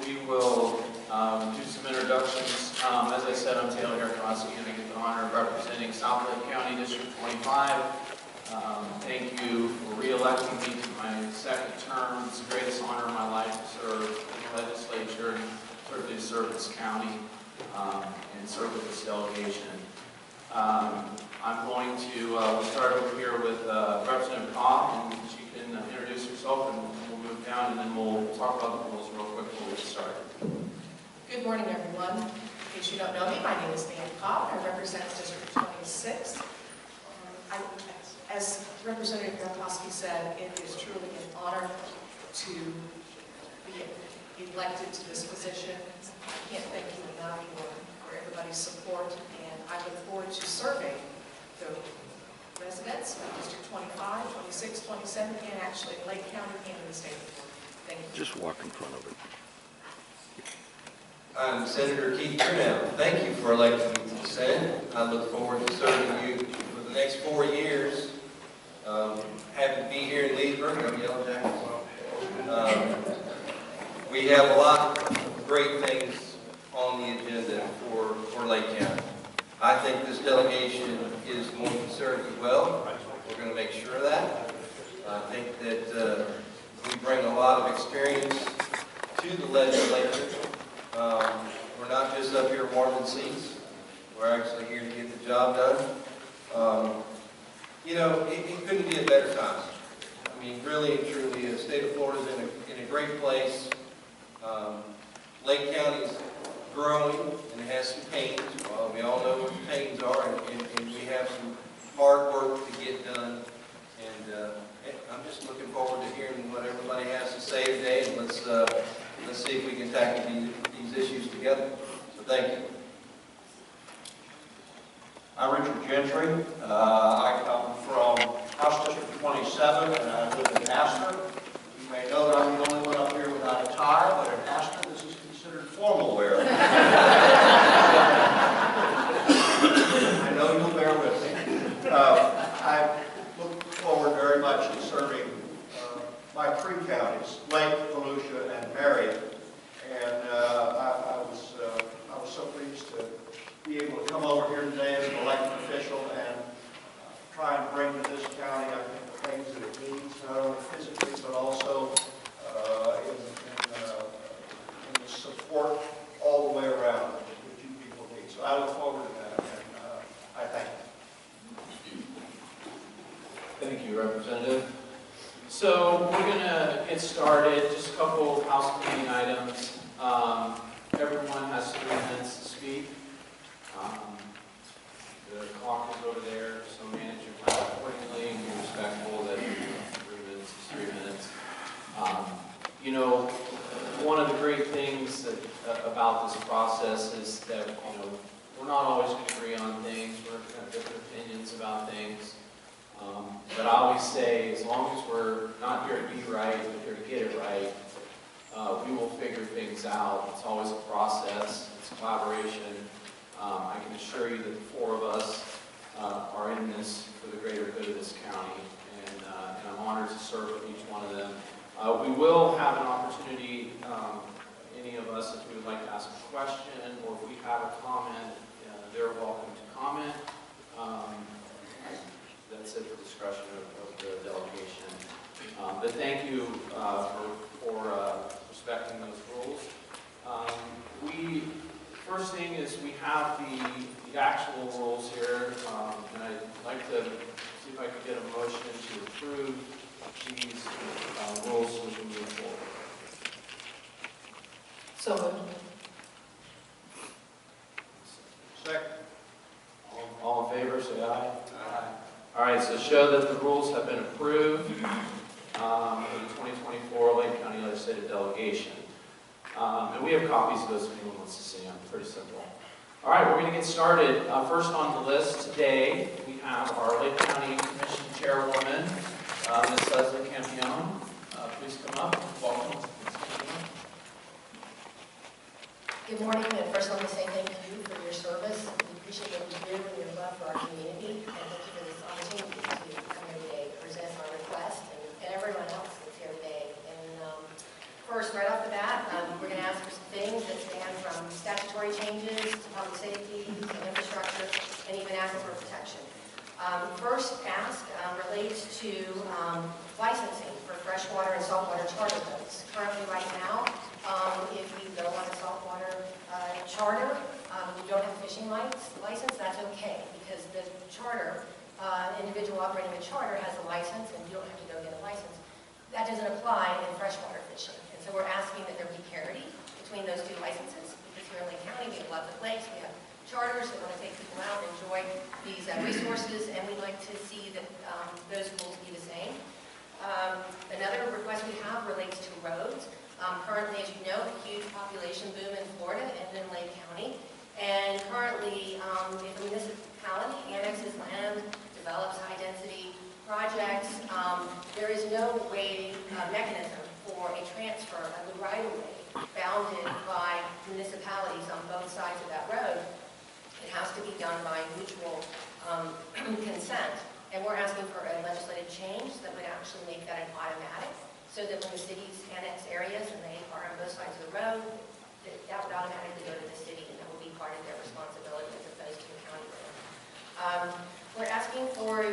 We will do some introductions. As I said, I'm Taylor Yarkosky, and I get the honor of representing South Lake County District 25. Thank you for re-electing me to my second term. It's the greatest honor of my life to serve in the legislature and certainly to serve this county and serve with this delegation. I'm going to we'll start over here with Representative Cobb, and she can introduce herself, and we'll move down, and then we'll talk about the rules real quick before we get started. Good morning, everyone. In case you don't know me, my name is Cobb. I represent District 26. As Representative Yarkosky said, it is truly an honor to be elected to this position. I can't thank you enough for everybody's support, and I look forward to serving the residents of District 25, 26, 27, and actually Lake County and the state of Florida. Thank you. Just walk in front of it. I'm Senator Truenow. Thank you for electing me to the Senate. I look forward to serving you for the next 4 years. Happy to be here in Leesburg. I'm Yellow Jacket. We have a lot of great things on the agenda for Lake County. I think this delegation is going to serve you well. We're going to make sure of that. I think that we bring a lot of experience to the legislature. We're not just up here warming seats. We're actually here to get the job done. You know, it couldn't be a better time. I mean, really and truly, the state of Florida is in a great place. Lake County is growing and it has some pains. Well, we all know what the pains are, and we have some hard work to get done. And I'm just looking forward to hearing what everybody has to say today. And let's see if we can tackle these issues together. So thank you. I'm Richard Gentry. I come from House District 27, and I live in Astor. You may know that I'm the only one up here without a tie, but in Astor, this is considered formal wear. I know you'll bear with me. I look forward very much to serving my 3 counties, Lake, Volusia, and Marion. And I was so pleased to be able to come over here today as an elected official and try and bring to this county, I think, the things that it needs, not only physically, but also in the support all the way around that you people need. So I look forward to that, and I thank you. Thank you, Representative. So we're going to get started. Just a couple of housekeeping items. Everyone has 3 minutes to speak. The clock is over there, so manage your time accordingly and be respectful that 3 minutes is 3 minutes. You know, one of the great things about this process is that, you know, we're not always going to agree on things. We're going to have different opinions about things. But I always say, as long as we're not here to be right, but here to get it right, we will figure things out. It's always a process. It's collaboration. I can assure you that the 4 of us are in this for the greater good of this county, and I'm honored to serve with each one of them. We will have an opportunity, any of us, if we would like to ask a question, or if we have a comment, they're welcome to comment. That's at the discretion of the delegation. But thank you for respecting those rules. First thing is we have the actual rules here, and I'd like to see if I could get a motion to approve these rules so we can move forward. So moved. Second. All in favor, say aye. Aye. All right, so show that the rules have been approved for the 2024 Lake County Legislative Delegation. And we have copies of those if anyone wants to see them. Pretty simple. All right, we're going to get started. First on the list today, we have our Lake County Commission Chairwoman, Ms. Leslie Campione. Please come up. Welcome. Good morning, and first let me say thank you for your service. We appreciate what you do and your love for our community, and thank you for this opportunity to come here today to present our request and everyone else that's here today. And for First, right off the bat, we're going to ask for some things that span from statutory changes to public safety, to infrastructure, and even aquifer protection. First ask relates to licensing for freshwater and saltwater charter boats. Currently, right now, if you go on a saltwater charter, you don't have a fishing license, that's okay, because the charter, individual operating a charter has a license, and you don't have to go get a license. That doesn't apply in freshwater fishing. And so we're asking that there be parity between those two licenses, because here in Lake County, we have lots of lakes, we have charters that want to take people out and enjoy these resources, and we'd like to see that those rules be the same. Another request we have relates to roads. Currently, as you know, a huge population boom in Florida and in Lake County. And currently, if a municipality annexes land, develops high-density projects, there is no mechanism for a transfer of the right-of-way bounded by municipalities on both sides of that road. It has to be done by mutual consent. And we're asking for a legislative change that would actually make that an automatic, so that when the cities annex areas and they are on both sides of the road, that would automatically go to the city, and that would be part of their responsibility as opposed to the county road. We're asking for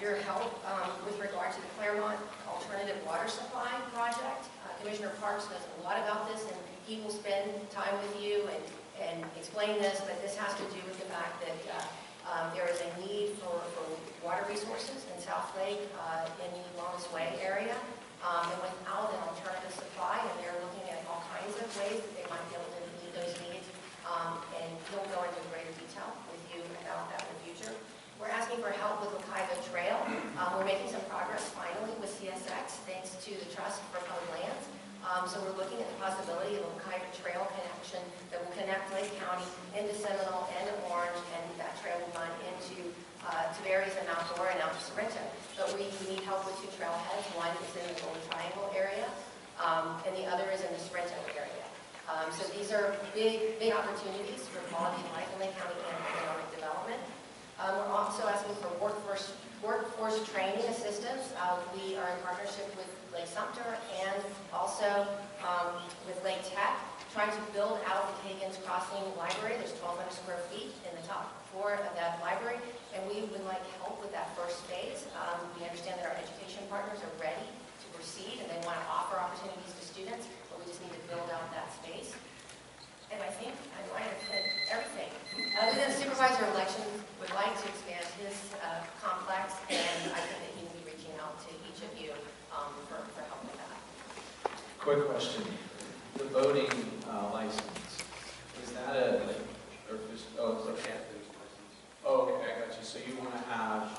your help with regard to the Claremont Alternative Water Supply Project. Commissioner Parks knows a lot about this, and he will spend time with you and explain this, but this has to do with the fact that there is a need for water resources in South Lake in the Longest Way area, and without an alternative supply, and they're looking at all kinds of ways that they might be able to meet those needs, and he'll go into greater detail with you about that in the future. We're asking for help with Wekiva Trail. We're making some progress finally with CSX, thanks to the Trust for Public Lands. So we're looking at the possibility of a Wekiva Trail connection that will connect Lake County into Seminole and Orange, and that trail will run into Tavares and Mount Dora and out to Sorrento. But we need help with two trailheads. One is in the Golden Triangle area, and the other is in the Sorrento area. So these are big opportunities for quality of life in Lake County and economic development. We're also asking for workforce training assistance. We are in partnership with Lake Sumter and also with Lake Tech, trying to build out the Kagan's Crossing Library. There's 1,200 square feet in the top floor of that library, and we would like help with that first phase. We understand that our education partners are ready to proceed, and they want to offer opportunities to students, but we just need to build out that space. And I think I might have said everything. Other than supervisor election, would like to expand his complex, and I think that he will be reaching out to each of you for help with that. Quick question. The boating license, is that okay, I got you. So you want to have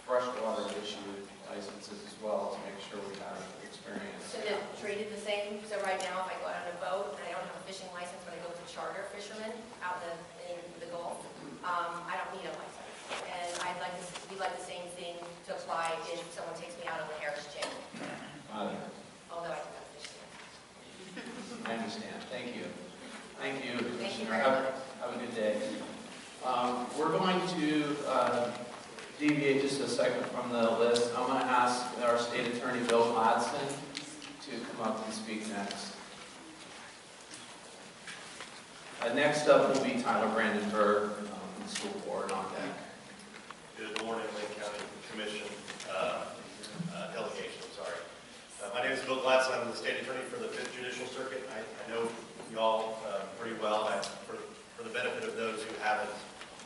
freshwater issued licenses as well to make sure we have experience. So they're treated the same. So right now, if I go out on a boat and I don't have a fishing license, but I go with a charter fisherman out in the Gulf, I don't need a license. And we'd like the same thing to apply if someone takes me out on the Harris Channel. Although I do have fishing. I understand. Thank you. Thank you. Thank you very much. Have a good day. We're going to deviate just a second from the list. I'm going to ask our State Attorney, Bill Gladson, to come up and speak next. Next up will be Tyler Brandenburg from the school board on deck. Good morning, Lake County Commission delegation. My name is Bill Gladson. I'm the State Attorney for the 5th Judicial Circuit. I know you all pretty well. For the benefit of those who haven't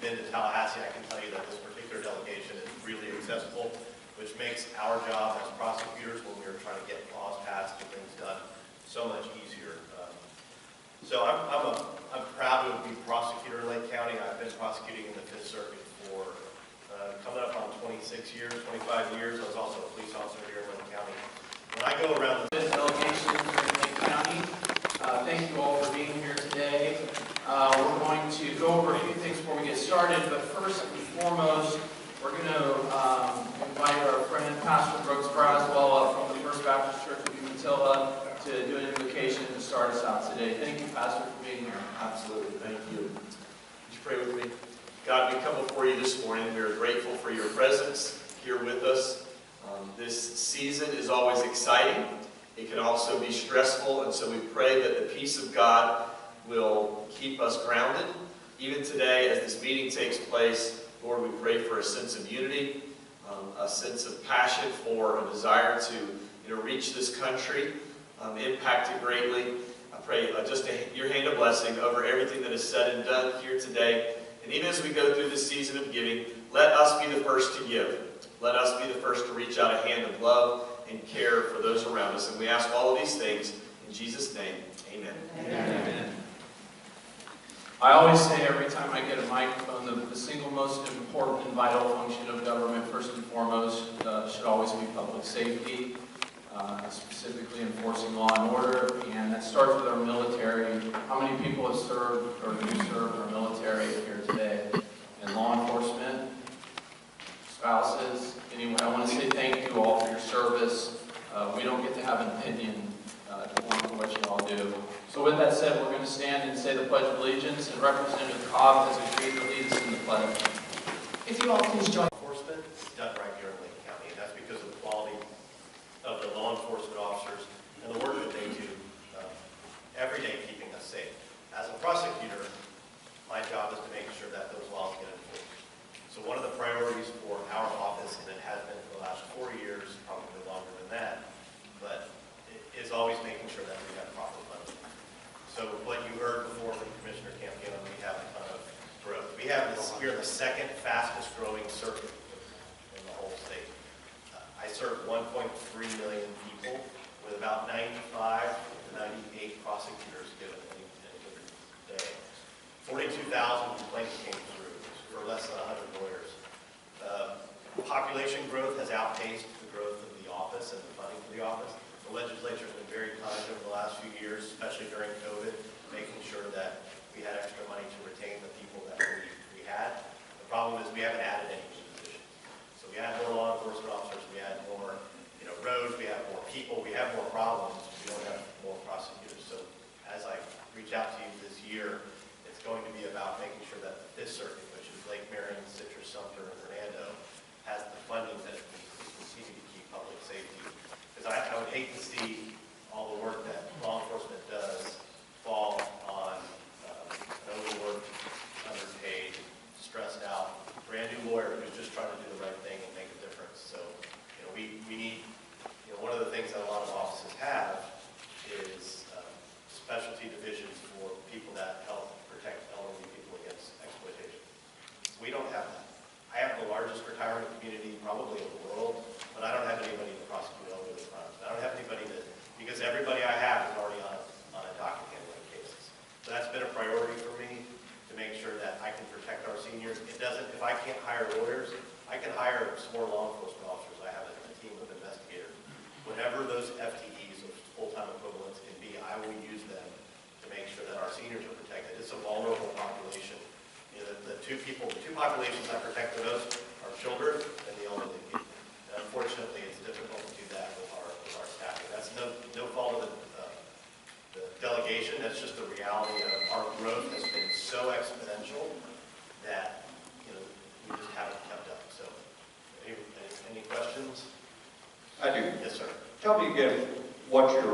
been to Tallahassee, I can tell you that this particular delegation is really accessible, which makes our job as prosecutors when we're trying to get laws passed and things done so much easier. So I'm proud to be a prosecutor in Lake County. I've been prosecuting in the 5th Circuit for coming up on 26 years, 25 years. I was also a police officer here in Lake County. When I go around the delegation in Lake County, thank you all for being here today. We're going to go over a few things before we get started, but first and foremost, we're going to invite our friend Pastor Brooks Braswell up from the First Baptist Church of Umatilla to do an invocation to start us out today. Thank you, Pastor, for being here. Absolutely, thank you. Would you pray with me? God, we come before you this morning. We are grateful for your presence here with us. This season is always exciting, It can also be stressful, and so we pray that the peace of God will keep us grounded. Even today, as this meeting takes place, Lord, we pray for a sense of unity, a sense of passion for a desire to reach this country, impact it greatly. I pray just your hand of blessing over everything that is said and done here today. And even as we go through this season of giving, let us be the first to give. Let us be the first to reach out a hand of love and care for those around us. And we ask all of these things in Jesus' name. Amen. Amen. I always say every time I get a microphone, the single most important and vital function of government, first and foremost, should always be public safety, specifically enforcing law and order, and that starts with our military. How many people have served or do serve in our military here today? And law enforcement, spouses. Anyway, I want to say thank you all for your service. We don't get to have an opinion on what you all do. So with that said, we're going to stand and say the Pledge of Allegiance, and Representative Cobb has agreed to lead us in the pledge. If you all please join. Enforcement is done right here in Lake County, and that's because of the quality of the law enforcement officers and the work that they do every day keeping us safe. As a prosecutor, my job is to make sure that those laws get enforced. So one of the priorities for our office, and it has been for the last 4 years, probably longer than that, but it is always making sure that we have proper funding. So what you heard before from Commissioner Campion, we have a ton of growth. We're the second fastest growing circuit in the whole state. I serve 1.3 million people with about 95 to 98 prosecutors given any given day. 42,000 complaints came through for less than 100 lawyers. Population growth has outpaced the growth of the office and the funding for the office. The legislature has been very kind over the last few years, especially during COVID, making sure that we had extra money to retain the people that we had. The problem is we haven't added any new positions. So we had more law enforcement officers, we had more roads, we have more people, we have more problems, we don't have more prosecutors. So as I reach out to you this year, it's going to be about making sure that the Fifth Circuit, which is Lake Marion, Citrus, Sumter, and Hernando, has the funding that it needs to continue to keep public safety. Because I would hate to see all the work that law enforcement does fall on overworked, underpaid, stressed out, brand new lawyer who's just trying to do the right thing and make a difference. So, we need, one of the things that a lot of offices have is specialty divisions for people that help protect elderly people against exploitation. We don't have that. I have the largest retirement community probably in the world, but I don't have anybody to prosecute elderly crimes. I don't have anybody because everybody I have is already on a docket handling cases. So that's been a priority for me to make sure that I can protect our seniors. If I can't hire lawyers, I can hire some more law enforcement officers. I have a team of investigators. Whatever those FTEs, or full-time equivalents, can be, I will use them to make sure that our seniors are protected. It's a vulnerable population. The two populations I protect the most are children and the elderly people. And unfortunately, it's difficult to do that with our staffing. That's no fault of the delegation. That's just the reality of our growth has been so exponential that we just haven't kept up. So, any questions? I do. Yes, sir. Tell me again what your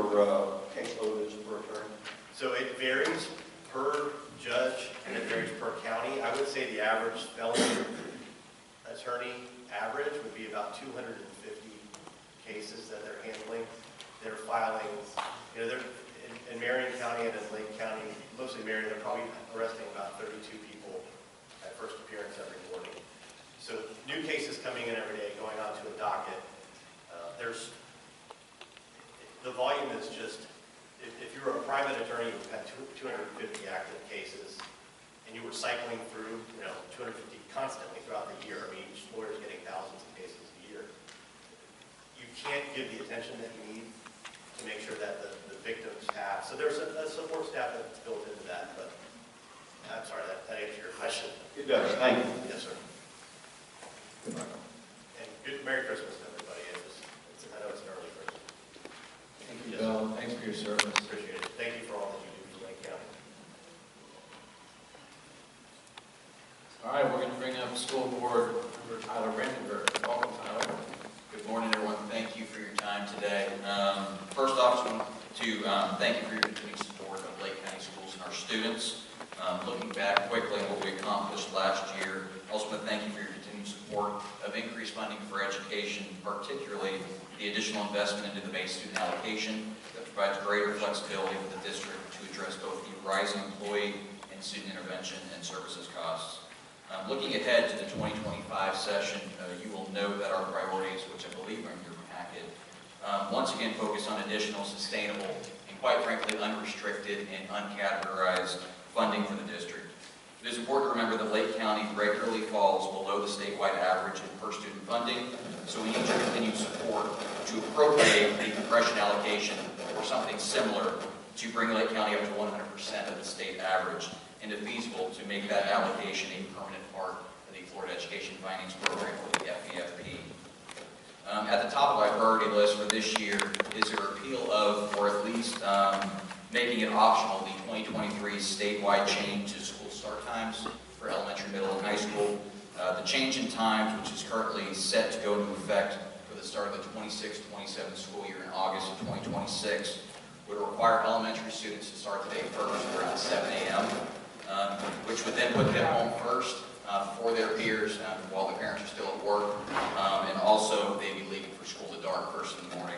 caseload is per attorney. So it varies per judge and it varies per county. I would say the average felony attorney average would be about 250 cases that they're handling. They're filing, they're in Marion County and in Lake County, mostly Marion, they're probably arresting about 32 people at first appearance every morning. So new cases coming in every day, going on to a docket. The volume is just, if you're a private attorney who had 250 active cases, and you were cycling through, 250 constantly throughout the year, each lawyer's getting thousands of cases a year, you can't give the attention that you need to make sure that the victims have. So there's a support staff that's built into that, but I'm sorry, that answered your question. It does. Thank you. Yes, sir. And Merry Christmas to everybody. I know it's an early Christmas. Thank you, Bill. Thanks for your service. Appreciate it. Thank you for all that you do for Lake County. All right, we're going to bring up School Board Member Tyler Brandenburg. Welcome, Tyler. Good morning, everyone. Thank you for your time today. First off, to thank you for your continued support of Lake County Schools and our students. Looking back quickly on what we accomplished last year, I also want to thank you for your continued support of increased funding for education, particularly the additional investment into the base student allocation that provides greater flexibility for the district to address both the rising employee and student intervention and services costs. Looking ahead to the 2025 session, you will know that our priorities, which I believe are in your packet, once again focus on additional sustainable and quite frankly unrestricted and uncategorized funding for the district. It is important to remember that Lake County regularly falls below the statewide average in per student funding, so we need your continued support to appropriate the compression allocation or something similar to bring Lake County up to 100% of the state average, and if feasible, to make that allocation a permanent part of the Florida Education Finance Program, or the FEFP. At the top of my priority list for this year is a repeal of, or at least making it optional, the 2023 statewide change to school start times for elementary, middle, and high school. The change in times, which is currently set to go into effect for the start of the 26-27 school year in August of 2026, would require elementary students to start the day first around 7 a.m., which would then put them home first before their peers while the parents are still at work, and also they'd be leaving for school to dark first in the morning.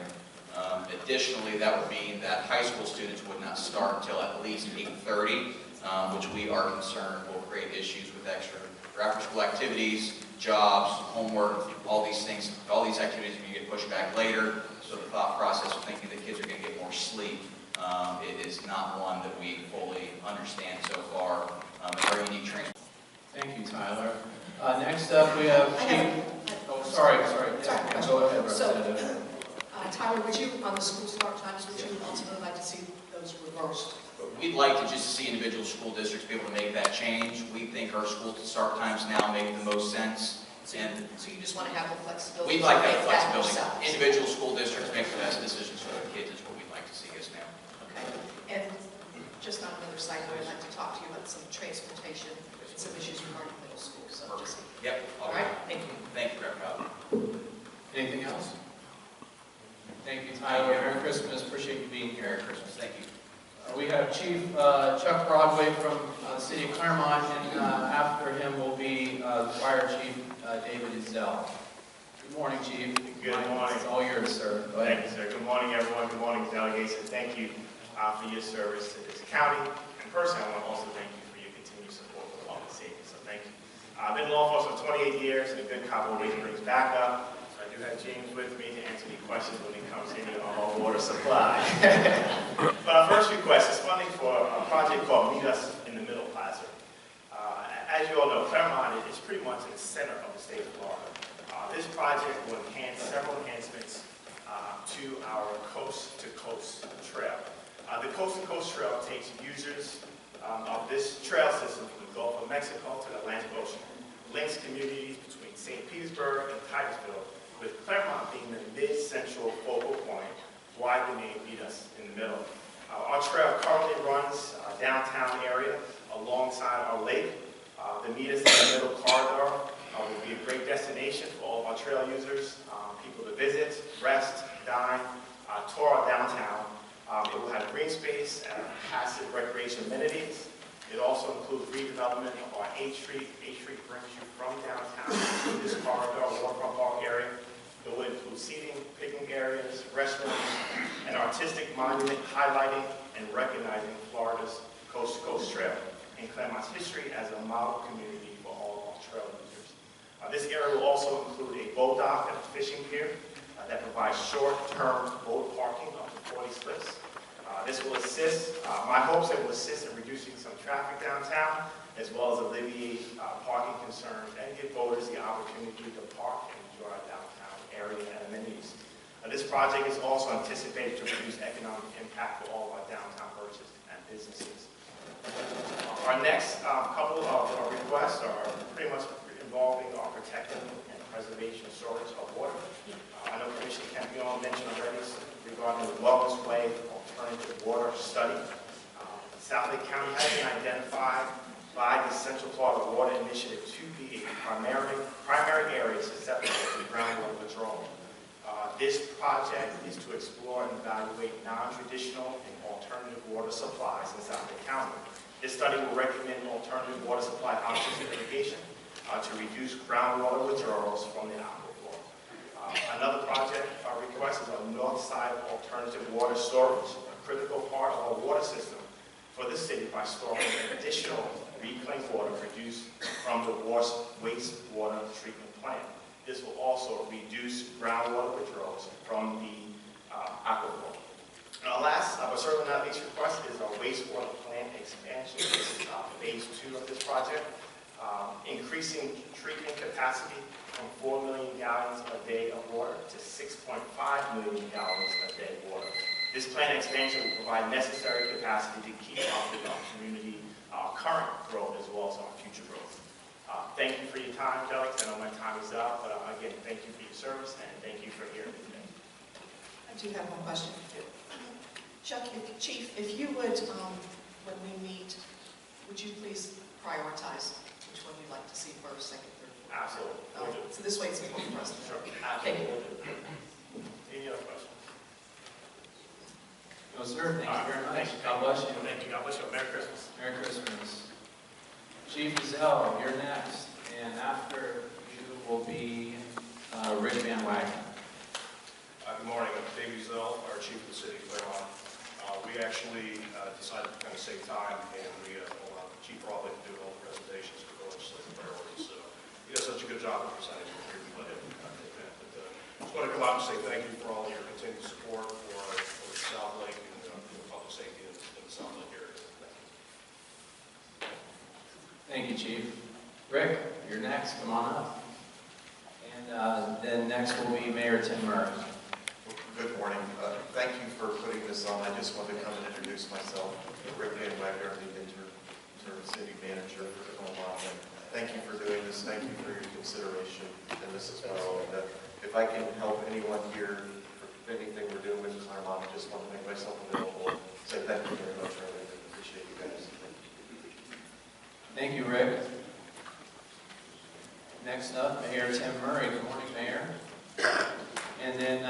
Additionally, that would mean that high school students would not start until at least 8:30, which we are concerned will create issues with extra after-school activities, jobs, homework, all these things, all these activities are going to get pushed back later. So the thought process of thinking that kids are going to get more sleep it is not one that we fully understand so far. Very unique training. Thank you, Tyler. Next up, we have Chief. Oh, sorry. Yeah, go ahead, Representative. Tyler, would you, on the school start times, would you ultimately like to see those reversed? We'd like to just see individual school districts be able to make that change. We think our school start times now make the most sense. So you just want to have the flexibility? We'd like that make flexibility. yourselves. Individual school districts make the best decisions for their kids is what we'd like to see us now. Okay. And just on another side, I'd like to talk to you about some transportation, some issues regarding middle school. So just, Yep. all right, thank you. Thank you, Reverend Cobb. Anything else? Thank you, Tyler. Merry Christmas. Appreciate you being here. Merry Christmas. Thank you. We have Chief Chuck Broadway from the city of Claremont, and after him will be the Fire Chief David Zell. Good morning, Chief. Good morning. It's all yours, sir. Go ahead. Thank you, sir. Good morning, everyone. Good morning, delegation. Thank you for your service to this county. And personally, I want to also thank you for your continued support for public safety. So thank you. I've been in law enforcement for 28 years, and a good cop always brings back up. So I do have James with me to answer any questions when it comes to any of our water supply. But our first request is funding for a project called Meet Us in the Middle Plaza. As you all know, Claremont is pretty much in the center of the state of Florida. This project will enhance several enhancements to our coast-to-coast trail. The coast-to-coast trail takes users of this trail system from the Gulf of Mexico to the Atlantic Ocean, links communities between St. Petersburg and Titusville, with Claremont being the mid-central focal point, widely named Meet Us in the Middle. Our trail currently runs downtown area alongside our lake. The Meet Us in the Middle corridor will be a great destination for all of our trail users, people to visit, rest, dine, tour our downtown. It will have green space and passive recreation amenities. It also includes redevelopment of our 8th Street. 8th Street brings you from downtown to this corridor, waterfront park area. It will include seating, picnic areas, restrooms, an artistic monument highlighting and recognizing Florida's coast-to-coast trail and Claremont's history as a model community for all of our trail users. This area will also include a boat dock and a fishing pier that provides short-term boat parking up to 40 slips. This will assist, my hopes it will assist in reducing some traffic downtown, as well as alleviate parking concerns and give voters the opportunity to park and enjoy our downtown area and amenities. This project is also anticipated to reduce economic impact for all of our downtown merchants and businesses. Our next couple of requests are pretty much involving our protecting and preservation storage of water. I know Commissioner Campion mentioned already regarding the Wellness Way Alternative Water Study. South Lake County has been identified by the Central Florida Water Initiative to be a primary area susceptible to groundwater withdrawal. This project is to explore and evaluate non-traditional and alternative water supplies in Southgate County. This study will recommend alternative water supply options and mitigation to reduce groundwater withdrawals from the aquifer. Another project request is a north side alternative water storage, a critical part of our water system for the city by storing additional reclaimed water produced from the wastewater treatment plant. This will also reduce groundwater withdrawals from the aquifer. And our last, but certainly not least request, is our wastewater plant expansion. This is phase 2 of this project, increasing treatment capacity from 4 million gallons a day of water to 6.5 million gallons a day of water. This plant expansion will provide necessary capacity to keep up with our community, our current growth as well as our future growth. Thank you for your time, delegates. I know my time is up, but again, thank you for your service and thank you for hearing me today. I do have one question. Chuck, Chief, if you would, when we meet, would you please prioritize which one you'd like to see first, second, third, fourth? Absolutely. We'll do. So this way it's important for us to know. Sure. Thank you. Any other questions? No, sir. Thank you very much. Thank you. God bless you. Thank you. God bless you. Merry Christmas. Merry Christmas. Chief Zell, you're next, and after you will be Rich Van Wagner. Good morning. I'm Davey Zell, our Chief of the City of Claremont. We actually decided to kind of save time, and we allowed Chief Rawley to do all the presentations for the legislative priorities. So he does such a good job of presenting. We let him take that. But just want to come out and say thank you for all your continued support for South Lake and public safety in the South Lake area. Thank you, Chief. Rick, you're next. Come on up. And then next will be Mayor Tim Murray. Good morning. Thank you for putting this on. I just wanted to come and introduce myself. Rick Van Wagner, the interim city manager for Claremont. Thank you for doing this. Thank you for your consideration in this as well. And if I can help anyone here for anything we're doing with Claremont, I just want to make myself available. Say thank you very much. I really appreciate you guys. Thank you, Rick. Next up, Mayor Tim Murray. Good morning, Mayor. And then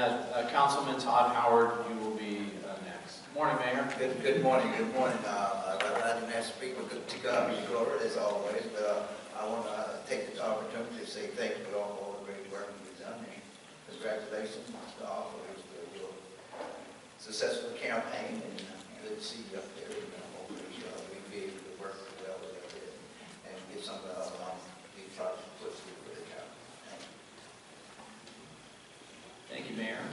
Councilman Todd Howard, you will be next. Good morning, Mayor. Good morning. Good morning. I didn't have to speak. We're good to go. Glory as always. But I want to take this opportunity to say thank you for all the great work you've done. And congratulations, Mr. Offer. It was a successful campaign, and good to see you up there. And hopefully we'll be able to work well with it and get some of these projects put through for the county. Thank you. Thank you, Mayor.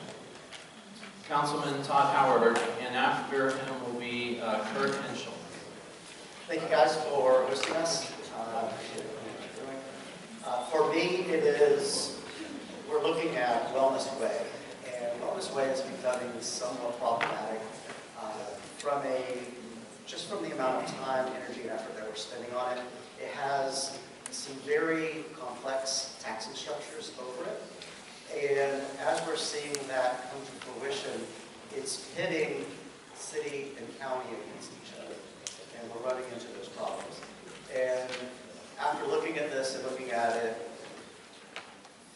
Councilman Todd Howard, and after him will be Kurt Henschel. Thank you guys for hosting us. For me, it is, we're looking at Wellness Way, and Wellness Way is becoming somewhat problematic just from the amount of time, energy, and effort that we're spending on it. It has some very complex taxing structures over it. And as we're seeing that come to fruition, it's pitting city and county against each other. And we're running into those problems. And after looking at this and looking at it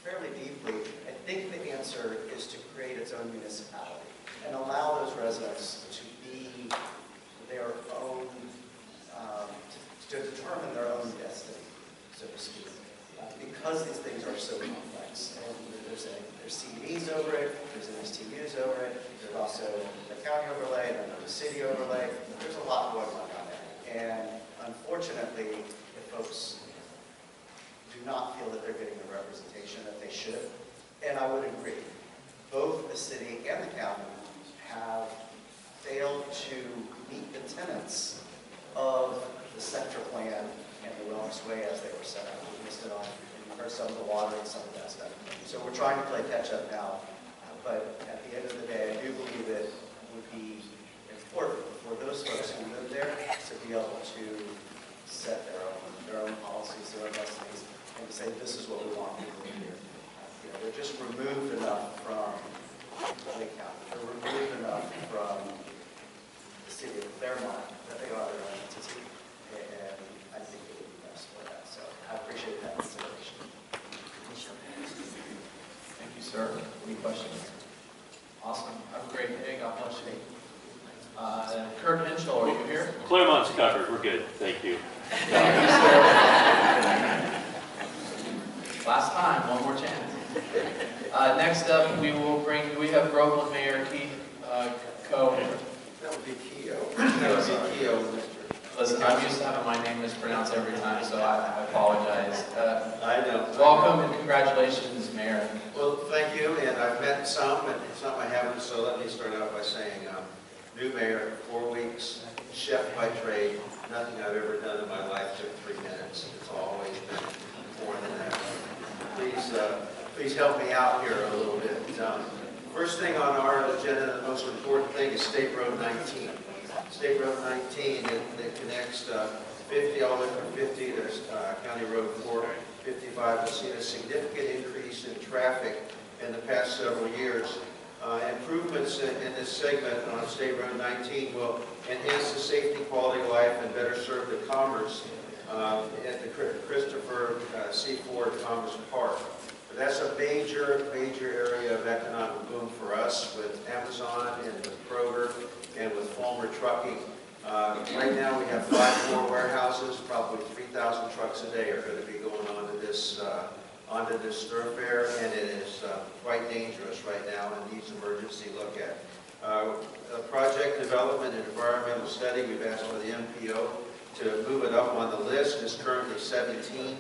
fairly deeply, I think the answer is to create its own municipality and allow those residents to be their own, to determine their own destiny, so to speak. Because these things are so complex. And there's CDs over it, there's MSTUs over it, there's also the county overlay, and the city overlay. There's a lot going on down there. And unfortunately, if folks do not feel that they're getting the representation that they should, and I would agree, both the city and the county have failed to meet the tenets of the sector plan and the Wellness Way as they were set out. We missed it on, and you heard some of the water and some of that stuff. So we're trying to play catch up now, but at the end of the day, I do believe it would be important for those folks who live there to be able to set their own policies, their own destinies, and to say, this is what we want people to hear. They're just removed enough from Lake County. They're removed enough from the city of Claremont that they are their own entity. And I think it would be best for that. So I appreciate that consideration. Thank you, sir. Any questions? Claremont's covered, we're good, thank you. Last time, one more chance. Next up, we have Groveland Mayor Keith Cobb. That would be Keogh. That would be Keogh, Mr. Listen, I'm used to having my name mispronounced every time, so I apologize. I know. Welcome and congratulations, Mayor. Well, thank you, and I've met some, and some I haven't, so let me start out by saying, new mayor, 4 weeks, chef by trade, nothing I've ever done in my life took 3 minutes. It's always been more than that. Please help me out here a little bit. First thing on our agenda, the most important thing is State Road 19. State Road 19, it connects 50 all the way from 50 to County Road 455. We've seen a significant increase in traffic in the past several years. Improvements in this segment on State Road 19 will enhance the safety, quality of life, and better serve the commerce at the Christopher C. Ford Commerce Park. But that's a major area of economic boom for us with Amazon and with Kroger and with Fulmer Trucking. Right now we have 5 more warehouses, probably 3,000 trucks a day are going to be going onto this thoroughfare, and it is quite dangerous right now and needs emergency look at. Project development and environmental study, we've asked for the MPO to move it up on the list. It's currently 17.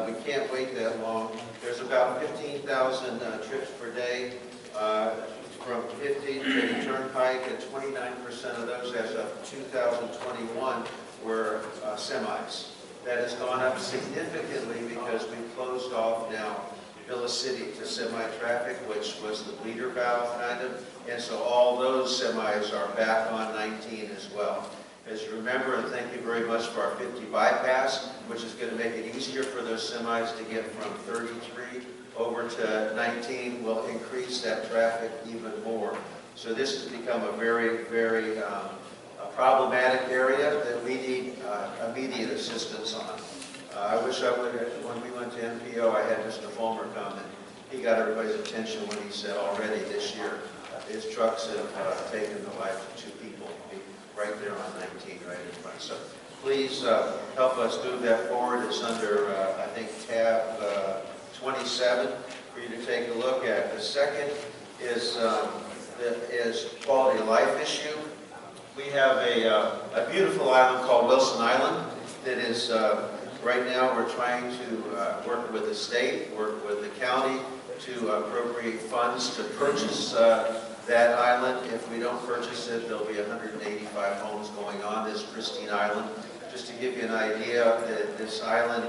We can't wait that long. There's about 15,000 trips per day from 50 to the Turnpike, and 29% of those as of 2021 were semis. That has gone up significantly because we've closed off now Villa City to semi-traffic, which was the bleeder valve kind of, and so all those semis are back on 19 as well. As you remember, and thank you very much for our 50 bypass, which is going to make it easier for those semis to get from 33 over to 19, will increase that traffic even more. So this has become a very, very problematic area that we need immediate assistance on. I wish I would have, when we went to MPO, I had Mr. Fulmer come, and he got everybody's attention when he said already this year, his trucks have taken the life of 2 people right there on 19, right in front. So please help us move that forward. It's under, I think, tab 27 for you to take a look at. The second is quality of life issue. We have a beautiful island called Wilson Island that is, right now we're trying to work with the state, work with the county to appropriate funds to purchase that island. If we don't purchase it, there'll be 185 homes going on this pristine island. Just to give you an idea, this island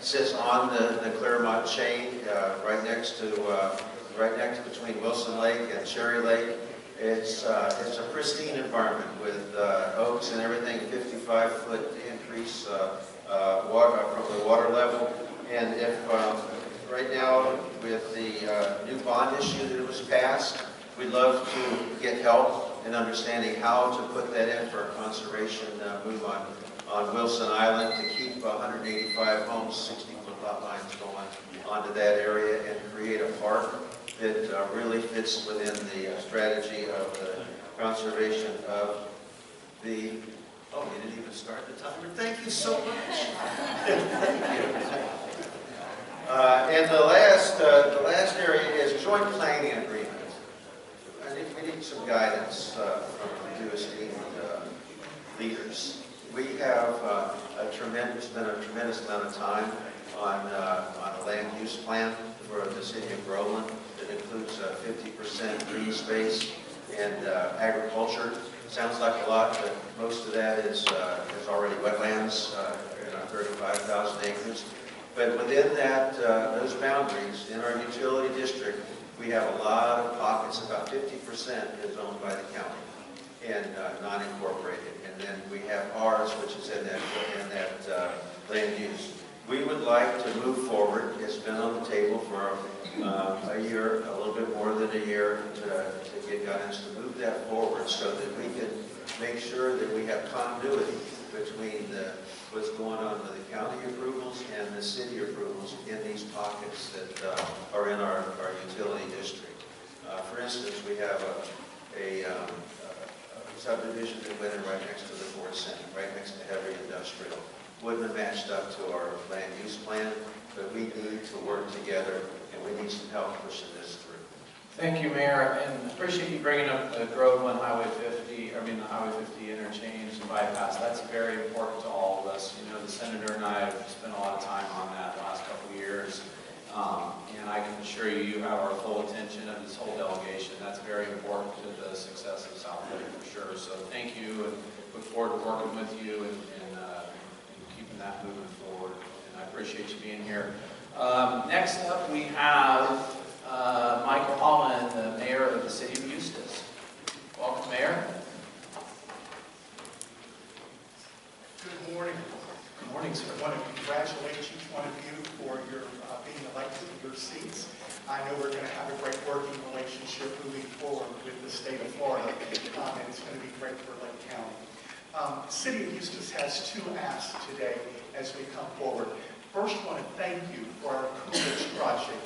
sits on the Claremont chain, right next between Wilson Lake and Cherry Lake. It's a pristine environment with oaks and everything, 55-foot increase from the water level. And if right now with the new bond issue that was passed, we'd love to get help in understanding how to put that in for a conservation move on Wilson Island to keep 185 homes, 60-foot lot lines going onto that area and create a park that really fits within the strategy of the conservation of the, oh, you didn't even start the timer. Thank you so much. Thank you. And the last area is joint planning agreement. I think we need some guidance from you esteemed leaders. We have spent a tremendous amount of time on a land use plan for the city of Groveland that includes 50% green space and agriculture. Sounds like a lot, but most of that is already wetlands, 35,000 acres. But within that, those boundaries, in our utility district, we have a lot of pockets. About 50% is owned by the county and non-incorporated. And then we have ours, which is in that land use. We would like to move forward. It's been on the table for a year, a little bit more than a year, to get guidance to move that forward so that we can make sure that we have continuity between what's going on with the county approvals and the city approvals in these pockets that are in our utility district. For instance, we have a subdivision that went in right next to the Ford Center, wouldn't have matched up to our land use plan, but we need to work together, and we need some help pushing this through. Thank you, Mayor, and appreciate you bringing up the Grove on Highway 50, the Highway 50 interchange and bypass. That's very important to all of us. You know, the Senator and I have spent a lot of time on that the last couple of years, and I can assure you, you have our full attention of this whole delegation. That's very important to the success of South Lake for sure. So thank you, and look forward to working with you and keeping that moving forward. And I appreciate you being here. Next up, we have Michael Holland, the Mayor of the City of Eustis. Welcome, Mayor. Good morning. Good morning, sir. I want to congratulate each one of you for your being elected to your seats. I know we're going to have a great working relationship moving forward with the state of Florida, and it's going to be great for Lake County. The City of Eustis has two asks today as we come forward. First, I want to thank you for our Coolidge project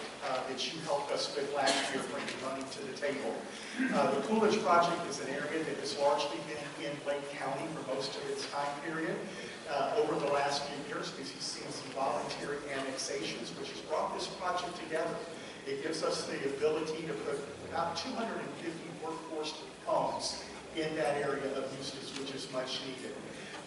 that you helped us with last year, bringing money to the table. The Coolidge project is an area that has largely been in Lake County for most of its time period. Over the last few years, because you've seen some voluntary annexations, which has brought this project together. It gives us the ability to put about 250 workforce homes in that area of Eustis, which is much needed.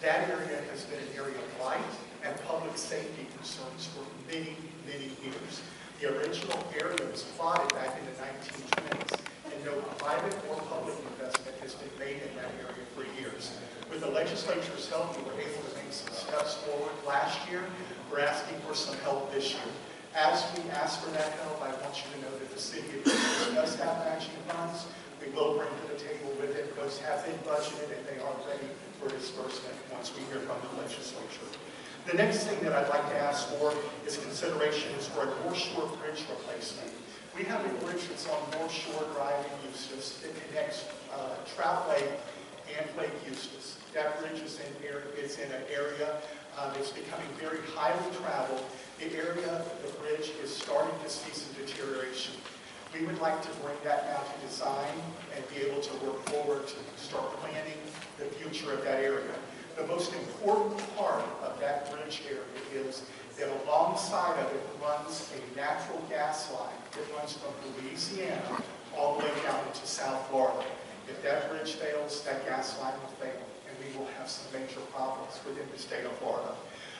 That area has been an area of light and public safety concerns for many, many years. The original area was plotted back in the 1920s, and no private or public investment has been made in that area for years. With the legislature's help, we were able to make some steps forward last year. We're asking for some help this year. As we ask for that help, I want you to know that the City of Eustis does have matching funds. We will bring to the table with it. Those have been budgeted, and they are ready for disbursement once we hear from the legislature. The next thing that I'd like to ask for is consideration for a North Shore Bridge replacement. We have a bridge that's on North Shore Drive in Eustis that connects Trout Lake and Lake Eustis. That bridge is in an area that's becoming very highly traveled. The area, the bridge, is starting to see some deterioration. We would like to bring that now to design and be able to work forward to start planning the future of that area. The most important part of that bridge area is that alongside of it runs a natural gas line that runs from Louisiana all the way down into South Florida. If that bridge fails, that gas line will fail, and we will have some major problems within the state of Florida.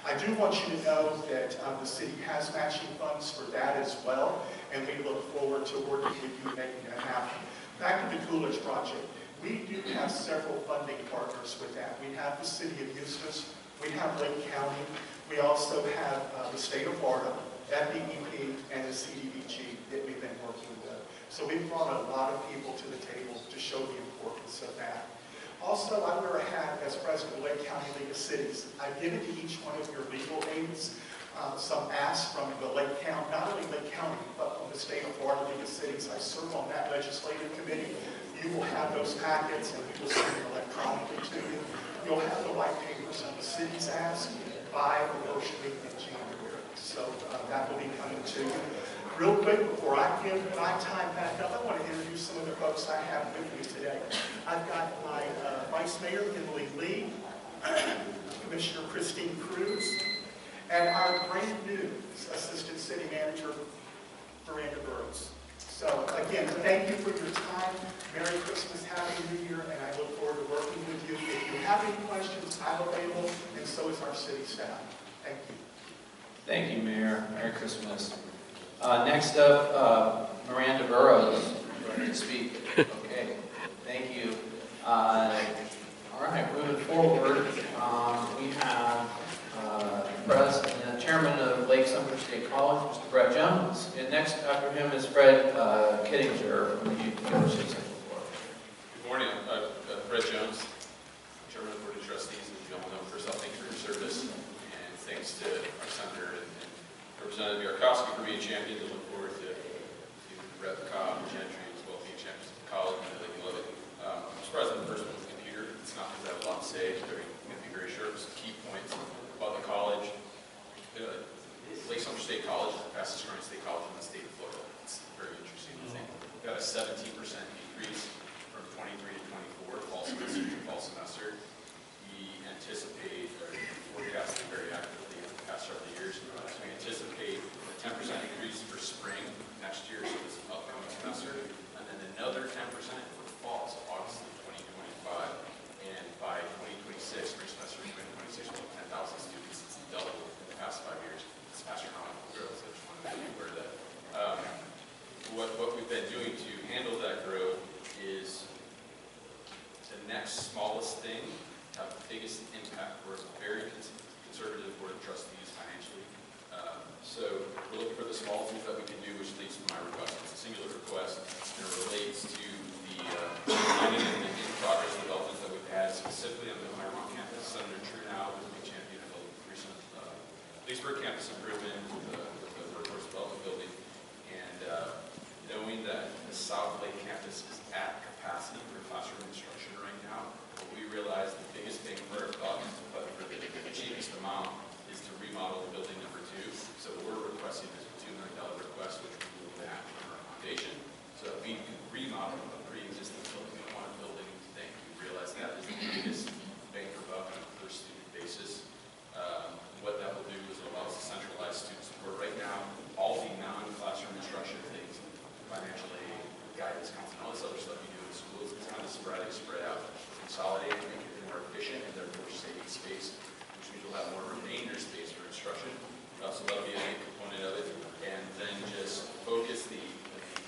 I do want you to know that the city has matching funds for that as well, and we look forward to working with you making that happen. Back to the Coolidge project. We do have several funding partners with that. We have the City of Eustis, we have Lake County, we also have the state of Florida, FDEP, and the CDBG that we've been working with. So we've brought a lot of people to the table to show the importance of that. Also, I wear a hat as president of Lake County League of Cities. I've given to each one of your legal aides some asks from the Lake County, not only Lake County, but from the state of Florida League of Cities. I serve on that legislative committee. You will have those packets, and we will send them electronically to you. You'll have the white papers on the city's ask by the first week in January. So that will be coming to you. Real quick, before I give my time back up, I want to introduce some of the folks I have with me today. I've got my Vice Mayor, Emily Lee, Commissioner Christine Cruz, and our brand new Assistant City Manager, Miranda Burrows. So again, thank you for your time. Merry Christmas, Happy New Year, and I look forward to working with you. If you have any questions, I'm available, and so is our city staff. Thank you. Thank you, Mayor. Merry Christmas. Next up, Miranda Burrows, ready to speak. Okay, thank you. All right, moving forward, we have President and Chairman of Lake Sumter State College, Mr. Brett Jones. And next after him is Fred Kittinger from the University of Central Florida. Good morning. I'm Brett Jones, Chairman of the Board of Trustees. As you all know, first off, thanks for your service, and thanks to our Senator and Representative Yarkosky for being champions. I look forward to Rep. Cobb and Gentry as well being champions of the college. I think you love it. I'm surprised I'm the first one with the computer. It's not because I have a lot to say. I'm going to be very short with some key points about the college. Lake Sumter State College is the fastest growing state college in the state of Florida. It's very interesting to think. We've got a 17% increase from 23 to 24 fall semester to fall semester. We anticipate or forecast a very active for campus improvement with the workforce development building. And knowing that the South Lake campus is at capacity for classroom instruction right now, we realize the biggest bang for our buck, but for the cheapest amount, is to remodel building number 2. So we're requesting this $2 million request, which we will match from our foundation. So if we can remodel a pre-existing building, we want a building thing. We realize that is the biggest bang for buck on a per student basis. What that will do is allow us to centralize student support. Right now, all the non-classroom instruction things, financial aid, guidance counseling, all this other stuff you do in schools, it's kind of sporadic, spread out, consolidate, and make it more efficient, and therefore saving space, which means we'll have more remainder space for instruction. So that'll be a big component of it. And then just focus the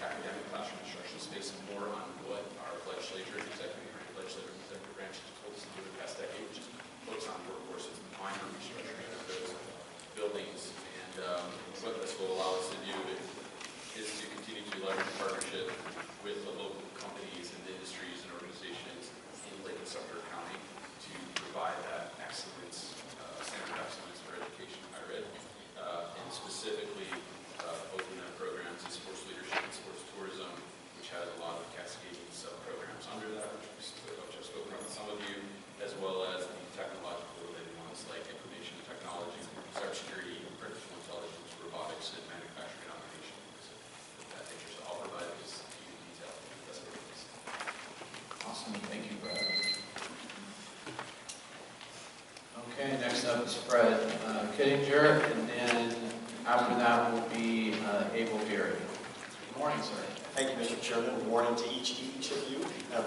academic classroom instruction space more on what our legislative executive branch has told us to do the past decade, which is focus on workforces and minor restructuring of those buildings. And what this will allow us to do is to continue to leverage a partnership with the local companies and industries and organizations in Lake and Sumter County to provide that excellence, standard of excellence for education in higher ed, and specifically open up programs in sports leadership and sports tourism, which has a lot of cascading sub-programs under that, which I've spoken about with some of you, as well as the technological related ones like information and technology, cybersecurity, artificial intelligence, robotics, and manufacturing automation. So that nature, so I'll provide this to you in detail. That's what it is. Awesome, thank you, Brad. Okay, next up is Fred Kittinger, and then after that will be Abel Gary. Good morning, sir. Thank you, Mr. Chairman. Good morning to each of you.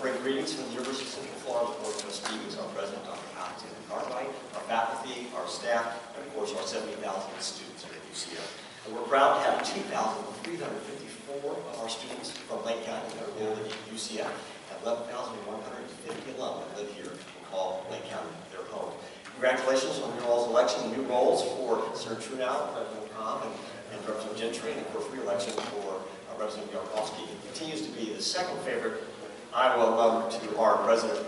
Bring greetings from the University of Central Florida Board of Trustees, our President, Dr. Alexander Cartwright, our faculty, our staff, and of course our 70,000 students here at UCF. And we're proud to have 2,354 of our students from Lake County that are enrolled at UCF, and 11,150 alum that live here and call Lake County their home. Congratulations on your all's election and new roles for Senator Truenow, President Cobb, and Representative Gentry, and of course re-election for Representative Yarkosky. Continues to be the second favorite Iowa alum to our President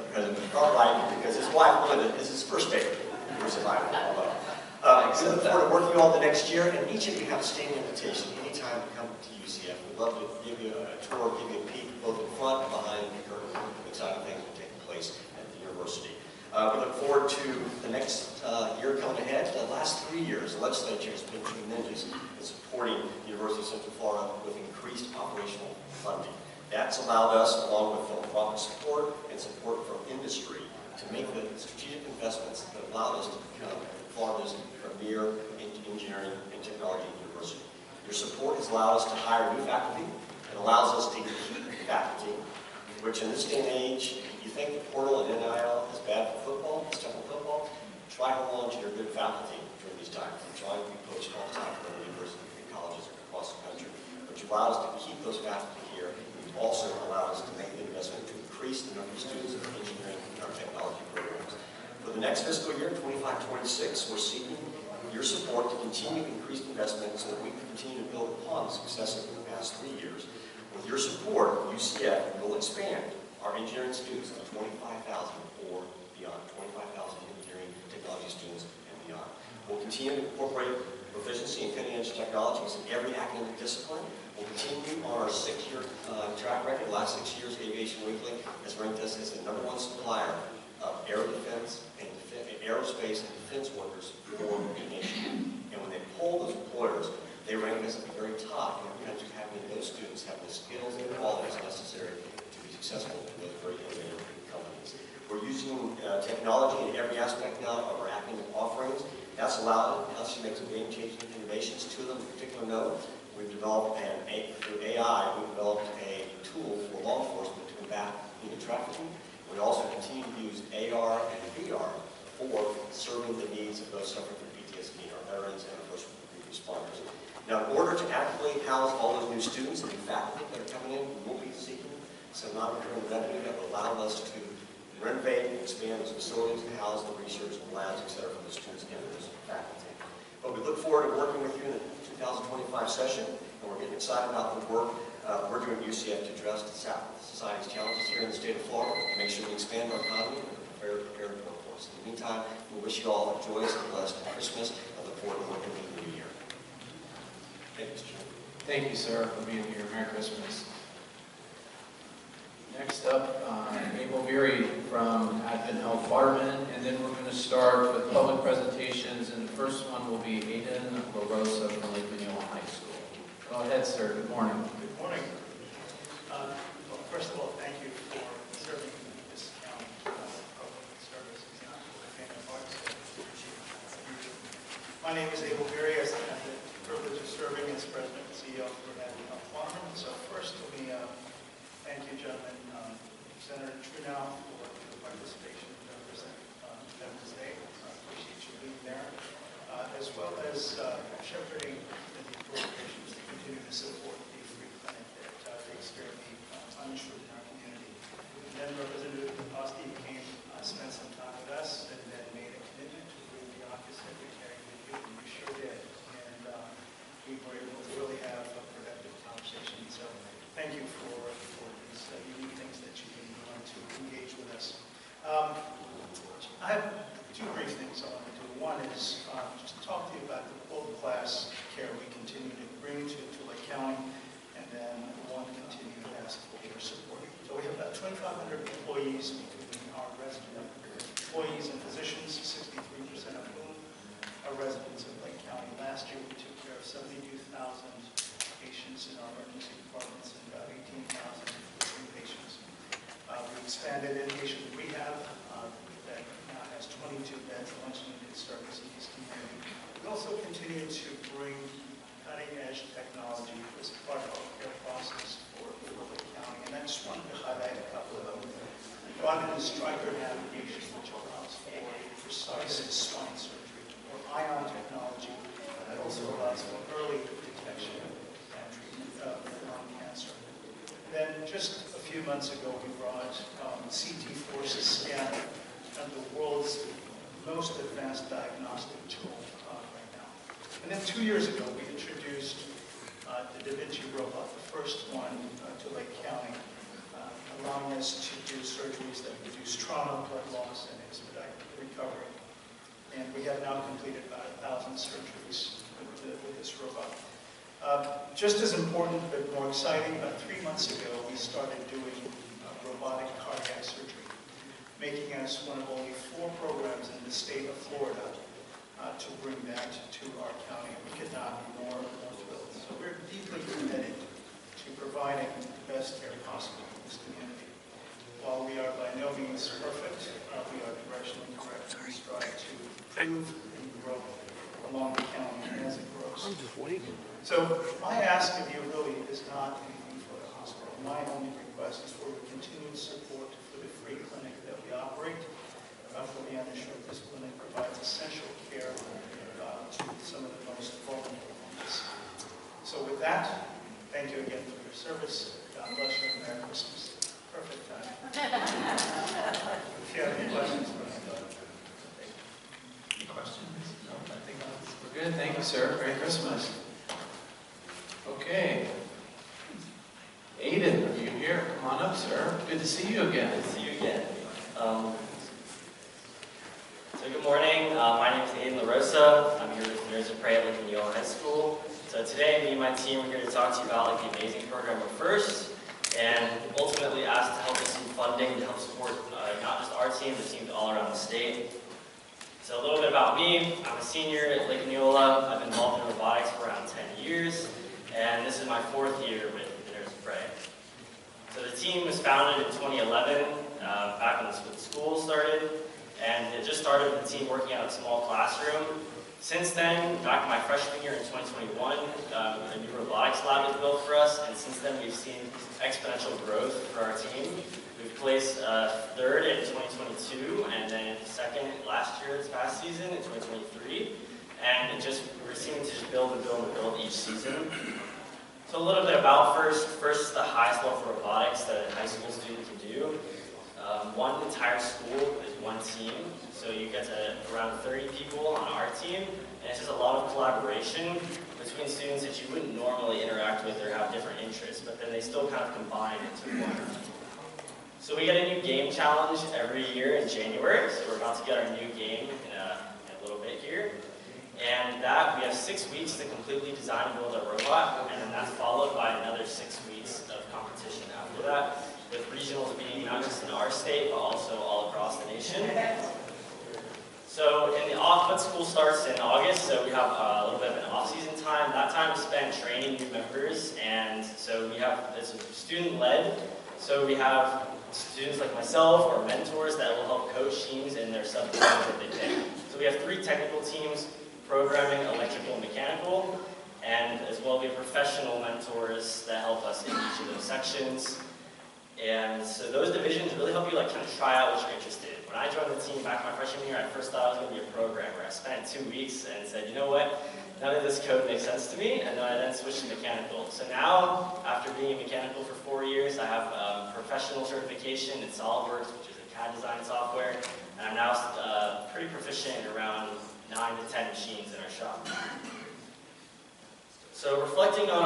Cartwright, because his wife, Linda, is his first favorite University of Iowa alum. We look forward to working with you all the next year, and each of you have a standing invitation anytime you come to UCF. We'd love to give you a tour, give you a peek, both in front and behind the curtain. Exciting things will take place at the university. We look forward to the next year coming ahead. The last 3 years, the legislature has been tremendous in supporting the University of Central Florida with increased operational funding. That's allowed us, along with philanthropic support and support from industry, to make the strategic investments that allowed us to become Florida's premier engineering and technology university. Your support has allowed us to hire new faculty and allows us to keep faculty, which in this day and age, you think the portal and NIL is bad for football, it's tough for football, try to hold on to your good faculty during these times. I'm trying to be coached all the time from universities and colleges across the country. But you've allowed us to keep those faculty here. You've also allowed us to make the investment to increase the number of students in our engineering and our technology programs. For the next fiscal year, 25-26, we're seeking your support to continue increased investment so that we can continue to build upon the successes of the past 3 years. With your support, UCF will expand our engineering students to 25,000 or beyond, 25,000 engineering technology students and beyond. We'll continue to incorporate proficiency in cutting-edge technologies in every academic discipline. We'll continue on our 6-year track record. The last 6 years, Aviation Weekly has ranked us as the #1 supplier of aerospace and defense workers for the nation. And when they poll those employers, they rank us at the very top in the country, having those students have the skills and qualities necessary to be successful in those very innovative companies. We're using technology in every aspect now of our academic offerings. That's allowed us to make some game-changing innovations. 2 of them in particular note. We've developed, through AI, we've developed a tool for law enforcement to combat human trafficking. We also continue to use AR and VR for serving the needs of those suffering from PTSD, our veterans and our first responders. Now, in order to adequately house all those new students and new faculty that are coming in, we will be seeking some non-recurring revenue that will allow us to renovate and expand those facilities to house the research and labs, et cetera, for the students and those faculty. But we look forward to working with you in the 2025 session, and we're getting excited about the work we're doing at UCF to address society's challenges here in the state of Florida, and make sure we expand our economy and prepare for course. In the meantime, we wish you all a joyous and blessed Christmas and look forward to working with you in the new year. Thank you, Mr. Chairman. Thank you, sir, for being here. Merry Christmas. Next up, Abel Veery from Advent Health Waterman, and then we're going to start with public presentations, and the first one will be Aiden LaRosa from Lake Mineola High School. Go ahead, sir. Good morning. Good morning. Well, first of all, thank you for serving this county public service. It's not a thing of ours. My name is Abel Veery. I have the privilege of serving as president and CEO for Advent Health Waterman. So first, let me thank you, gentlemen, Senator Truenow, for the participation to represent Veterans Day. I appreciate you being there, as well as shepherding the appropriations to continue to support the free clinic that takes care of the uninsured in our community. And then Representative Yarkosky spent some time with us and then made a commitment to bring the office secretary with you, and you sure did. And we were able to really have a productive conversation. So thank you for these unique things that you've been willing to engage with us. I have two brief things I want to do. One is just to talk to you about the world-class care we continue to bring to Lake County, and then one continue to ask for your support. So we have about 2,500 employees between our resident employees and physicians, 63% of whom are residents of Lake County. Last year we took care of 72,000 patients in our emergency departments and about 18,000 patients. We expanded inpatient rehab that now has 22 beds of much-needed service in this community. We also continue to bring cutting-edge technology as part of our care process for Lake County, and I just wanted to highlight a couple of them. We brought in Stryker navigation, which allows for precise spine surgery, or ion technology that also allows for early detection and treatment of lung cancer. Then just a few months ago, we brought CT Forces scanner, the world's most advanced diagnostic tool right now. And then 2 years ago, we introduced the Da Vinci robot, the first one to Lake County, allowing us to do surgeries that reduce trauma, blood loss, and expedite recovery. And we have now completed about 1,000 surgeries with this robot. Just as important, but more exciting, about 3 months ago, we started doing robotic cardiac surgery, making us one of only 4 programs in the state of Florida to bring that to our county. We could not be more thrilled. So we're deeply committed to providing the best care possible in this community. While we are by no means perfect, we are directionally correct. We strive to improve and grow along the county as it grows. I'm just waiting. So my ask of you really is not anything for the hospital. My only request is for your continued support for the free clinic that we operate. For the uninsured, this clinic provides essential care to some of the most vulnerable ones. So with that, thank you again for your service. God bless you and Merry Christmas. Perfect time. If you have any questions, Any questions? No, I think we're good. Thank you, sir. Merry Christmas. Okay. Aiden, are you here? Come on up, sir. Good to see you again. Good to see you again. So good morning. My name is Aiden LaRosa. I'm here with Nerds of Prey at Lake Mineola High School. So today, me and my team are here to talk to you about the amazing program we're first, and ultimately asked to help us in funding to help support not just our team, but teams all around the state. So a little bit about me. I'm a senior at Lake Mineola. I've been involved in robotics for around 10 years, and this is my 4th year with the Nerds of Prey. So the team was founded in 2011, back when the school started, and it just started with the team working out of a small classroom. Since then, back in my freshman year in 2021, a new robotics lab was built for us, and since then we've seen exponential growth for our team. We've placed 3rd in 2022, and then 2nd last year, this past season, in 2023. And we're seeming to just build and build and build each season. So a little bit about first the highest level for robotics that a high school student can do. One entire school is one team, so you get to around 30 people on our team, and it's just a lot of collaboration between students that you wouldn't normally interact with or have different interests, but then they still kind of combine into one. So we get a new game challenge every year in January, so we're about to get our new game in a little bit here. And that, we have 6 weeks to completely design and build a robot, and then that's followed by another 6 weeks of competition after that, with regionals being not just in our state, but also all across the nation. So but school starts in August, so we have a little bit of an off-season time. That time is spent training new members, and so it's student-led. So we have students like myself or mentors that will help coach teams in their subteams that they pick. So we have 3 technical teams: programming, electrical, and mechanical. And as well, we have professional mentors that help us in each of those sections. And so those divisions really help you kind of try out what you're interested in. When I joined the team back my freshman year, I first thought I was going to be a programmer. I spent 2 weeks and said, you know what, none of this code makes sense to me, and then I switched to mechanical. So now, after being mechanical for 4 years, I have professional certification in SolidWorks, which is a CAD design software, and I'm now pretty proficient in around 9 to 10 machines in our shop. So reflecting on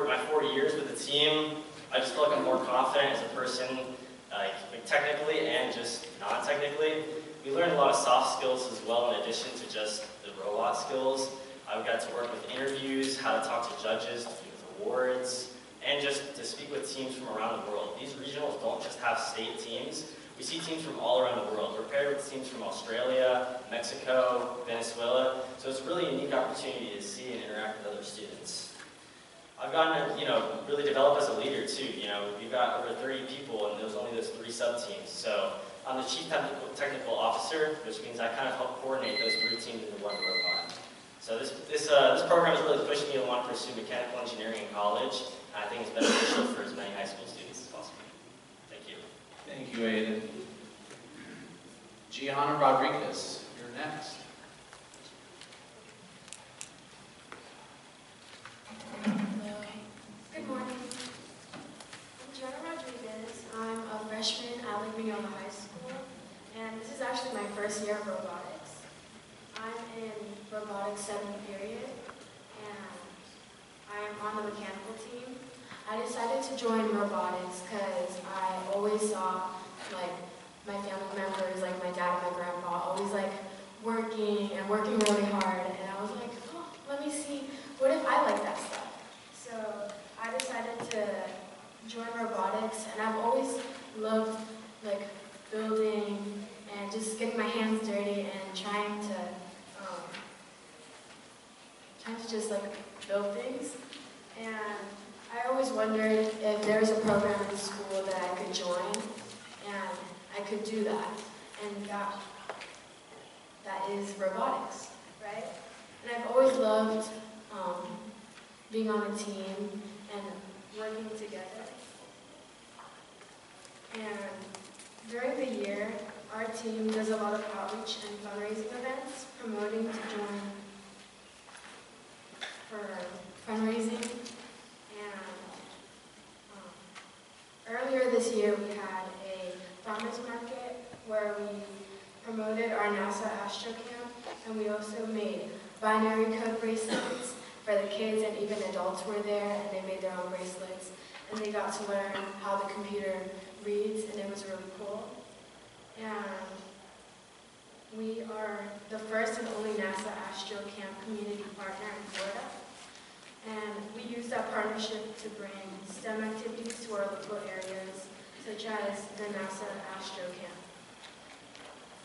my 4 years with the team, I just feel like I'm more confident as a person, technically and just non-technically. We learned a lot of soft skills as well, in addition to just the robot skills. I've got to work with interviews, how to talk to judges, to do with awards, and just to speak with teams from around the world. These regionals don't just have state teams. We see teams from all around the world. We're paired with teams from Australia, Mexico, Venezuela. So it's a really unique opportunity to see and interact with other students. I've gotten to, really develop as a leader too. We've got over 30 people and there's only those 3 sub-teams. So I'm the chief technical officer, which means I kind of help coordinate those 3 teams into one robot. So this program has really pushed me to want to pursue mechanical engineering in college. And I think it's beneficial for as many high school students as possible. Thank you. Thank you, Aiden. Gianna Rodriguez, you're next. Good morning. I'm Gianna Rodriguez. I'm a freshman at Legislator High School, and this is actually my first year of robotics. I'm in robotics 7th period, and I'm on the mechanical team. I decided to join robotics because I always saw my family members, like my dad and my grandpa, always working really hard, and I was like, oh, let me see, what if I like that stuff? So I decided to join robotics, and I've always loved building and just getting my hands dirty and trying to just build things. And I always wondered if there was a program in school that I could join, and I could do that. And that is robotics, right? And I've always loved being on a team and working together. And during the year, our team does a lot of outreach and fundraising events, promoting to join for fundraising. And earlier this year, we had a farmers market where we promoted our NASA Astro Camp, and we also made binary code bracelets for the kids, and even adults were there, and they made their own bracelets, and they got to learn how the computer reads, and it was really cool. And we are the first and only NASA Astro Camp community partner in Florida, and we use that partnership to bring STEM activities to our local areas, such as the NASA Astro Camp.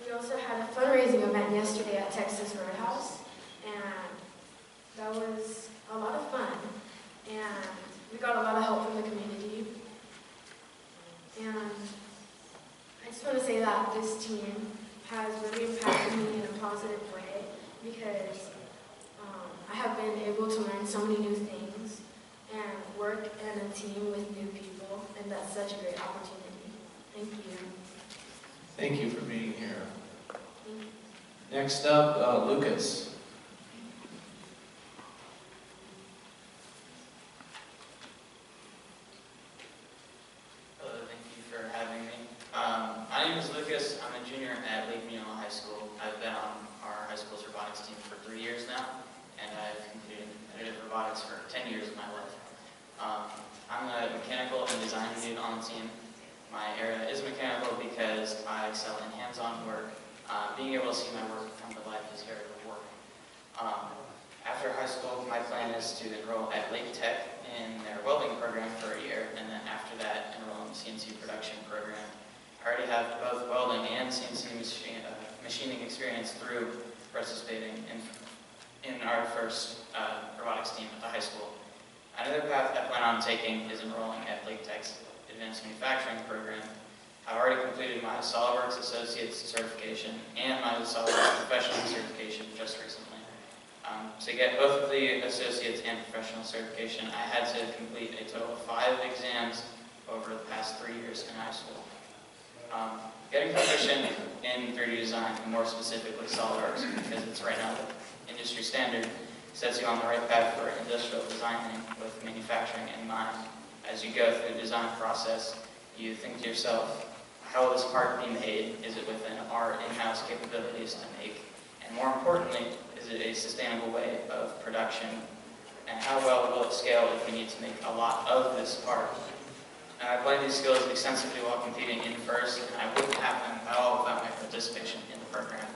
We also had a fundraising event yesterday at Texas Roadhouse, and that was a lot of fun, and we got a lot of help from the community. And I just want to say that this team has really impacted me in a positive way, because I have been able to learn so many new things and work in a team with new people, and that's such a great opportunity. Thank you. Thank you for being here. Next up, Lucas. Hello, thank you for having me. My name is Lucas. I'm a junior at Legislator High School. I've been on our high school's robotics team for 3 years now, and I've completed robotics for 10 years of my life. I'm a mechanical and design lead on the team, my area is mechanical because I excel in hands-on work. Being able to see my work come to life is very rewarding. After high school, my plan is to enroll at LegDel in their welding program for a year, and then after that, enroll in the CNC production program. I already have both welding and CNC machining experience through participating in our first robotics team at the high school. Another path I plan on taking is enrolling at LegDel's Advanced Manufacturing program. I've already completed my SolidWorks Associate's certification and my SolidWorks Professional certification just recently. To get both of the Associate's and Professional certification, I had to complete a total of 5 exams over the past 3 years in high school. Getting proficient in 3D design, and more specifically SolidWorks, because it's right now the industry standard, sets you on the right path for industrial designing with manufacturing in mind. As you go through the design process, you think to yourself, how will this part be made? Is it within our in-house capabilities to make? And more importantly, is it a sustainable way of production? And how well will it scale if we need to make a lot of this part? I applied these skills extensively while competing in first, and I wouldn't have them at all without my participation in the program.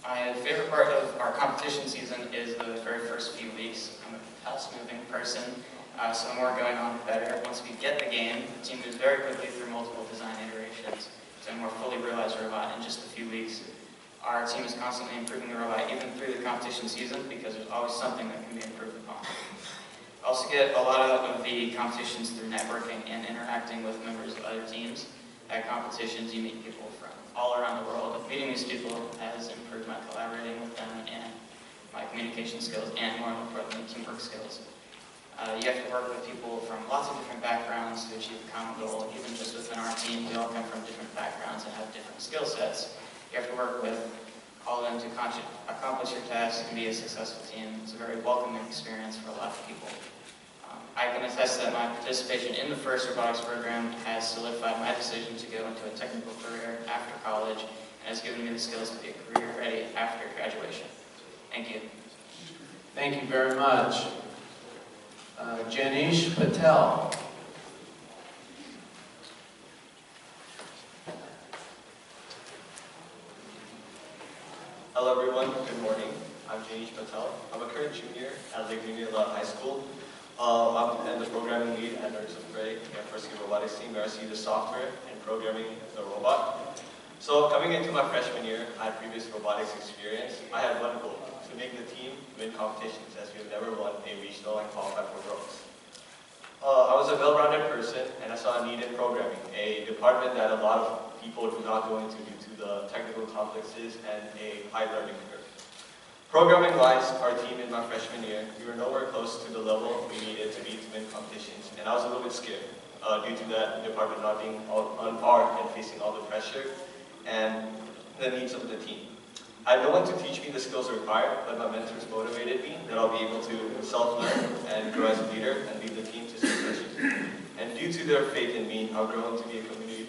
My favorite part of our competition season is the very first few weeks. I'm a fast-moving person, so the more going on, the better. Once we get the game, the team moves very quickly through multiple design iterations to a more fully realized robot in just a few weeks. Our team is constantly improving the robot even through the competition season because there's always something that can be improved upon. I also get a lot of the competitions through networking and interacting with members of other teams. At competitions, you meet people from all around the world. Meeting these people has improved my collaborating with them and my communication skills, and more importantly, teamwork skills. You have to work with people from lots of different backgrounds to achieve a common goal. Even just within our team, we all come from different backgrounds and have different skill sets. You have to work with all of them to accomplish your task and be a successful team. It's a very welcoming experience for a lot of people. I can attest that my participation in the first robotics program has solidified my decision to go into a technical career after college and has given me the skills to be career ready after graduation. Thank you. Thank you very much. Janish Patel. Hello everyone, good morning. I'm Janish Patel. I'm a current junior at LegDel High School. I'm the programming lead at Nerds of Prey, and first year robotics team, where I see the software and programming the robot. So coming into my freshman year, I had previous robotics experience. I had one goal, to make the team win competitions, as we have never won a regional and qualified for girls. I was a well-rounded person, and I saw a need in programming, a department that a lot of people do not go into due to the technical complexes and a high learning curve. Programming-wise, our team in my freshman year, we were nowhere close to the level we needed to be to win competitions, and I was a little bit scared due to that department not being on par and facing all the pressure and the needs of the team. I had no one to teach me the skills required, but my mentors motivated me that I'll be able to self-learn and grow as a leader and lead the team to success. And due to their faith in me, I've grown to be a community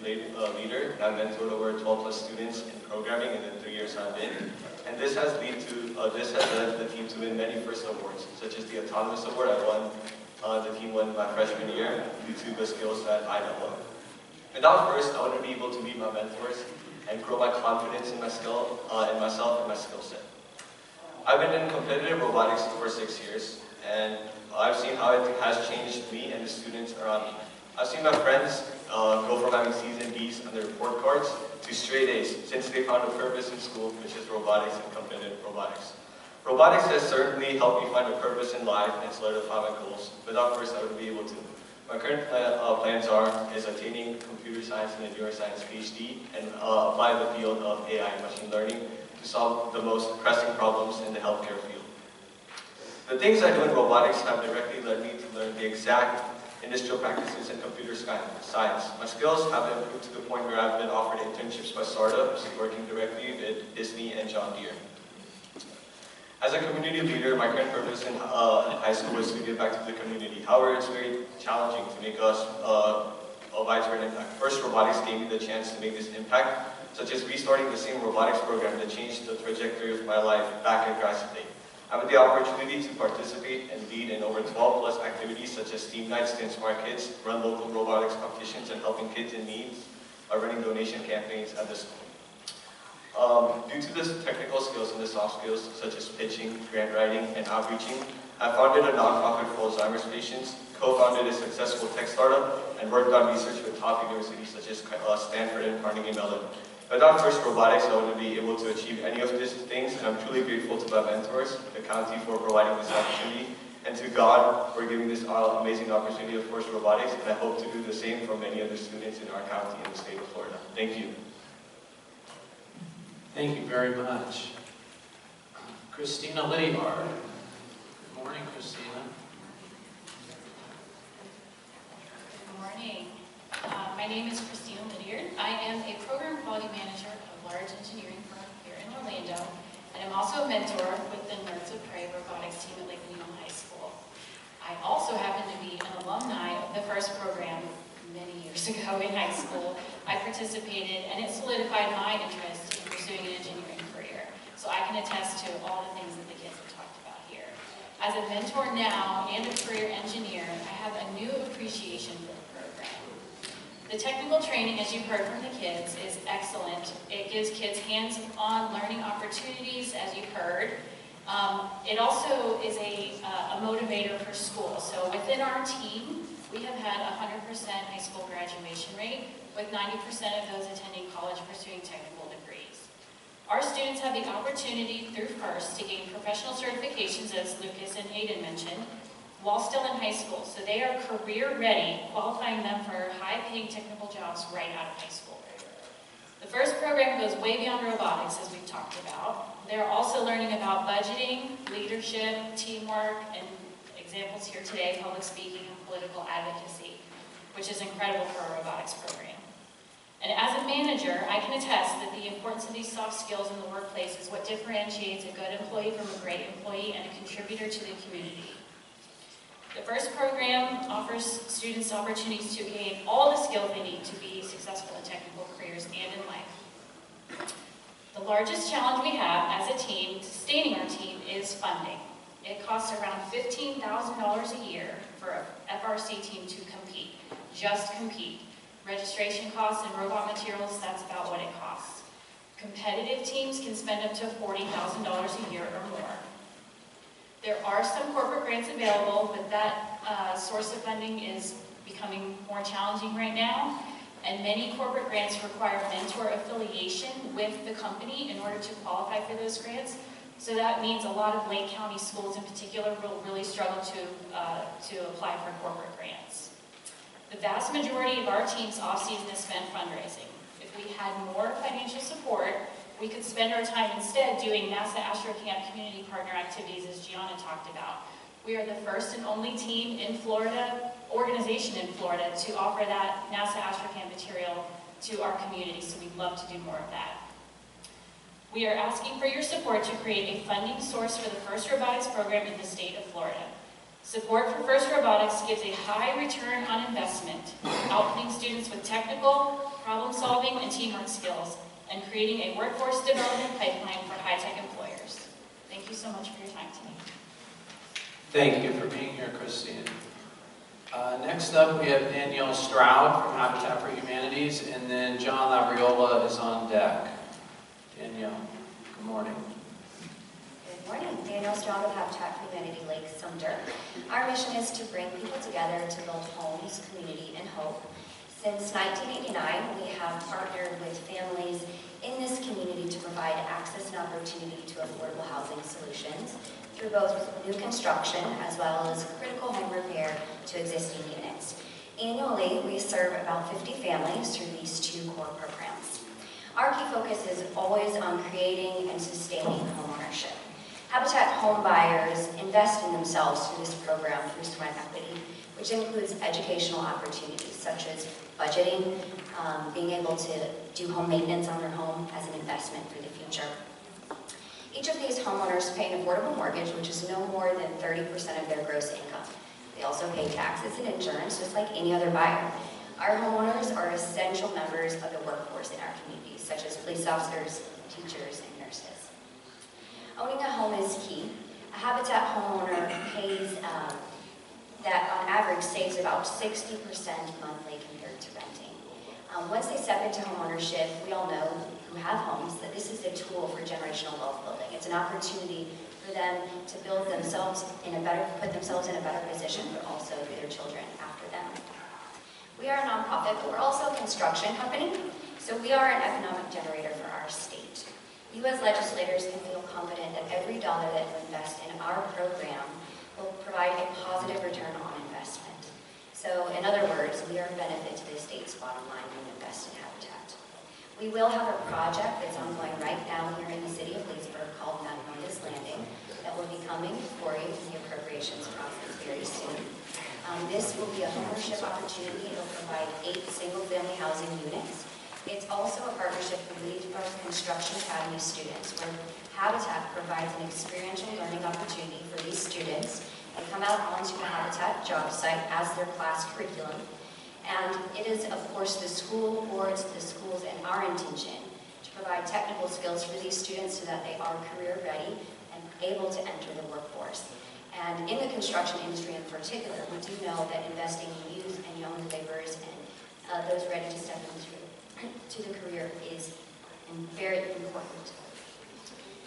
leader, and I've mentored over 12 plus students in programming in the 3 years I've been. And this has led the team to win many first awards, such as the Autonomous Award I won. The team won my freshman year due to the skills that I developed. Without first, I want to be able to meet my mentors and grow my confidence in myself and my skill set. I've been in competitive robotics for 6 years, and I've seen how it has changed me and the students around me. I've seen my friends go from having C's and D's on their report cards to straight A's since they found a purpose in school, which is robotics and competitive robotics. Robotics has certainly helped me find a purpose in life and solidify my goals. Without first, I wouldn't be able to. My current plans is attaining computer science and a neuroscience PhD and apply the field of AI and machine learning to solve the most pressing problems in the healthcare field. The things I do in robotics have directly led me to learn the exact industrial practices in computer science. My skills have improved to the point where I've been offered internships by startups working directly with Disney and John Deere. As a community leader, my current purpose in high school is to give back to the community. However, it's very challenging to make us a widespread impact. First, robotics gave me the chance to make this impact, such as restarting the same robotics program that changed the trajectory of my life back at Grass State. I had the opportunity to participate and lead in over 12 plus activities such as team nights to inspire kids, run local robotics competitions, and helping kids in need by running donation campaigns at the school. Due to the technical skills and the soft skills such as pitching, grant writing, and outreaching, I founded a nonprofit for Alzheimer's patients, co-founded a successful tech startup, and worked on research with top universities such as Stanford and Carnegie Mellon. Without FIRST Robotics, I wouldn't be able to achieve any of these things, and I'm truly grateful to my mentors, the county for providing this opportunity, and to God for giving this amazing opportunity of FIRST Robotics, and I hope to do the same for many other students in our county and the state of Florida. Thank you. Thank you very much. Christina Lydiard. Good morning, Christina. Good morning. My name is Christina Lydiard. I am a program quality manager of a large engineering firm here in Orlando, and I'm also a mentor with the Nerds of Prey robotics team at LegDel High School. I also happen to be an alumni of the FIRST program many years ago in high school. I participated, and it solidified my interest in pursuing an engineering career. So I can attest to all the things that the kids have talked about here. As a mentor now and a career engineer, I have a new appreciation for the program. The technical training, as you've heard from the kids, is excellent. It gives kids hands-on learning opportunities, as you've heard. It also is a motivator for school. So within our team, we have had a 100% high school graduation rate, with 90% of those attending college pursuing technical degrees. Our students have the opportunity through FIRST to gain professional certifications, as Lucas and Aiden mentioned, while still in high school. So they are career ready, qualifying them for high-paying technical jobs right out of high school. The FIRST program goes way beyond robotics, as we've talked about. They're also learning about budgeting, leadership, teamwork, and examples here today, public speaking and political advocacy, which is incredible for a robotics program. And as a manager, I can attest that the importance of these soft skills in the workplace is what differentiates a good employee from a great employee and a contributor to the community. The FIRST program offers students opportunities to gain all the skills they need to be successful in technical careers and in life. The largest challenge we have as a team, sustaining our team, is funding. It costs around $15,000 a year for a FRC team to compete, just compete. Registration costs and robot materials, that's about what it costs. Competitive teams can spend up to $40,000 a year or more. There are some corporate grants available, but that source of funding is becoming more challenging right now, and many corporate grants require mentor affiliation with the company in order to qualify for those grants. So that means a lot of Lake County schools in particular will really struggle to apply for corporate grants. The vast majority of our team's off-season is spent fundraising. If we had more financial support, we could spend our time instead doing NASA Astro Camp community partner activities, as Gianna talked about. We are the first and only team in Florida, organization in Florida, to offer that NASA Astro Camp material to our community, so we'd love to do more of that. We are asking for your support to create a funding source for the FIRST Robotics program in the state of Florida. Support for FIRST Robotics gives a high return on investment, outfitting students with technical, problem-solving, and teamwork skills, and creating a workforce development pipeline for high-tech employers. Thank you so much for your time tonight. Thank you for being here, Christine. Next up, we have Danielle Stroud from Habitat for Humanities, and then John Labriola is on deck. Danielle, good morning. Good morning. Danielle Stroud with Habitat for Humanity Lake Sumter. Our mission is to bring people together to build homes, community, and hope. Since 1989, we have partnered with families in this community to provide access and opportunity to affordable housing solutions through both new construction as well as critical home repair to existing units. Annually, we serve about 50 families through these two core programs. Our key focus is always on creating and sustaining homeownership. Habitat home buyers invest in themselves through this program through sweat equity, which includes educational opportunities such as budgeting, being able to do home maintenance on their home as an investment for the future. Each of these homeowners pay an affordable mortgage, which is no more than 30% of their gross income. They also pay taxes and insurance just like any other buyer. Our homeowners are essential members of the workforce in our communities, such as police officers, teachers, and nurses. Owning a home is key. A Habitat homeowner pays, that on average saves about 60% monthly compared to renting. Once they step into homeownership, we all know who have homes that this is a tool for generational wealth building. It's an opportunity for them to build themselves in a better, put themselves in a better position, but also their children after them. We are a nonprofit, but we're also a construction company, so we are an economic generator for our state. You as legislators can feel confident that every dollar that you invest in our program will provide a positive return on investment. So in other words, we are a benefit to the state's bottom line when we invest in Habitat. We will have a project that's ongoing right now here in the city of Leesburg called Magnolia's Landing that will be coming before you in the appropriations process very soon. This will be a homeownership opportunity. It will provide 8 single-family housing units. It's also a partnership with Leesburg Construction Academy students where Habitat provides an experiential learning opportunity for these students. They come out onto the Habitat job site as their class curriculum. And it is, of course, the school boards, the schools, and our intention to provide technical skills for these students so that they are career ready and able to enter the workforce. And in the construction industry in particular, we do know that investing in youth and young laborers and those ready to step into the career is very important.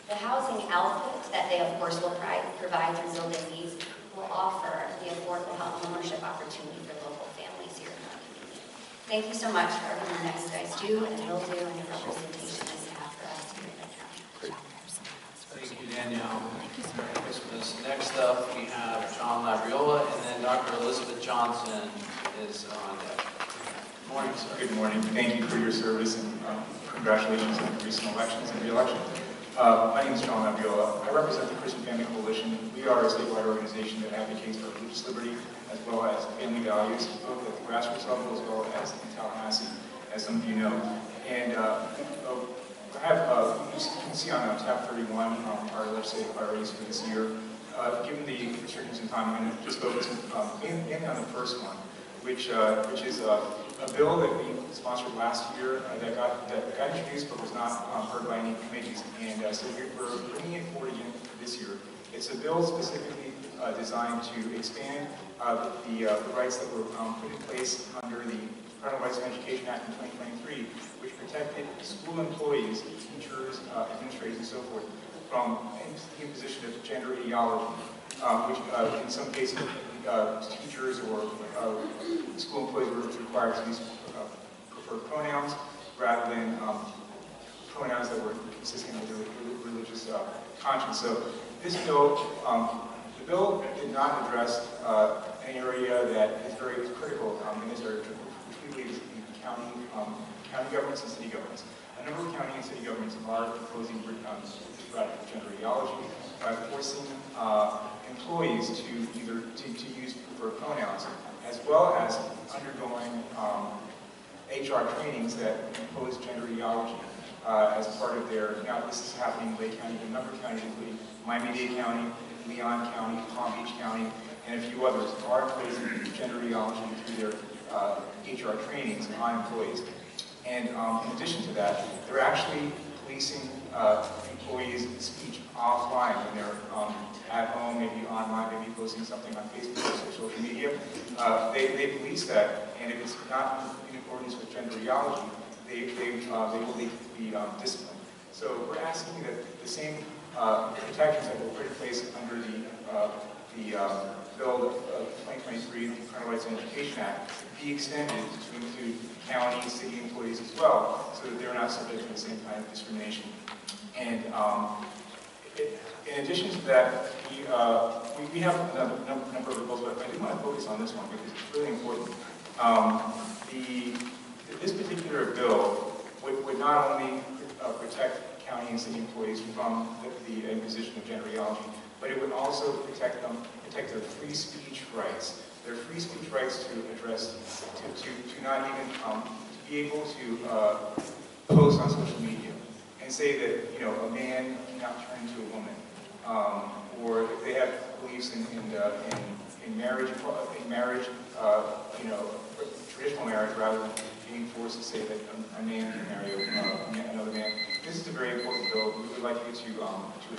The housing output that they, of course, will provide through building these will offer the affordable home ownership opportunity for local families here in our community. Thank you so much for everything that you guys do and will do and your representation as staff for us here in the county. Thank you, Danielle. Merry Christmas. Next up, we have John Labriola, and then Dr. Elizabeth Johnson is on deck. Good morning, sir. Good morning. Thank you for your service and congratulations on the recent elections and re-election. My name is John Labriola. I represent the Christian Family Coalition. We are a statewide organization that advocates for religious liberty as well as family values, both at the grassroots level as well as in Tallahassee, as some of you know. And I have, you can see on tab 31 our legislative priorities for this year. Given the restrictions in time, I'm going to just focus mainly on the first one, which is a bill that we sponsored last year that got introduced but was not heard by any committees, and so we're bringing it forward again for this year. It's a bill specifically designed to expand the rights that were put in place under the Parental Rights and Education Act in 2023, which protected school employees, teachers, administrators, and so forth from the imposition of gender ideology, which in some cases teachers or school employees were required to use preferred pronouns rather than pronouns that were consistent with their religious conscience. So this bill, the bill did not address an area that is very critical in this area, which we believe is the county governments and city governments. A number of county and city governments are proposing radical gender ideology by forcing employees to use preferred pronouns, as well as undergoing HR trainings that impose gender ideology as part of their. Now, this is happening in Lake County, a number of counties, including Miami-Dade County, Leon County, Palm Beach County, and a few others, are imposing gender ideology through their HR trainings on employees. And in addition to that, they're actually policing employees' speech offline when they're at home, maybe online, maybe posting something on Facebook or social media. They police that, and if it's not in accordance with gender ideology, they will be disciplined. So we're asking that the same protections that were put in place under the bill of 2023, the Parental Rights and Education Act, be extended to include county, city employees as well, so that they're not subject to the same kind of discrimination. And in addition to that, we have a number of bills, but I do want to focus on this one because it's really important. This particular bill would not only protect county and city employees from the imposition of gender ideology, but it would also protect their free speech rights. Their free speech rights to address, to not even to be able to post on social media and say that, you know, a man cannot turn into a woman, or if they have beliefs in marriage, you know, traditional marriage, rather than being forced to say that a man can marry another man. This is a very important bill. We would like you to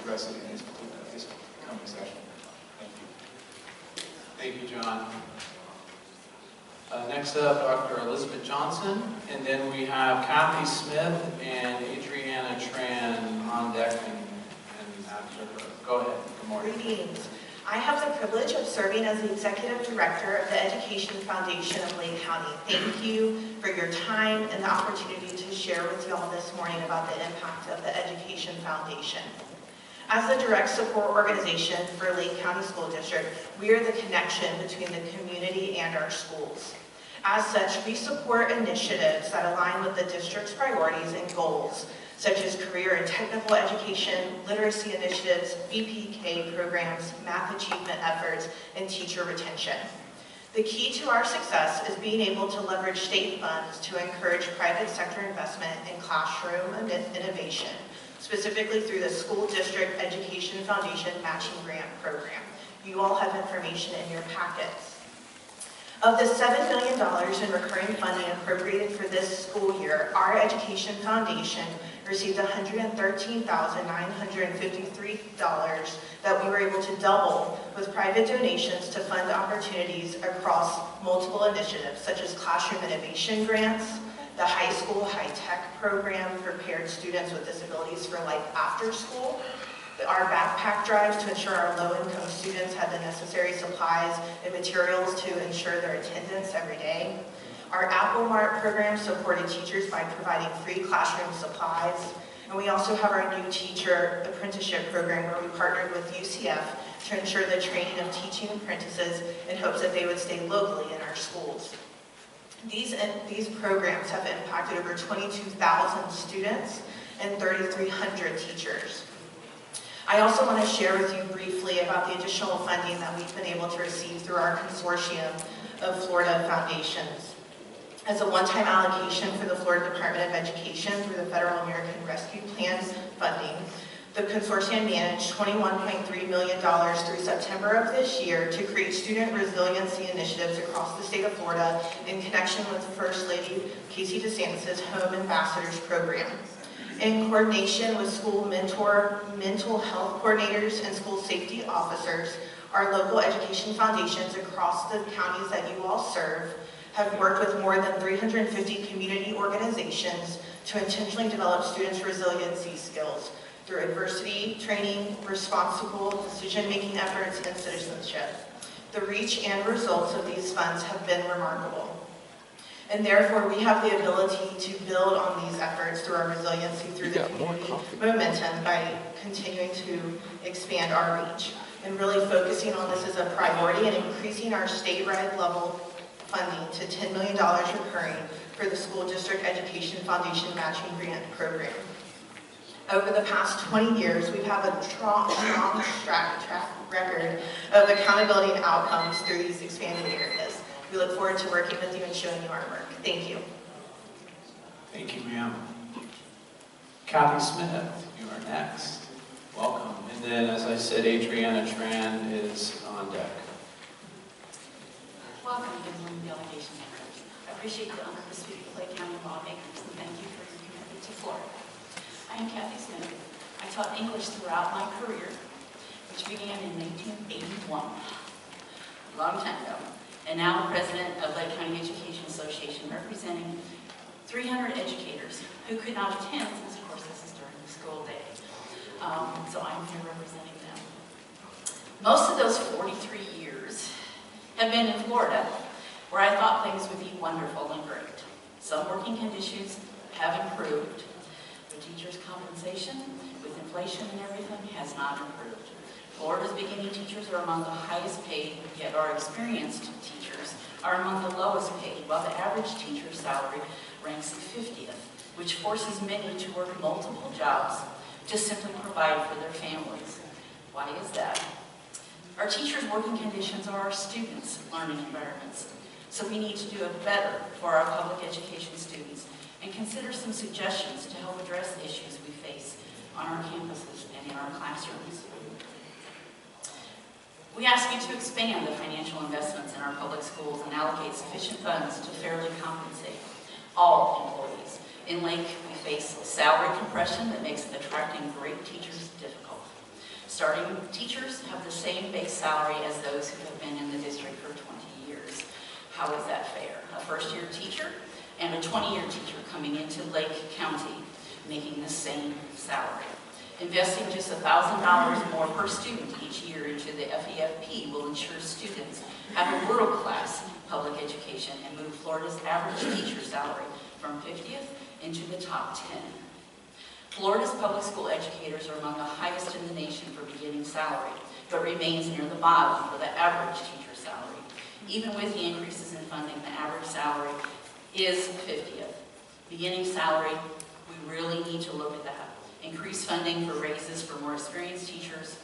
address it in this coming session. Thank you. Thank you, John. Next up, Dr. Elizabeth Johnson, and then we have Kathy Smith and Adriana Tran on deck and after her. Go ahead. Good morning. Greetings. I have the privilege of serving as the Executive Director of the Education Foundation of Lake County. Thank you for your time and the opportunity to share with you all this morning about the impact of the Education Foundation. As the direct support organization for Lake County School District, we are the connection between the community and our schools. As such, we support initiatives that align with the district's priorities and goals, such as career and technical education, literacy initiatives, VPK programs, math achievement efforts, and teacher retention. The key to our success is being able to leverage state funds to encourage private sector investment in classroom innovation, specifically through the School District Education Foundation Matching Grant Program. You all have information in your packets. Of the $7 million in recurring funding appropriated for this school year, our Education Foundation received $113,953 that we were able to double with private donations to fund opportunities across multiple initiatives, such as classroom innovation grants, the high school high-tech program prepared students with disabilities for life after school, our backpack drives to ensure our low-income students had the necessary supplies and materials to ensure their attendance every day. Our Apple Mart program supported teachers by providing free classroom supplies. And we also have our new teacher apprenticeship program where we partnered with UCF to ensure the training of teaching apprentices in hopes that they would stay locally in our schools. These programs have impacted over 22,000 students and 3,300 teachers. I also want to share with you briefly about the additional funding that we've been able to receive through our consortium of Florida foundations. As a one-time allocation for the Florida Department of Education through the Federal American Rescue Plan funding, the consortium managed $21.3 million through September of this year to create student resiliency initiatives across the state of Florida in connection with First Lady Casey DeSantis' Home Ambassadors Program. In coordination with school mental health coordinators and school safety officers, our local education foundations across the counties that you all serve have worked with more than 350 community organizations to intentionally develop students' resiliency skills through adversity training, responsible decision-making efforts, and citizenship. The reach and results of these funds have been remarkable. And therefore, we have the ability to build on these efforts through our resiliency through the community momentum by continuing to expand our reach and really focusing on this as a priority and increasing our statewide level funding to $10 million recurring for the School District Education Foundation Matching Grant Program. Over the past 20 years, we've had a strong track record of accountability and outcomes through these expanded areas. We look forward to working with you and showing you our work. Thank you. Thank you, ma'am. Kathy Smith, you are next. Welcome. And then, as I said, Adriana Tran is on deck. Welcome, good morning, delegation members. I appreciate the honor to speak with Lake County lawmakers, and thank you for your commitment to Florida. I am Kathy Smith. I taught English throughout my career, which began in 1981, a long time ago, and now I'm president of Lake County Education Association, representing 300 educators who could not attend, since of course this is during the school day. So I'm here representing them. Most of those 43 years have been in Florida, where I thought things would be wonderful and great. Some working conditions have improved. The teachers' compensation, with inflation and everything, has not improved. Florida's beginning teachers are among the highest paid, yet our experienced teachers are among the lowest paid, while the average teacher's salary ranks 50th, which forces many to work multiple jobs to simply provide for their families. Why is that? Our teachers' working conditions are our students' learning environments, so we need to do it better for our public education students and consider some suggestions to help address the issues we face on our campuses and in our classrooms. We ask you to expand the financial investments in our public schools and allocate sufficient funds to fairly compensate all employees. In Lake, we face salary compression that makes attracting great teachers difficult. Starting teachers have the same base salary as those who have been in the district for 20 years. How is that fair? A first-year teacher and a 20-year teacher coming into Lake County making the same salary. Investing just $1,000 more per student each year into the FEFP will ensure students have a world-class public education and move Florida's average teacher salary from 50th into the top 10. Florida's public school educators are among the highest in the nation for beginning salary, but remains near the bottom for the average teacher salary. Even with the increases in funding, the average salary is 50th. Beginning salary, we really need to look at that. Increased funding for raises for more experienced teachers,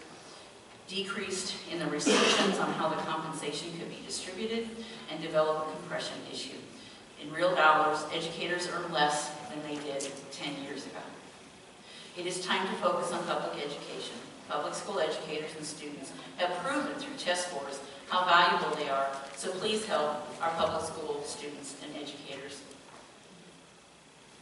decreased in the restrictions on how the compensation could be distributed, and develop a compression issue. In real dollars, educators earn less than they did 10 years ago. It is time to focus on public education. Public school educators and students have proven through test scores how valuable they are, so please help our public school students and educators.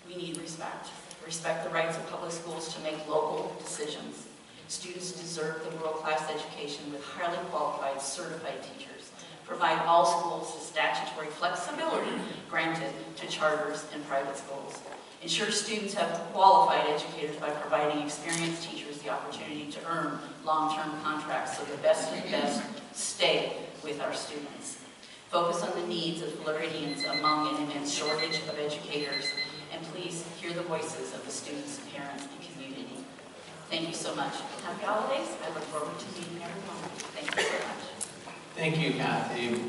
We need respect. Respect the rights of public schools to make local decisions. Students deserve the world-class education with highly qualified, certified teachers. Provide all schools the statutory flexibility granted to charters and private schools. Ensure students have qualified educators by providing experienced teachers the opportunity to earn long-term contracts so the best of the best stay with our students. Focus on the needs of Floridians among an immense shortage of educators, and please hear the voices of the students, parents, and community. Thank you so much. Happy holidays. I look forward to meeting everyone. Thank you so much. Thank you, Kathy.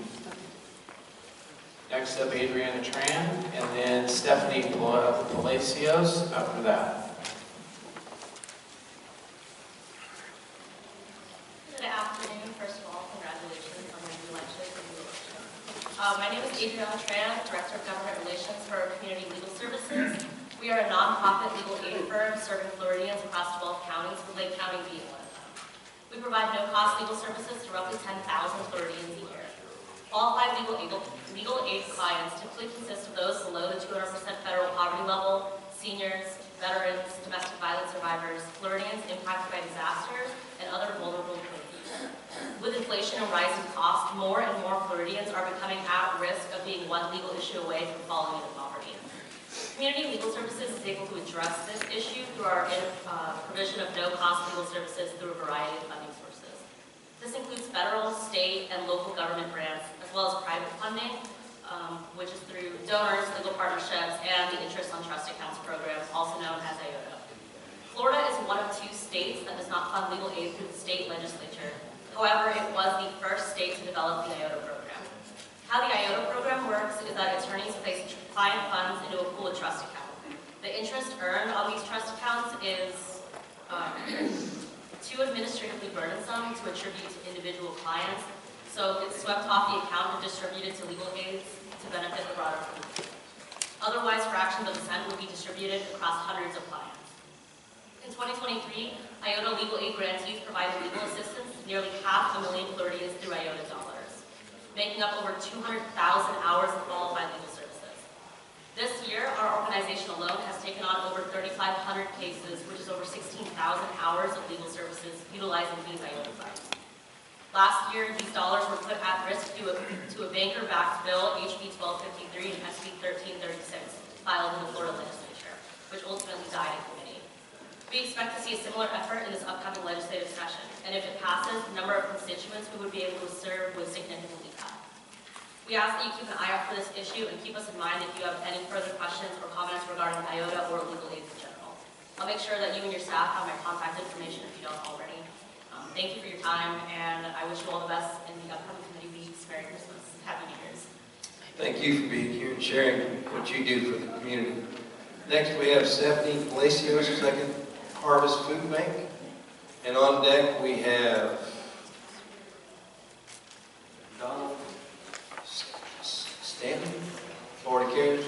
Next up, Adriana Tran, and then Stephanie Palacios after that. Good afternoon. First of all, congratulations on your new election. My name is Adriana Tran, Director of Government Relations for Community Legal Services. We are a nonprofit legal aid firm serving Floridians across 12 counties, with Lake County being one of them. We provide no-cost legal services to roughly 10,000 Floridians a year. Qualified legal aid clients typically consist of those below the 200% federal poverty level, seniors, veterans, domestic violence survivors, Floridians impacted by disasters, and other vulnerable communities. With inflation and rising costs, more and more Floridians are becoming at risk of being one legal issue away from falling into poverty. Community Legal Services is able to address this issue through our provision of no-cost legal services through a variety of funding sources. This includes federal, state, and local government grants, as well as private funding, which is through donors, legal partnerships, and the Interest on Trust Accounts program, also known as IOTA. Florida is one of 2 states that does not fund legal aid through the state legislature. However, it was the first state to develop the IOTA program. How the IOTA program works is that attorneys place client funds into a pool of trust account. The interest earned on these trust accounts is too administratively burdensome to attribute to individual clients, so it's swept off the account and distributed to legal aids to benefit the broader community. Otherwise, fractions of a cent would be distributed across hundreds of clients. In 2023, IOTA legal aid grantees provided legal assistance to nearly 500,000 Floridians through IOTA dollars, making up over 200,000 hours of qualified legal services. This year, our organization alone has taken on over 3,500 cases, which is over 16,000 hours of legal services utilizing these IOTA funds. Last year, these dollars were put at risk due to a banker-backed bill, HB 1253 and SB 1336, filed in the Florida legislature, which ultimately died in committee. We expect to see a similar effort in this upcoming legislative session, and if it passes, the number of constituents we would be able to serve would significantly cut. We ask that you keep an eye out for this issue and keep us in mind if you have any further questions or comments regarding IOTA or legal aid in general. I'll make sure that you and your staff have my contact information if you don't already. Thank you for your time, and I wish you all the best in the upcoming committee weeks. Merry Christmas. Happy New Year's. Thank you for being here and sharing what you do for the community. Next, we have Stephanie Palacios, Second Harvest Food Bank. And on deck, we have Donald Stanton, Florida Cares.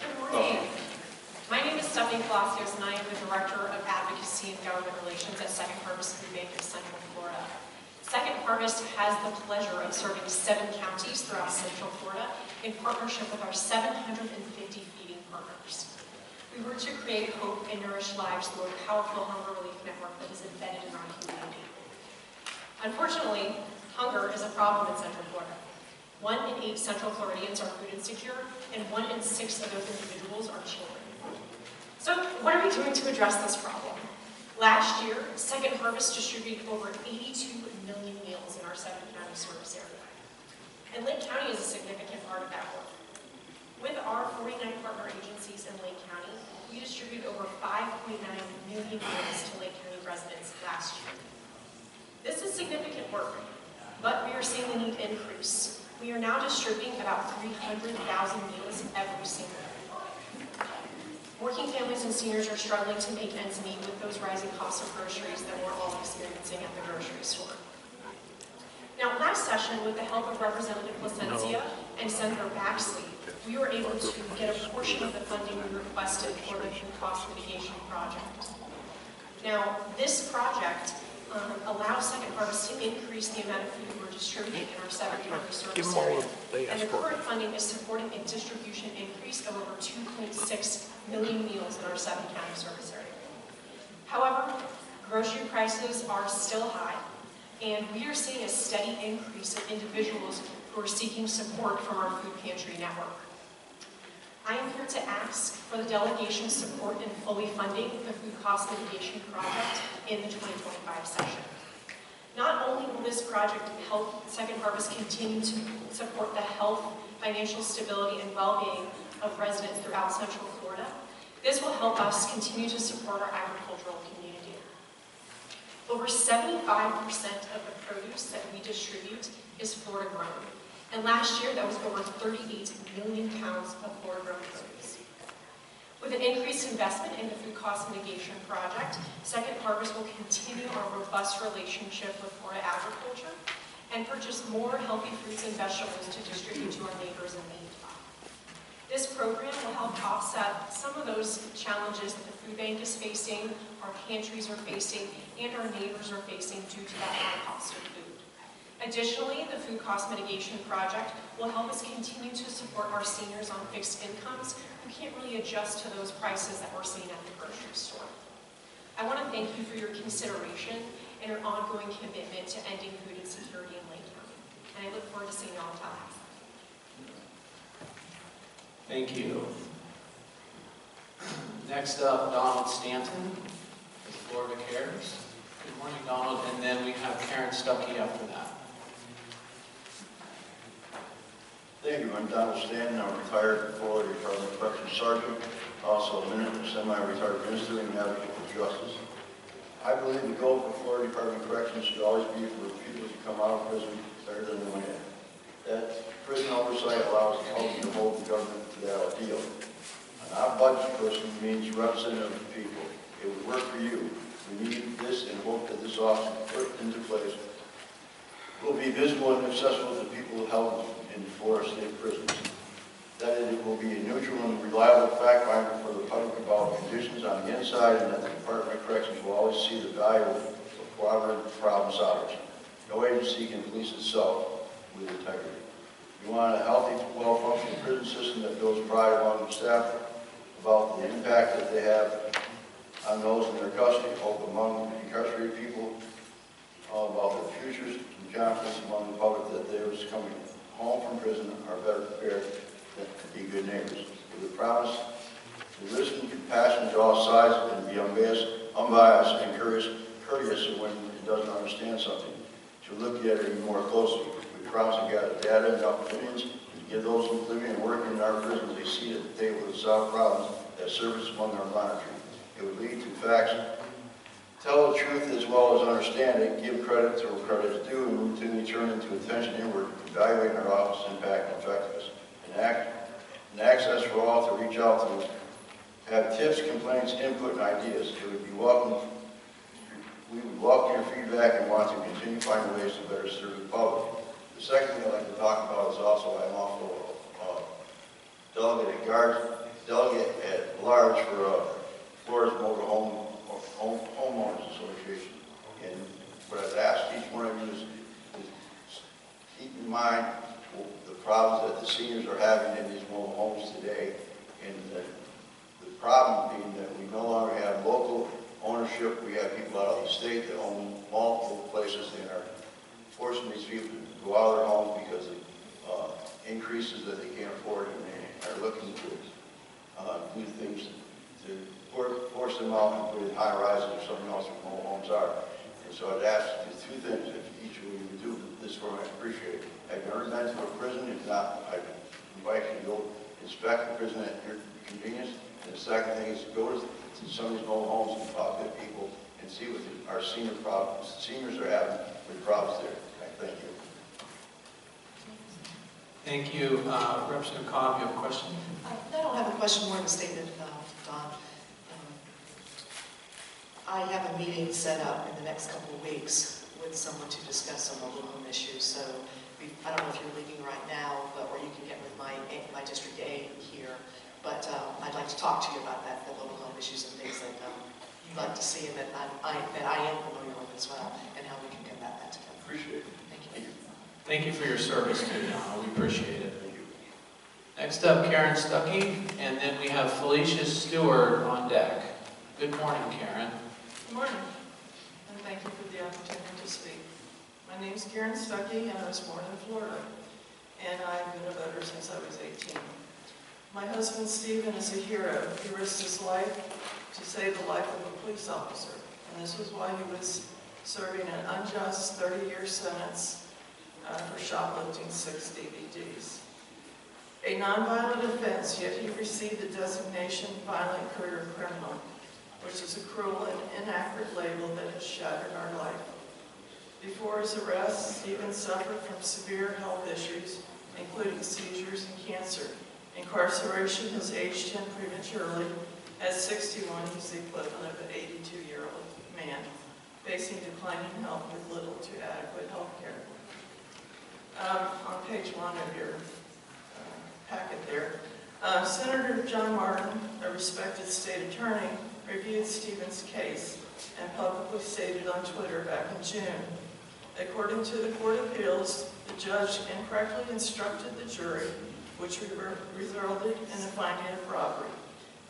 Good morning. My name is Stephanie Palacios, and I am the Director of Advocacy and Government Relations at Second Harvest Food Bank of Central Florida. Second Harvest has the pleasure of serving 7 counties throughout Central Florida in partnership with our 750 feeding partners. We work to create hope and nourish lives through a powerful hunger relief network that is embedded in our community. Unfortunately, hunger is a problem in Central Florida. 1 in 8 Central Floridians are food insecure, and 1 in 6 of those individuals are children. So what are we doing to address this problem? Last year, Second Harvest distributed over 82 million meals in our 7-county service area. And Lake County is a significant part of that work. With our 49 partner agencies in Lake County, we distributed over 5.9 million meals to Lake County residents last year. This is significant work, but we are seeing the need increase. We are now distributing about 300,000 meals every single day. Working families and seniors are struggling to make ends meet with those rising costs of groceries that we're all experiencing at the grocery store. Now, last session, with the help of Representative Placencia and Senator Baxley, we were able to get a portion of the funding we requested for the food cost mitigation project. Now, this project allows Second Harvest to increase the amount of food we're distributing in our 7-county service area. And the current funding is supporting a distribution increase of over 2.6 million meals in our 7-county service area. However, grocery prices are still high, and we are seeing a steady increase of individuals who are seeking support from our food pantry network. I am here to ask for the delegation's support in fully funding the food cost mitigation project in the 2025 session. Not only will this project help Second Harvest continue to support the health, financial stability, and well-being of residents throughout Central Florida, this will help us continue to support our agricultural community. Over 75% of the produce that we distribute is Florida grown. And last year, that was over 38 million pounds of Florida-grown produce. With an increased investment in the food cost mitigation project, Second Harvest will continue our robust relationship with Florida agriculture and purchase more healthy fruits and vegetables to distribute to our neighbors in need. This program will help offset some of those challenges that the food bank is facing, our pantries are facing, and our neighbors are facing due to that high cost of food. Additionally, the food cost mitigation project will help us continue to support our seniors on fixed incomes who can't really adjust to those prices that we're seeing at the grocery store. I want to thank you for your consideration and your ongoing commitment to ending food insecurity in Lake County. And I look forward to seeing you all in Tallahassee. Thank you. Next up, Donald Stanton with Florida Cares. Good morning, Donald. And then we have Karen Stuckey after that. Thank you. I'm Donald Stanton. I'm a retired Florida Department of Corrections Sergeant, also a semi-retired minister and advocate for justice. I believe the goal for Florida Department of Corrections should always be for people to come out of prison better than they went in. That prison oversight allows the public to hold the government to that ideal. An odd-budget person means representative of the people. It would work for you. We need this and hope that this office put into place will be visible and accessible to people held in Florida state prisons. That it will be a neutral and reliable fact finder for the public about conditions on the inside, and that the Department of Corrections will always see the value of cooperative problem solvers. No agency can police itself with integrity. We want a healthy, well-functioning prison system that builds pride among the staff about the impact that they have on those in their custody, hope among incarcerated people about their futures, and confidence among the public that those coming home from prison are better prepared to be good neighbors. With a promise to listen, compassion to all sides, and be unbiased and courteous when it doesn't understand something, to look at it even more closely. We promise to gather data and opinions to give those living and working in our prisons a seat at the table to solve problems that surface among our monitoring. It would lead to facts, tell the truth as well as understand it, give credit to where credit is due, and routinely turn into attention inward, evaluating our office impact and effectiveness. And access for all to reach out to have tips, complaints, input, and ideas. It would be welcome. We would welcome your feedback and want to continue finding ways to better serve the public. The second thing I'd like to talk about is also I'm also a delegate at large for Florida's Motor Homeowners Association. And what I've asked each one of you is keep in mind the problems that the seniors are having in these mobile homes today, and the problem being that we no longer have local ownership. We have people out of the state that own multiple places and are forcing these people to go out of their homes because of increases that they can't afford, and they are looking to do things to force them out and put in high rises or something else where mobile homes are. And so I'd ask you two things, if each of you would do this for me, I appreciate it. Have you ever been to a prison? If not, I invite you to go inspect the prison at your convenience. And the second thing is go to some of these mobile homes and talk to people and see what our seniors are having with problems there. Thank you. Thank you. Representative Cobb, you have a question? I don't have a question, more of a statement, Don. I have a meeting set up in the next couple of weeks with someone to discuss some mobile home issues. So I don't know if you're leaving right now, or you can get with my District A here. But I'd like to talk to you about that, the mobile home issues and things that you'd like to see, and that I am familiar with as well, and how we can combat that together. Appreciate it. Thank you. Thank you for your service to we appreciate it. Thank you. Next up, Karen Stuckey, and then we have Felicia Stewart on deck. Good morning, Karen. Good morning, and thank you for the opportunity to speak. My name is Karen Stuckey, and I was born in Florida, and I've been a voter since I was 18. My husband, Stephen, is a hero. He risked his life to save the life of a police officer, and this was why he was serving an unjust 30-year sentence for shoplifting 6 DVDs. A nonviolent offense, yet he received the designation violent career criminal, which is a cruel and inaccurate label that has shattered our life. Before his arrest, Stephen suffered from severe health issues, including seizures and cancer. Incarceration has aged him prematurely. At 61, he's the equivalent of an 82-year-old man, facing declining health with little to adequate health care. On page 1 of your packet there, Senator John Martin, a respected state attorney, reviewed Stephen's case and publicly stated on Twitter back in June. According to the Court of Appeals, the judge incorrectly instructed the jury, which resulted in a finding of robbery.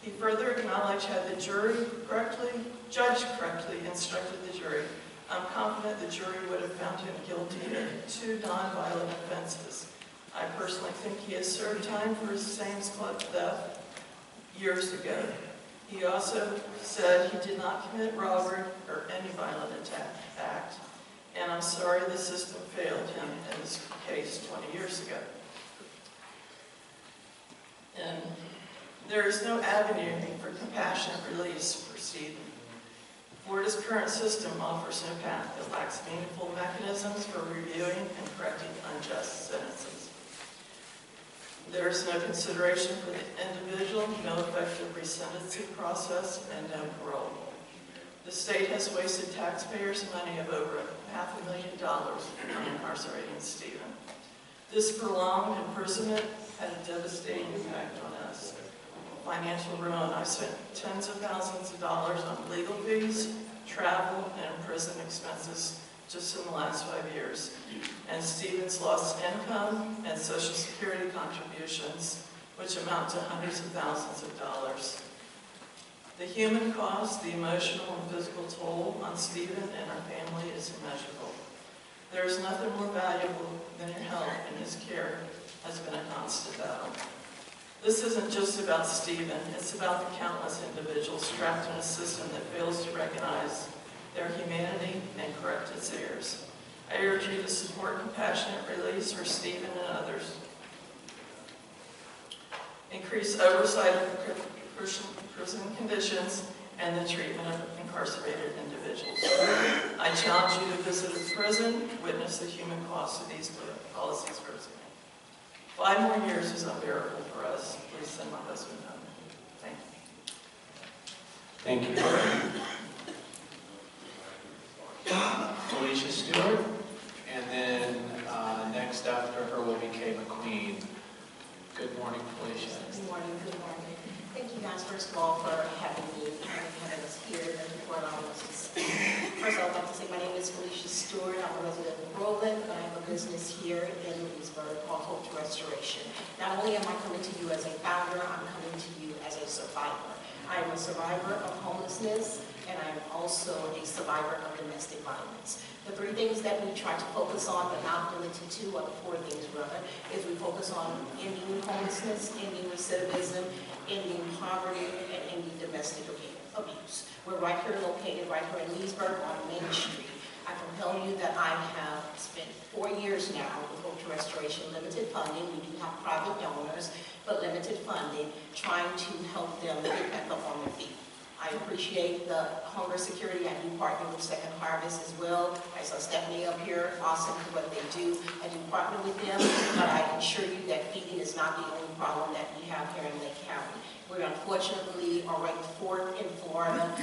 He further acknowledged had the judge correctly instructed the jury, I'm confident the jury would have found him guilty of 2 nonviolent offenses. I personally think he has served time for his Sam's Club theft years ago. He also said he did not commit robbery or any violent act, and I'm sorry the system failed him in this case 20 years ago. And there is no avenue for compassionate release for Stephen. Florida's current system offers no path. It lacks meaningful mechanisms for reviewing and correcting unjust sentences. There is no consideration for the individual, no effective resentencing process, and no parole. The state has wasted taxpayers' money of over $500,000 on incarcerating Stephen. This prolonged imprisonment had a devastating impact on us. Financial ruin. I spent tens of thousands of dollars on legal fees, travel, and prison expenses just in the last 5 years. And Stephen's lost income and Social Security contributions, which amount to hundreds of thousands of dollars. The human cost, the emotional and physical toll on Stephen and our family is immeasurable. There is nothing more valuable than your help, and his care has been a constant battle. This isn't just about Stephen, it's about the countless individuals trapped in a system that fails to recognize their humanity and correct its errors. I urge you to support compassionate release for Stephen and others. Increase oversight of prison conditions and the treatment of incarcerated individuals. I challenge you to visit a prison, witness the human cost of these policies firsthand. 5 more years is unbearable for us. Please send my husband home. Thank you. Thank you. Felicia Stewart, and then next after her will be Kay McQueen. Good morning, Felicia. Good morning. Good morning. Thank you guys, first of all, for having me and having us here and for allowing us to speak. First, I would like to say my name is Felicia Stewart. I'm a resident of Groveland, but I have a business here in Lewisburg called Hope to Restoration. Not only am I coming to you as a founder, I'm coming to you as a survivor. I am a survivor of homelessness, and I am also a survivor of domestic violence. The three things that we try to focus on, but not limited to, or the four things rather, is we focus on ending homelessness, ending recidivism, ending poverty, and ending domestic abuse. We're right here located right here in Leesburg on Main Street. I can tell you that I have spent 4 years now with Hope to Restoration limited funding. We do have private donors, but limited funding, trying to help them get back up on their feet. I appreciate the hunger security. I do partner with Second Harvest as well. I saw Stephanie up here, awesome for what they do. I do partner with them, but I assure you that feeding is not the only problem that we have here in Lake County. We unfortunately are ranked 4th in Florida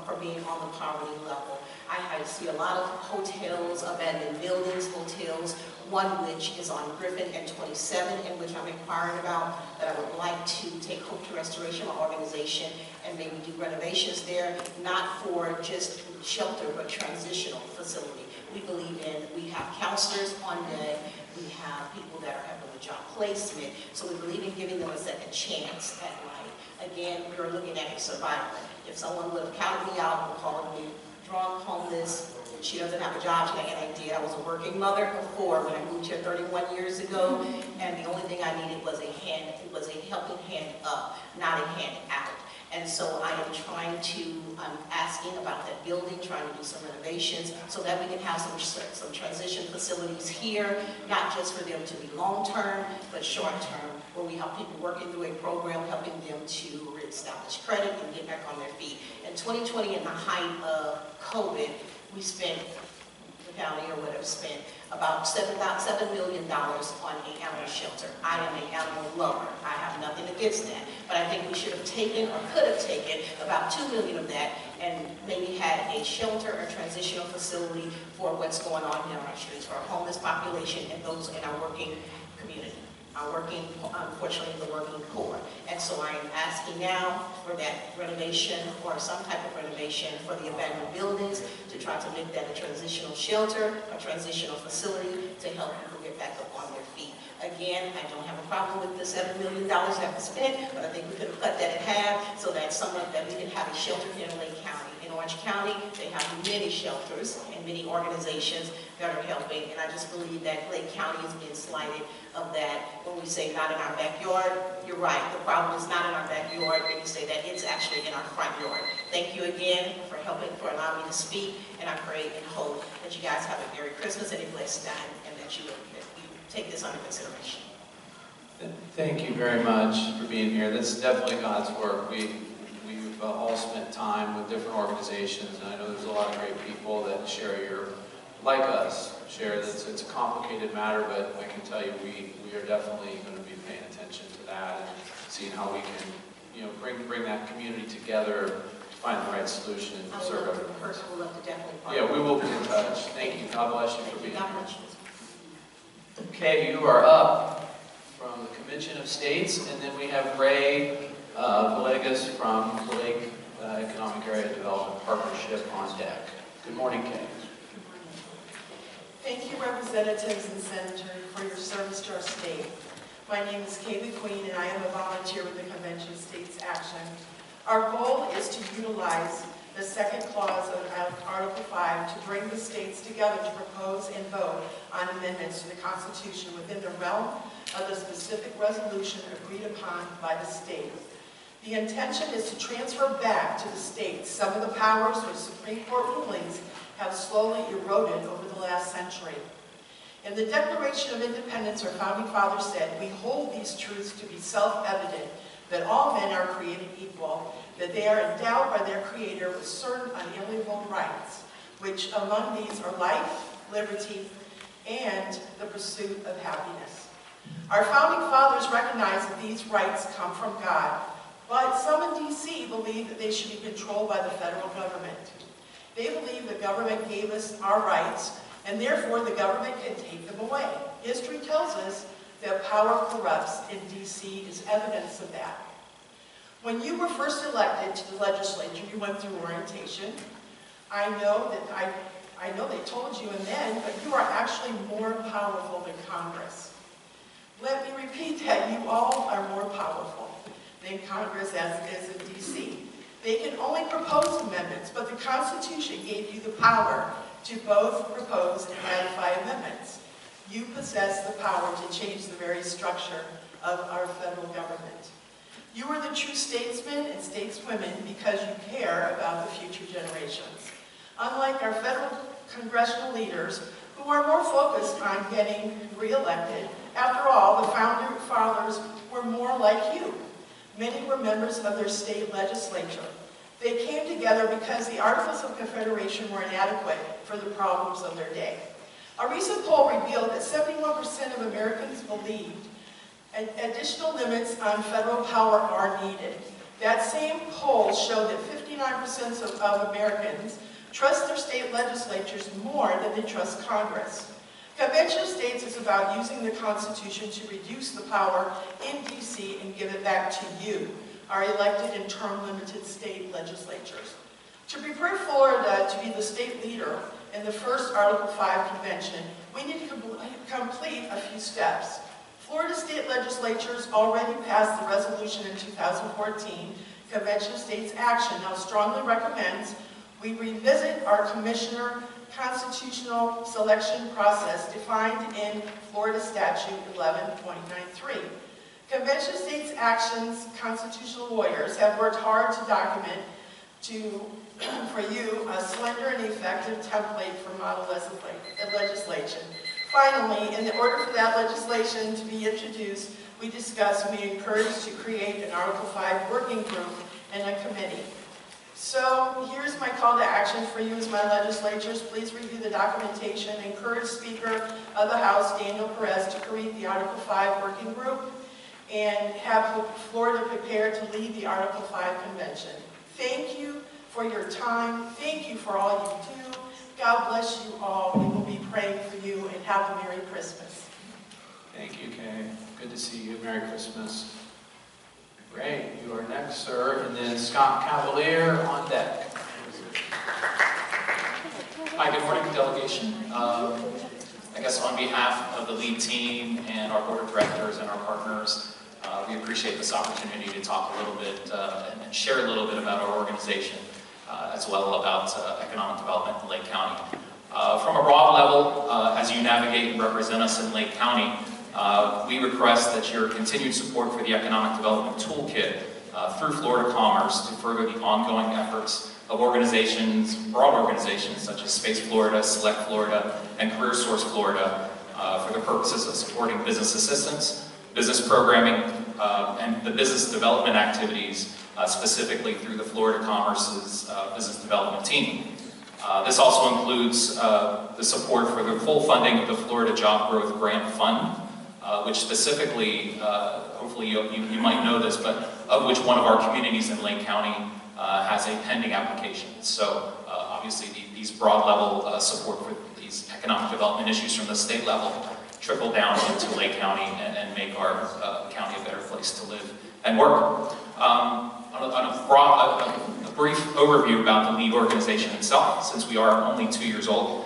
for being on the poverty level. I see a lot of hotels, abandoned buildings, hotels, one which is on Griffin and 27, in which I'm inquiring about, that I would like to take Hope to Restoration, my organization, and maybe do renovations there, not for just shelter, but transitional facility. We believe in, we have counselors on day, we have people that are having a job placement, so we believe in giving them a second chance at life. Again, we are looking at a survivor. If someone would have counted me out and called me drunk, homeless, she doesn't have a job, she got an idea. I was a working mother of 4 when I moved here 31 years ago, and the only thing I needed was a hand, it was a helping hand up, not a hand out. And so I am trying to, I'm asking about that building, trying to do some renovations so that we can have some transition facilities here, not just for them to be long-term, but short-term, where we help people working through a program, helping them to reestablish credit and get back on their feet. In 2020, in the height of COVID, we spent, the county or whatever, spent about $7 million on an animal shelter. I am an animal lover. I have nothing against that. But I think we should have taken or could have taken about $2 million of that and maybe had a shelter or transitional facility for what's going on here on our streets, for our homeless population and those in our working community. Our working, unfortunately, the working poor. And so I am asking now for that renovation or some type of renovation for the abandoned buildings to try to make that a transitional shelter, a transitional facility to help people get back up on their feet. Again, I don't have a problem with the $7 million that was spent, but I think we could have cut that in half so that that we can have a shelter here in Lake County. In Orange County, they have many shelters and many organizations that are helping, and I just believe that Lake County has been slighted of that. When we say not in our backyard, you're right, the problem is not in our backyard, when you say that it's actually in our front yard. Thank you again for helping, for allowing me to speak, and I pray and hope that you guys have a Merry Christmas and a blessed time, and that you take this under consideration. Thank you very much for being here. This is definitely God's work. We've all spent time with different organizations, and I know there's a lot of great people that share like us, share that it's a complicated matter, but I can tell you we are definitely going to be paying attention to that and seeing how we can, bring that community together, find the right solution, and serve everyone. We'll have to definitely partner. Yeah, we will be in touch. Thank you. God bless you for being here. Okay, you are up from the Convention of States, and then we have Ray Villegas from the Lake Economic Area Development Partnership on deck. Good morning, Kay. Thank you, representatives and senators, for your service to our state. My name is Kay McQueen, and I am a volunteer with the Convention of States Action. Our goal is to utilize the second clause of Article 5 to bring the states together to propose and vote on amendments to the Constitution within the realm of the specific resolution agreed upon by the state. The intention is to transfer back to the states some of the powers which Supreme Court rulings have slowly eroded over the last century. In the Declaration of Independence, our founding fathers said, "We hold these truths to be self-evident, that all men are created equal, that they are endowed by their Creator with certain unalienable rights, which among these are life, liberty, and the pursuit of happiness." Our founding fathers recognized that these rights come from God, but some in D.C. believe that they should be controlled by the federal government. They believe the government gave us our rights, and therefore the government can take them away. History tells us that power corrupts, and D.C. is evidence of that. When you were first elected to the legislature, you went through orientation. I know they told you and then, but you are actually more powerful than Congress. Let me repeat that, you all are more powerful. than Congress as is in DC. They can only propose amendments, but the Constitution gave you the power to both propose and ratify amendments. You possess the power to change the very structure of our federal government. You are the true statesmen and stateswomen because you care about the future generations. Unlike our federal congressional leaders, who are more focused on getting reelected, after all, the founder fathers were more like you. Many were members of their state legislature. They came together because the Articles of Confederation were inadequate for the problems of their day. A recent poll revealed that 71% of Americans believed additional limits on federal power are needed. That same poll showed that 59% of Americans trust their state legislatures more than they trust Congress. Convention of States is about using the Constitution to reduce the power in DC and give it back to you, our elected and term-limited state legislatures. To prepare Florida to be the state leader in the first Article 5 convention, we need to complete a few steps. Florida state legislatures already passed the resolution in 2014, Convention of States Action now strongly recommends we revisit our commissioner constitutional selection process defined in Florida Statute 11.93. Convention of States Action's constitutional lawyers have worked hard to document for you a slender and effective template for model legislation. Finally, in order for that legislation to be introduced, we discussed and we encouraged to create an Article 5 working group and a committee. So here's my call to action for you as my legislatures. Please review the documentation. Encourage Speaker of the House, Daniel Perez, to create the Article 5 working group and have Florida prepared to lead the Article 5 convention. Thank you for your time. Thank you for all you do. God bless you all. We will be praying for you and have a Merry Christmas. Thank you, Kay. Good to see you. Merry Christmas. Great. You are next, sir. And then Scott Cavalier on deck. Hi, good morning, delegation. I guess on behalf of the lead team and our board of directors and our partners, we appreciate this opportunity to talk a little bit and share a little bit about our organization, as well about economic development in Lake County. From a broad level, as you navigate and represent us in Lake County, we request that your continued support for the Economic Development Toolkit through Florida Commerce to further the ongoing efforts of organizations, broad organizations such as Space Florida, Select Florida, and Career Source Florida for the purposes of supporting business assistance, business programming, and the business development activities, specifically through the Florida Commerce's business development team. This also includes the support for the full funding of the Florida Job Growth Grant Fund, which specifically, hopefully you might know this, but of which one of our communities in Lake County has a pending application. So obviously these broad level support for these economic development issues from the state level trickle down into Lake County and make our county a better place to live and work. A brief overview about the LEAD organization itself, since we are only 2 years old.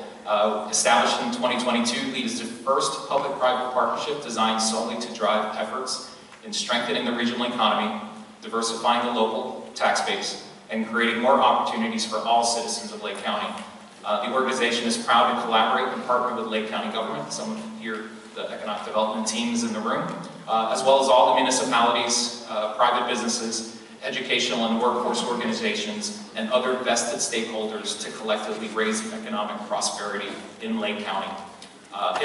Established in 2022, LEAD is the first public-private partnership designed solely to drive efforts in strengthening the regional economy, diversifying the local tax base, and creating more opportunities for all citizens of Lake County. The organization is proud to collaborate and partner with Lake County government, some of here the economic development teams in the room, as well as all the municipalities, private businesses, educational and workforce organizations, and other vested stakeholders to collectively raise economic prosperity in Lake County.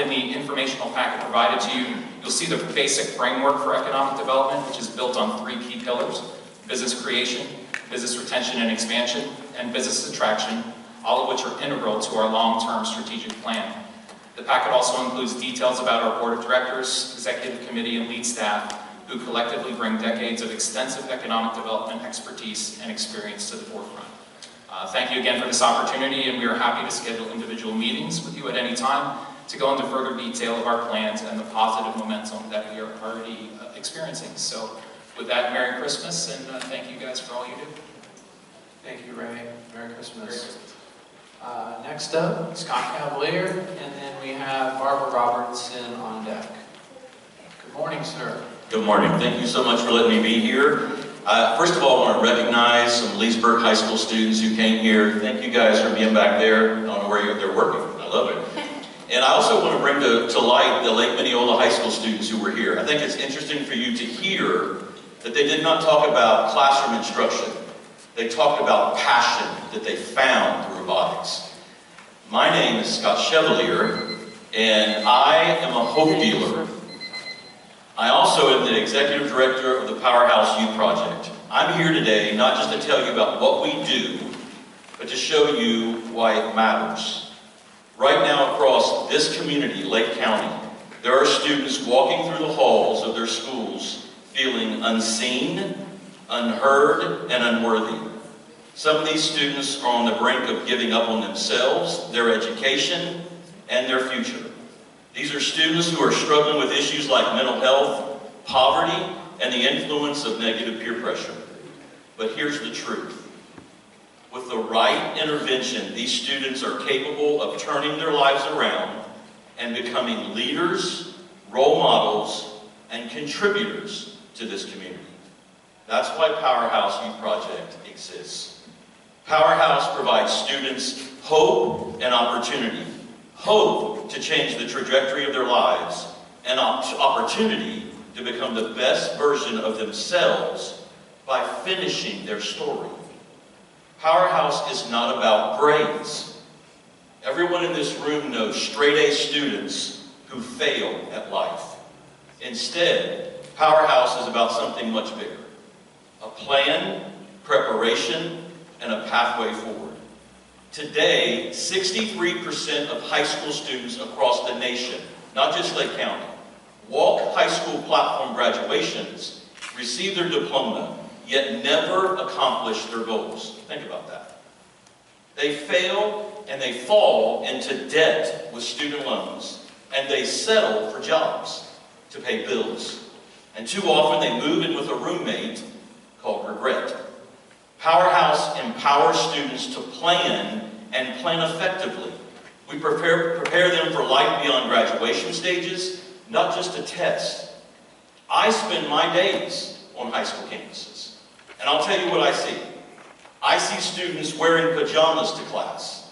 In the informational packet provided to you, you'll see the basic framework for economic development, which is built on 3 key pillars: business creation, business retention and expansion, and business attraction, all of which are integral to our long-term strategic plan. The packet also includes details about our board of directors, executive committee, and lead staff, who collectively bring decades of extensive economic development expertise and experience to the forefront. Thank you again for this opportunity, and we are happy to schedule individual meetings with you at any time to go into further detail of our plans and the positive momentum that we are already experiencing. So with that, Merry Christmas, and thank you guys for all you do. Thank you, Ray. Merry Christmas. Merry Christmas. Next up, Scott Cavalier, and then we have Barbara Robertson on deck. Good morning, sir. Good morning. Thank you so much for letting me be here. First of all, I want to recognize some Leesburg High School students who came here. Thank you guys for being back there. I don't know where they're working. I love it. And I also want to bring to light the Lake Mineola High School students who were here. I think it's interesting for you to hear that they did not talk about classroom instruction. They talked about passion that they found through robotics. My name is Scott Chevalier, and I am a hope dealer. I also am the executive director of the Powerhouse Youth Project. I'm here today not just to tell you about what we do, but to show you why it matters. Right now across this community, Lake County, there are students walking through the halls of their schools feeling unseen, unheard, and unworthy. Some of these students are on the brink of giving up on themselves, their education, and their future. These are students who are struggling with issues like mental health, poverty, and the influence of negative peer pressure. But here's the truth. With the right intervention, these students are capable of turning their lives around and becoming leaders, role models, and contributors to this community. That's why Powerhouse Youth Project exists. Powerhouse provides students hope and opportunity. Hope to change the trajectory of their lives, and opportunity to become the best version of themselves by finishing their story. Powerhouse is not about grades. Everyone in this room knows straight-A students who fail at life. Instead, Powerhouse is about something much bigger. A plan, preparation, and a pathway forward. Today, 63% of high school students across the nation, not just Lake County, walk high school platform graduations, receive their diploma, yet never accomplish their goals. Think about that. They fail and they fall into debt with student loans, and they settle for jobs to pay bills. And too often they move in with a roommate called regret. Powerhouse empowers students to plan and plan effectively. We prepare them for life beyond graduation stages, not just a test. I spend my days on high school campuses, and I'll tell you what I see. I see students wearing pajamas to class,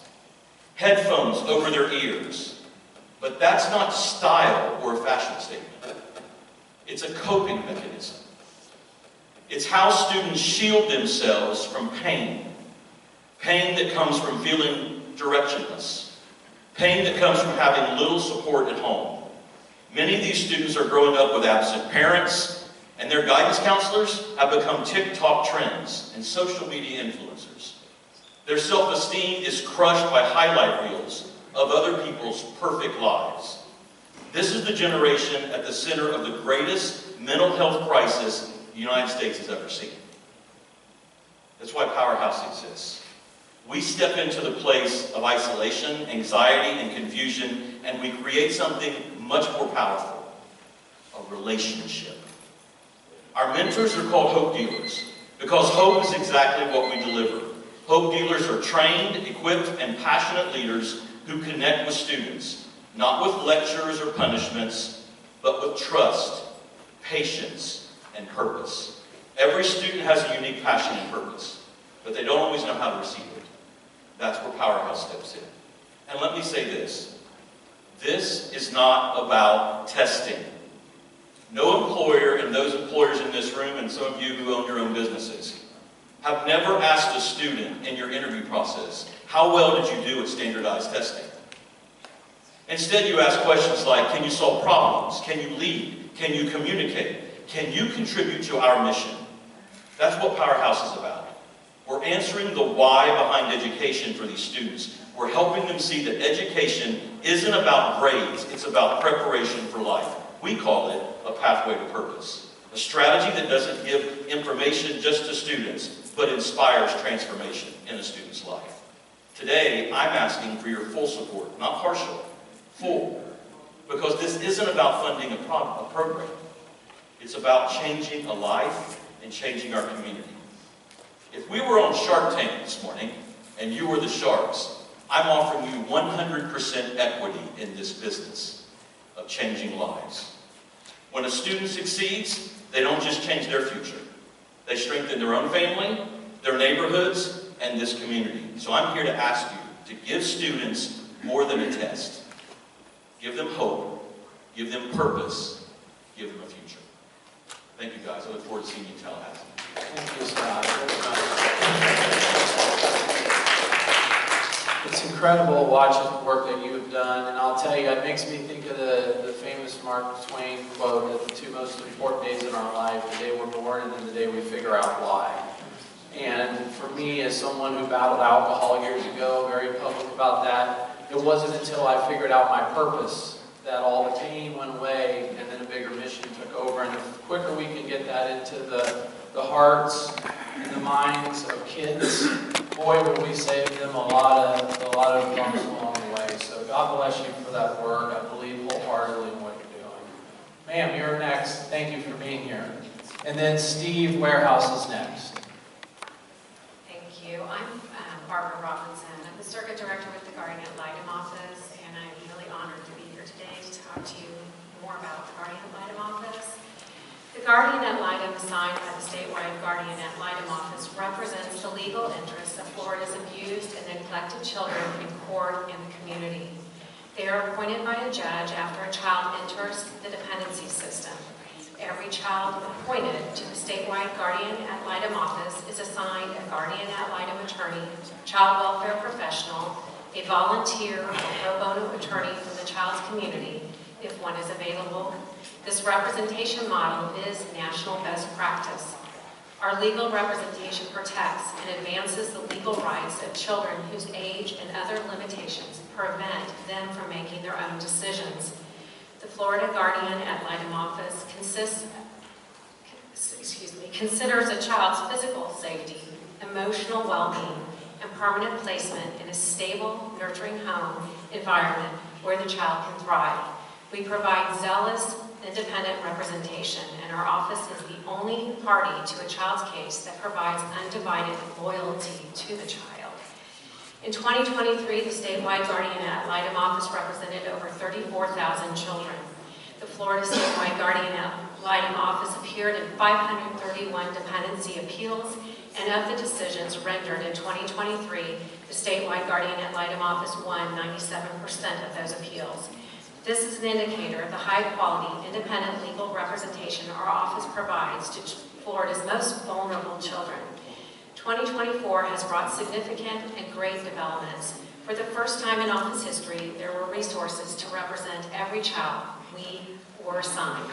headphones over their ears, but that's not style or a fashion statement. It's a coping mechanism. It's how students shield themselves from pain. Pain that comes from feeling directionless. Pain that comes from having little support at home. Many of these students are growing up with absent parents, and their guidance counselors have become TikTok trends and social media influencers. Their self-esteem is crushed by highlight reels of other people's perfect lives. This is the generation at the center of the greatest mental health crisis the United States has ever seen. That's why Powerhouse exists. We step into the place of isolation, anxiety, and confusion, and we create something much more powerful, a relationship. Our mentors are called hope dealers, because hope is exactly what we deliver. Hope dealers are trained, equipped, and passionate leaders who connect with students, not with lectures or punishments, but with trust, patience, and purpose. Every student has a unique passion and purpose, but they don't always know how to receive it. That's where Powerhouse steps in. And let me say this. This is not about testing. No employer, and those employers in this room, and some of you who own your own businesses, have never asked a student in your interview process, how well did you do at standardized testing? Instead, you ask questions like, can you solve problems? Can you lead? Can you communicate? Can you contribute to our mission? That's what Powerhouse is about. We're answering the why behind education for these students. We're helping them see that education isn't about grades, it's about preparation for life. We call it a pathway to purpose. A strategy that doesn't give information just to students, but inspires transformation in a student's life. Today, I'm asking for your full support, not partial, full. Because this isn't about funding a program. It's about changing a life and changing our community. If we were on Shark Tank this morning, and you were the sharks, I'm offering you 100% equity in this business of changing lives. When a student succeeds, they don't just change their future. They strengthen their own family, their neighborhoods, and this community. So I'm here to ask you to give students more than a test. Give them hope, give them purpose, give them a future. Thank you guys. I look forward to seeing you in Tallahassee. Thank you, Scott. It's incredible watching the work that you have done, and I'll tell you, it makes me think of the famous Mark Twain quote that the two most important days in our life, the day we're born and then the day we figure out why. And for me, as someone who battled alcohol years ago, very public about that, it wasn't until I figured out my purpose that all the pain went away and then a bigger mission took over. And the quicker we can get that into the hearts and the minds of kids, boy, will we save them a lot of bumps along the way. So God bless you for that work. I believe wholeheartedly in what you're doing. Ma'am, you're next. Thank you for being here. And then Steve Warehouse is next. Thank you. I'm Barbara Robinson. I'm the Circuit Director with the Guardian Ad Litem Office, and I'm really honored to be here today to talk to you more about the Guardian Ad Litem Office. The Guardian Ad Litem assigned by the statewide Guardian Ad Litem Office represents the legal interests of Florida's abused and neglected children in court and the community. They are appointed by a judge after a child enters the dependency system. Every child appointed to the statewide Guardian Ad Litem Office is assigned a Guardian Ad Litem attorney, child welfare professional, a volunteer or pro bono attorney from the child's community, if one is available. This representation model is national best practice. Our legal representation protects and advances the legal rights of children whose age and other limitations prevent them from making their own decisions. The Florida Guardian Ad Litem Office considers a child's physical safety, emotional well-being, and permanent placement in a stable, nurturing home environment where the child can thrive. We provide zealous, independent representation, and our office is the only party to a child's case that provides undivided loyalty to the child. In 2023, the statewide Guardian Ad Litem Office represented over 34,000 children. The Florida statewide Guardian Ad Litem Office appeared in 531 dependency appeals, and of the decisions rendered in 2023, the statewide Guardian Ad Litem Office won 97% of those appeals. This is an indicator of the high-quality, independent legal representation our office provides to Florida's most vulnerable children. 2024 has brought significant and great developments. For the first time in office history, there were resources to represent every child we were assigned.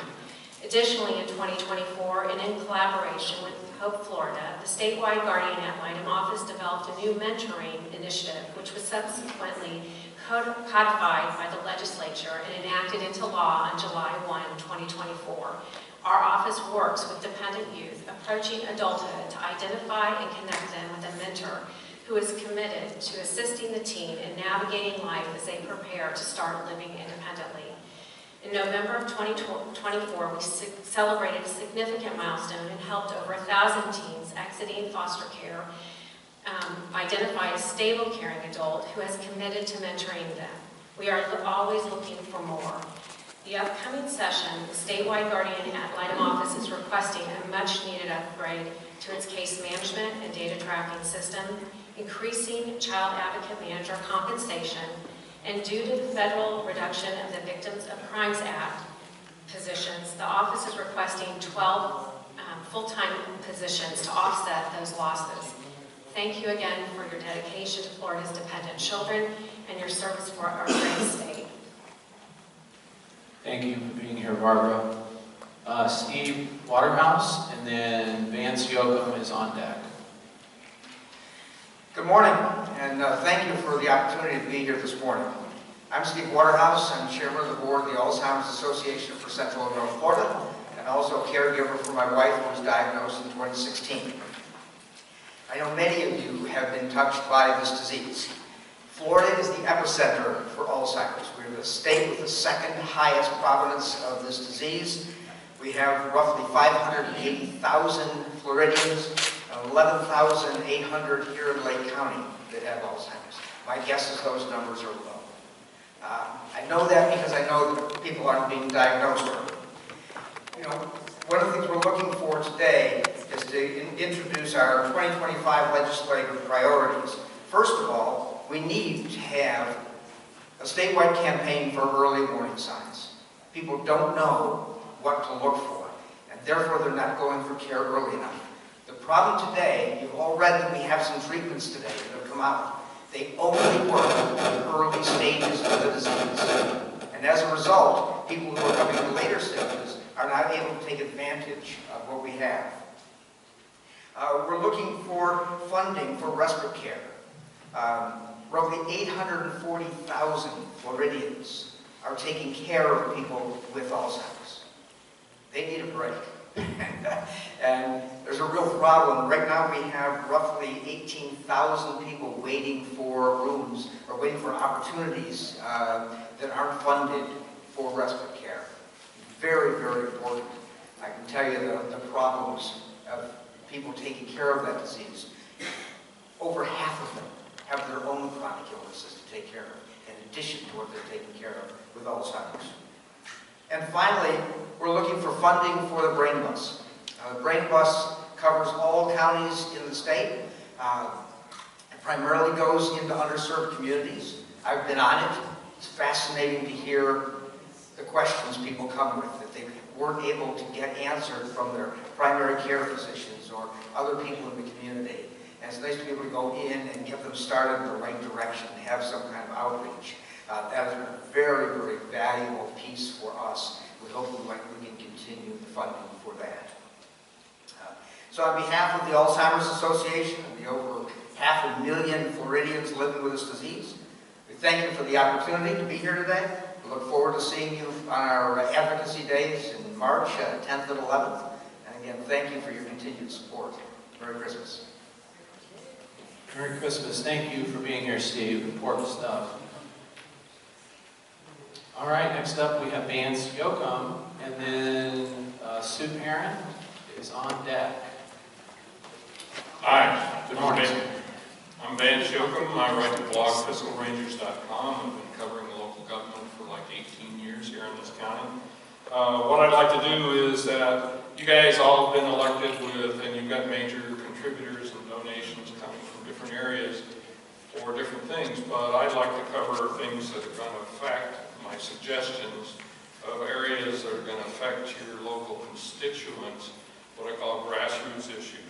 Additionally, in 2024, and in collaboration with Hope Florida, the statewide Guardian Ad Litem Office developed a new mentoring initiative, which was subsequently codified by the legislature and enacted into law on July 1, 2024. Our office works with dependent youth approaching adulthood to identify and connect them with a mentor who is committed to assisting the teen in navigating life as they prepare to start living independently. In November of 2024, we celebrated a significant milestone and helped over 1,000 teens exiting foster care identify a stable caring adult who has committed to mentoring them. We are always looking for more. The upcoming session, the statewide Guardian Ad Litem Office is requesting a much-needed upgrade to its case management and data tracking system, increasing child advocate manager compensation, and due to the federal reduction of the Victims of Crimes Act positions, the office is requesting 12 full-time positions to offset those losses. Thank you again for your dedication to Florida's dependent children and your service for our great state. Thank you for being here, Barbara. Steve Waterhouse, and then Vance Yoakum is on deck. Good morning, and thank you for the opportunity to be here this morning. I'm Steve Waterhouse. I'm chairman of the board of the Alzheimer's Association for Central and North Florida, and also a caregiver for my wife who was diagnosed in 2016. I know many of you have been touched by this disease. Florida is the epicenter for Alzheimer's. We're the state with the second highest prevalence of this disease. We have roughly 580,000 Floridians, 11,800 here in Lake County that have Alzheimer's. My guess is those numbers are low. I know that because I know that people aren't being diagnosed early. You know, one of the things we're looking for today is to to introduce our 2025 legislative priorities. First of all, we need to have a statewide campaign for early warning signs. People don't know what to look for, and therefore they're not going for care early enough. The problem today, you've all read that we have some treatments today that have come out. They only work in the early stages of the disease. And as a result, people who are coming in later stages are not able to take advantage of what we have. We're looking for funding for respite care. Roughly 840,000 Floridians are taking care of people with Alzheimer's. They need a break. And there's a real problem. Right now we have roughly 18,000 people waiting for rooms or waiting for opportunities that aren't funded for respite care. Very, very important. I can tell you the problems of people taking care of that disease. Over half of them have their own chronic illnesses to take care of, in addition to what they're taking care of with Alzheimer's. And finally, we're looking for funding for the Brain Bus. The Brain Bus covers all counties in the state. It primarily goes into underserved communities. I've been on it. It's fascinating to hear the questions people come with that they weren't able to get answered from their primary care physicians or other people in the community. And it's nice to be able to go in and get them started in the right direction, have some kind of outreach. That has been a very, very valuable piece for us. We hope we can continue the funding for that. So on behalf of the Alzheimer's Association and the over 500,000 Floridians living with this disease, we thank you for the opportunity to be here today. We look forward to seeing you on our advocacy days in March 10th and 11th. And again, thank you for your continued support. Merry Christmas. Merry Christmas. Thank you for being here, Steve. Important stuff. All right, next up we have Vance Yoakum, and then Sue Perrin is on deck. Hi, good morning. I'm Vance Yoakum. I write the blog fiscalrangers.com. I've been covering local government for like 18 years here in this county. What I'd like to do is that you guys all have been elected with, and you've got major contributors and donations coming from different areas for different things, but I'd like to cover things that are going to affect my suggestions of areas that are going to affect your local constituents, what I call grassroots issues.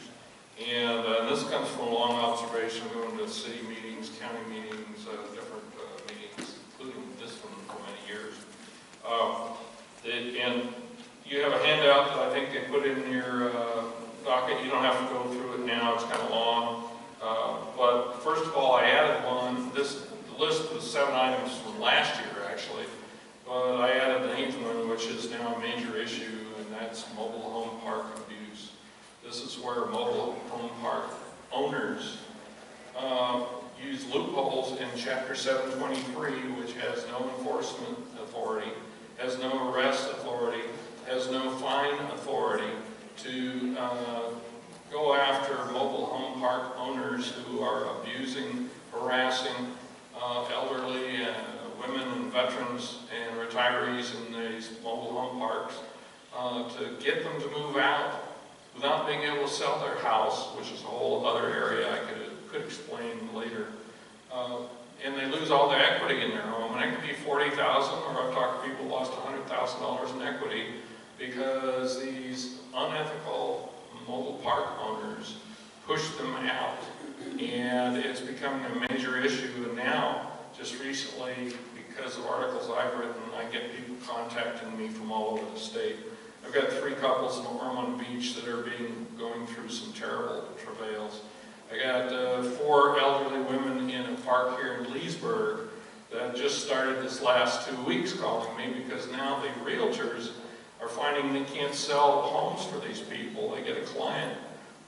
And this comes from a long observation going to city meetings, county meetings, different meetings, including this one for many years. And you have a handout that I think they put in your docket. You don't have to go through it now, it's kind of long. But first of all, I added one. The list was 7 items from last year, actually. But I added the 8th one, which is now a major issue, and that's mobile home park abuse. This is where mobile home park owners use loopholes in Chapter 723, which has no enforcement authority, has no arrest authority, has no fine authority to go after mobile home park owners who are abusing, harassing elderly women and veterans and retirees in these mobile home parks to get them to move out without being able to sell their house, which is a whole other area I could explain later. And they lose all their equity in their home, and it could be $40,000, or I've talked to people who lost $100,000 in equity because these unethical mobile park owners push them out, and it's becoming a major issue. And now, just recently, because of articles I've written, I get people contacting me from all over the state. I've got 3 couples in Ormond Beach that are going through some terrible travails. I got 4 elderly women in a park here in Leesburg that just started this last 2 weeks calling me because now the realtors are finding they can't sell homes for these people. They get a client.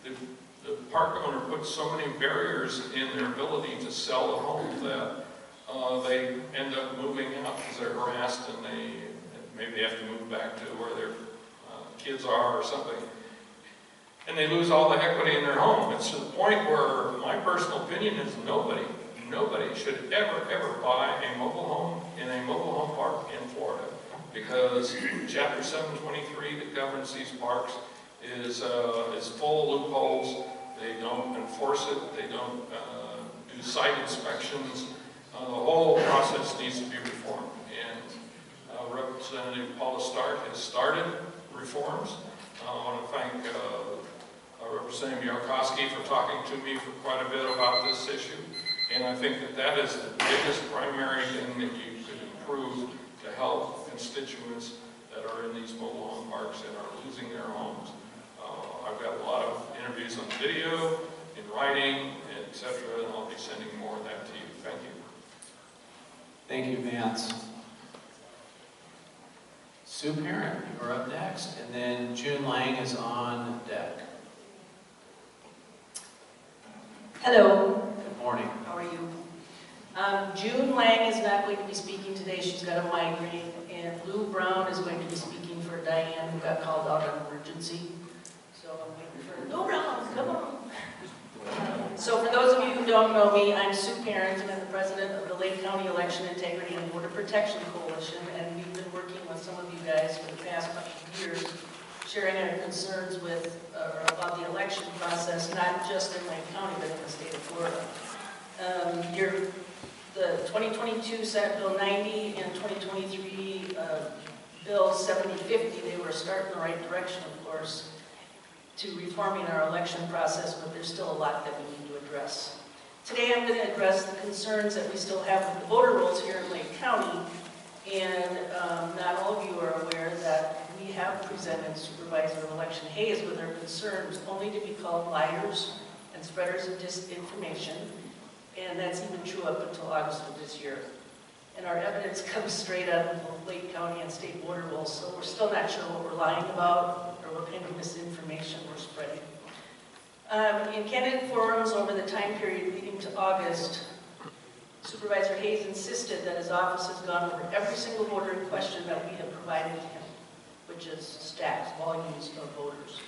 The park owner puts so many barriers in their ability to sell the home that they end up moving out because they're harassed, and maybe they have to move back to where their kids are or something. And they lose all the equity in their home. It's to the point where my personal opinion is nobody should ever buy a mobile home in a mobile home park in Florida, because Chapter 723 that governs these parks is full of loopholes. They don't enforce it. They don't do site inspections. The whole process needs to be reformed. And Representative Paula Stark has started reforms. I want to thank Representative Yarkosky for talking to me for quite a bit about this issue. And I think that that is the biggest primary thing that you could improve to help constituents that are in these mobile home parks and are losing their homes. I've got a lot of interviews on video, in writing, etc., and I'll be sending more of that to you. Thank you. Thank you, Vance. Sue Parent, you're up next, and then June Lang is on deck. Hello. Good morning. How are you? June Lang is not going to be speaking today. She's got a migraine. And Lou Brown is going to be speaking for Diane, who got called out on emergency. So I'm waiting for Lou Brown. Come on. So for those of you who don't know me, I'm Sue Parent, and I'm the president of the Lake County Election Integrity and Voter Protection Coalition. And we've been working with some of you guys for the past couple of years, sharing our concerns with about the election process, not just in Lake County, but in the state of Florida. The 2022 Senate Bill 90 and 2023 Bill 7050, they were a start in the right direction, of course, to reforming our election process, but there's still a lot that we need to address. Today I'm going to address the concerns that we still have with the voter rolls here in Lake County, and not all of you are aware that we have presented Supervisor of Election Hayes with our concerns, only to be called liars and spreaders of disinformation, and that's even true up until August of this year. And our evidence comes straight out of both Lake County and state border rolls, so we're still not sure what we're lying about or what kind of misinformation we're spreading. In candidate forums over the time period leading to August, Supervisor Hayes insisted that his office has gone over every single voter in question that we have provided to him, which is stacks, volumes of voters.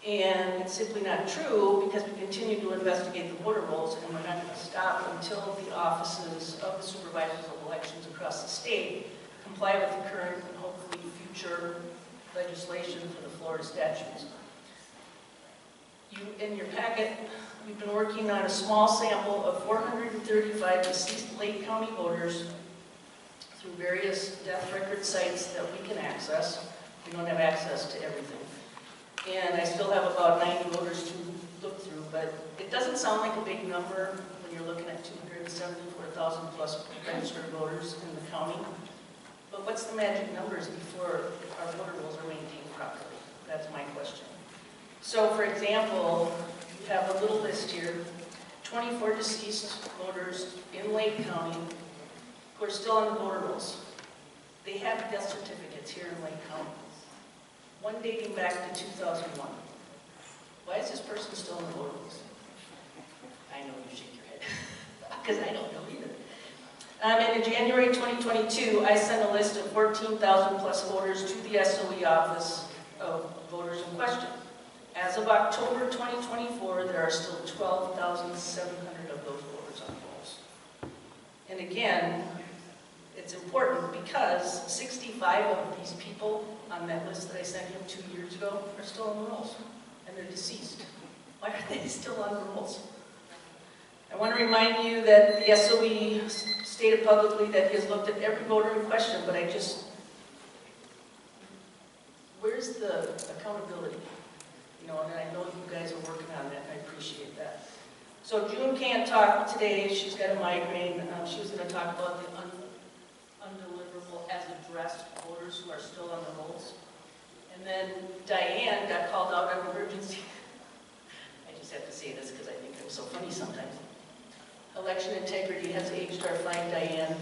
And it's simply not true, because we continue to investigate the voter rolls, and we're not going to stop until the offices of the supervisors of elections across the state comply with the current and hopefully future legislation for the Florida statutes. In your packet, we've been working on a small sample of 435 deceased Lake County voters through various death record sites that we can access. We don't have access to everything. And I still have about 90 voters to look through, but it doesn't sound like a big number when you're looking at 274,000 plus registered voters in the county. But what's the magic numbers before our voter rolls are maintained properly? That's my question. So for example, you have a little list here, 24 deceased voters in Lake County who are still on the voter rolls. They have death certificates here in Lake County. One dating back to 2001. Why is this person still in the voter rolls? I know you shake your head, because I don't know either. And in January 2022, I sent a list of 14,000 plus voters to the SOE office of voters in question. As of October 2024, there are still 12,700 of those voters on the rolls. And again, it's important because 65 of these people on that list that I sent him 2 years ago are still on the rolls, and they're deceased. Why are they still on the rolls? I want to remind you that the SOE stated publicly that he has looked at every voter in question, but where's the accountability? You know, and I know you guys are working on that, and I appreciate that. So June can't talk today. She's got a migraine. She was going to talk about the undeliverable as addressed voters who are still on the rolls. And then Diane got called out on emergency. I just have to say this because I think I'm so funny sometimes. Election integrity has aged our fine Diane.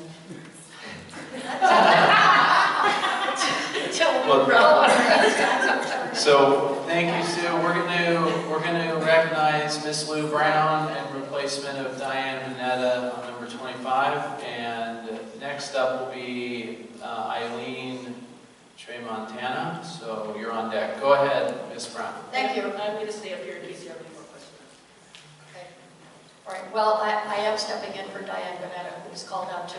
So thank you, Sue. We're going to recognize Miss Lou Brown in replacement of Diane Mineta on number 25. And next up will be Eileen Tremontana. So you're on deck. Go ahead, Miss Brown. Thank you. I'm going to stay up here in case you have any more questions. Okay. All right. Well, I am stepping in for Diane Mineta, who was called out to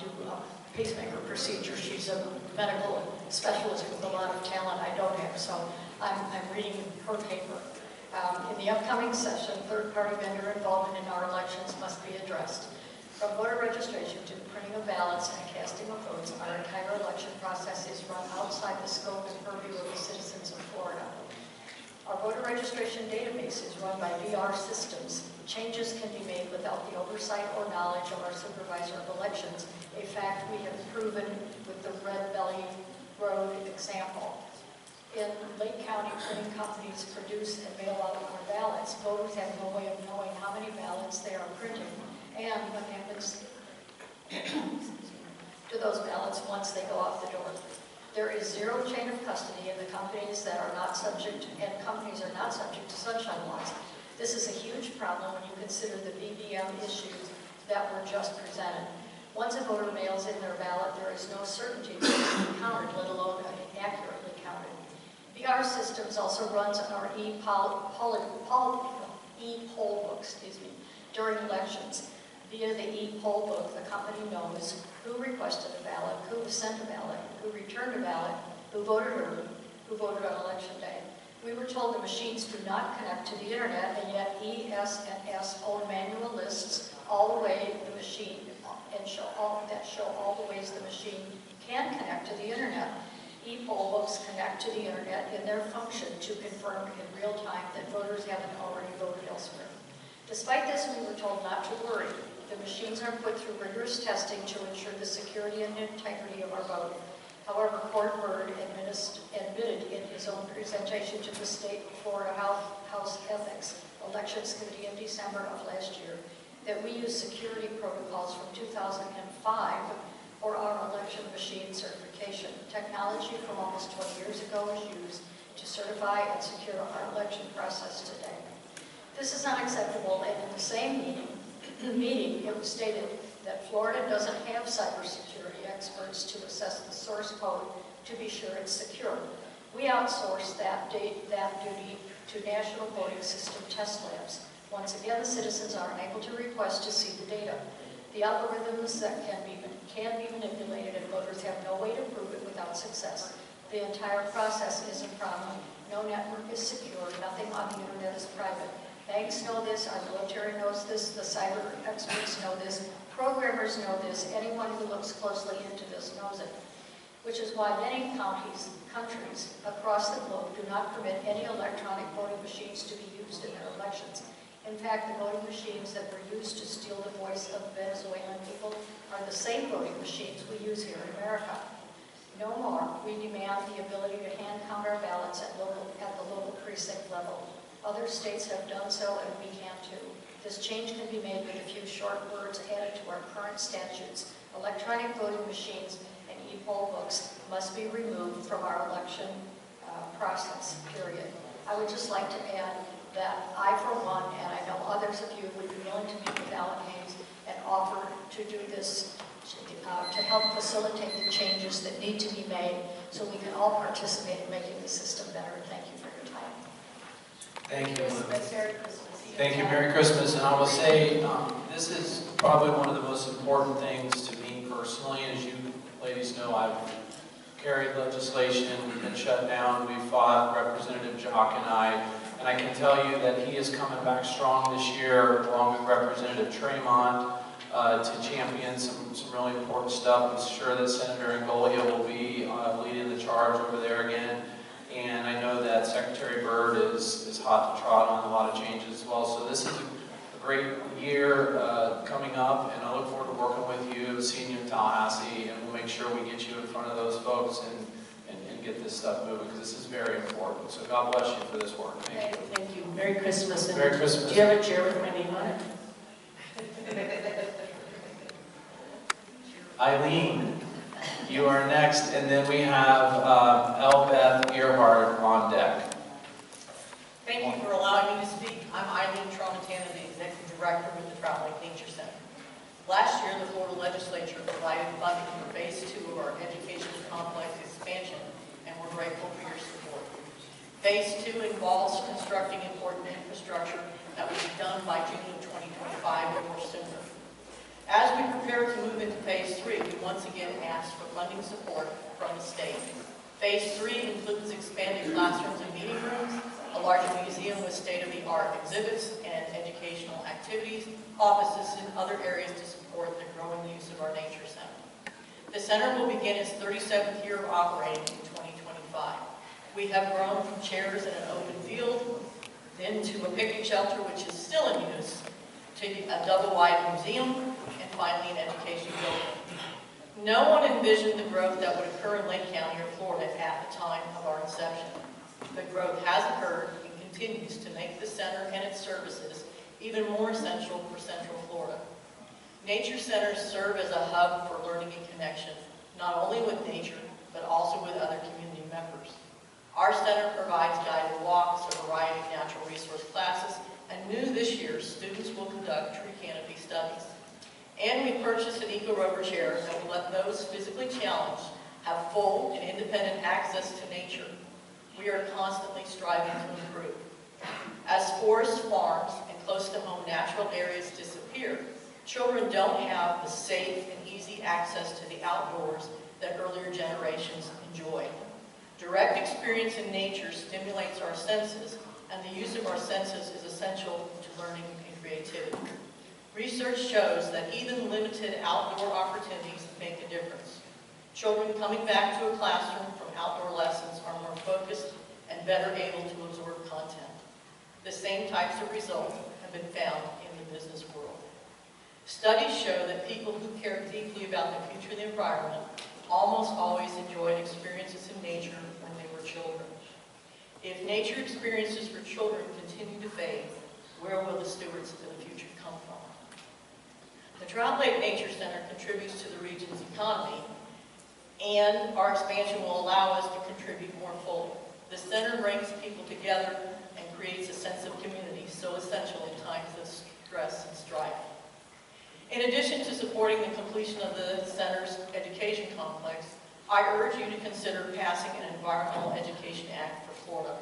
do a pacemaker procedure. She's a medical specialist with a lot of talent I don't have, so I'm reading her paper. In the upcoming session, third-party vendor involvement in our elections must be addressed. From voter registration to the printing of ballots and casting of votes, our entire election process is run outside the scope and purview of the citizens of Florida. Our voter registration database is run by VR systems. Changes can be made without the oversight or knowledge of our supervisor of elections, a fact we have proven with the Red Belly Road example. In Lake County, printing companies produce and mail out our ballots. Voters have no way of knowing how many ballots they are printing and what happens to those ballots once they go out the door. There is zero chain of custody in the companies that are not subject, and companies are not subject to sunshine laws. This is a huge problem when you consider the BBM issues that were just presented. Once a voter mails in their ballot, there is no certainty that it will be counted, let alone accurately counted. VR Systems also runs on our e-poll book, during elections. Via the e-poll book, the company knows who requested a ballot, who was sent a ballot, who returned a ballot, who voted early, who voted on election day. We were told the machines do not connect to the internet, and yet ES&S own manual lists all the way the machine and show all the ways the machine can connect to the internet. E-poll books connect to the internet in their function to confirm in real time that voters haven't already voted elsewhere. Despite this, we were told not to worry. The machines are put through rigorous testing to ensure the security and integrity of our vote. However, Court Byrd admitted in his own presentation to the State Florida House Ethics Elections Committee in December of last year that we use security protocols from 2005 for our election machine certification. Technology from almost 20 years ago is used to certify and secure our election process today. This is unacceptable, and in the same meeting, it was stated that Florida doesn't have cybersecurity experts to assess the source code to be sure it's secure. We outsource that duty to National Voting System Test Labs. Once again, the citizens are unable to request to see the data. The algorithms that can be manipulated, and voters have no way to prove it without success. The entire process is a problem. No network is secure. Nothing on the internet is private. Banks know this, our military knows this, the cyber experts know this, programmers know this, anyone who looks closely into this knows it. Which is why many countries across the globe do not permit any electronic voting machines to be used in their elections. In fact, the voting machines that were used to steal the voice of Venezuelan people are the same voting machines we use here in America. No more, we demand the ability to hand count our ballots at the local precinct level. Other states have done so, and we can too. This change can be made with a few short words added to our current statutes. Electronic voting machines and e-poll books must be removed from our election process, period. I would just like to add that I, for one, and I know others of you would be willing to meet with Alan Hayes and offer to do this to help facilitate the changes that need to be made so we can all participate in making the system better. Thank you for your time. Thank you. Merry Christmas. Thank you. Merry Christmas. And I will say, this is probably one of the most important things to me personally. As you ladies know, I've carried legislation, been shut down. We fought, Representative Jock and I can tell you that he is coming back strong this year, along with Representative Tremont, to champion some really important stuff. I'm sure that Senator Angolia will be leading the charge over there again. And I know that Secretary Byrd is hot to trot on a lot of changes as well. So this is a great year coming up, and I look forward to working with you, seeing you in Tallahassee, and we'll make sure we get you in front of those folks and get this stuff moving, because this is very important. So God bless you for this work. Thank you. Thank you. Merry Christmas. Merry Christmas. Do you have a chair with my name on it? Eileen, you are next, and then we have Elbeth Earhart on deck. Thank you for allowing me to speak. I'm Eileen Tramontana, the Executive Director with the Trout Lake Nature Center. Last year, the Florida Legislature provided funding for Phase 2 of our education complex expansion, and we're grateful for your support. Phase 2 involves constructing important infrastructure that will be done by June of 2025 or sooner. As we prepare to move into Phase 3, we once again ask for funding support from the state. Phase 3 includes expanded classrooms and meeting rooms, a larger museum with state-of-the-art exhibits and educational activities, offices, and other areas to support the growing use of our nature center. The center will begin its 37th year of operating in 2025. We have grown from chairs in an open field, then to a picnic shelter, which is still in use, to a double-wide museum, and finally an education building. No one envisioned the growth that would occur in Lake County or Florida at the time of our inception. But growth has occurred and continues to make the center and its services even more essential for Central Florida. Nature centers serve as a hub for learning and connection, not only with nature, but also with other community members. Our center provides guided walks, a variety of natural resource classes, and new this year, students will conduct tree canopy studies. And we purchased an eco-rover chair that will let those physically challenged have full and independent access to nature. We are constantly striving to improve. As forests, farms, and close-to-home natural areas disappear, children don't have the safe and easy access to the outdoors that earlier generations enjoyed. Direct experience in nature stimulates our senses, and the use of our senses is essential to learning and creativity. Research shows that even limited outdoor opportunities make a difference. Children coming back to a classroom from outdoor lessons are more focused and better able to absorb content. The same types of results have been found in the business world. Studies show that people who care deeply about the future of the environment almost always enjoyed experiences in nature when they were children. If nature experiences for children continue to fade, where will the stewards of the future come from? The Trout Lake Nature Center contributes to the region's economy, and our expansion will allow us to contribute more fully. The center brings people together and creates a sense of community, so essential in times of stress and strife. In addition to supporting the completion of the center's education complex, I urge you to consider passing an Environmental Education Act for Florida,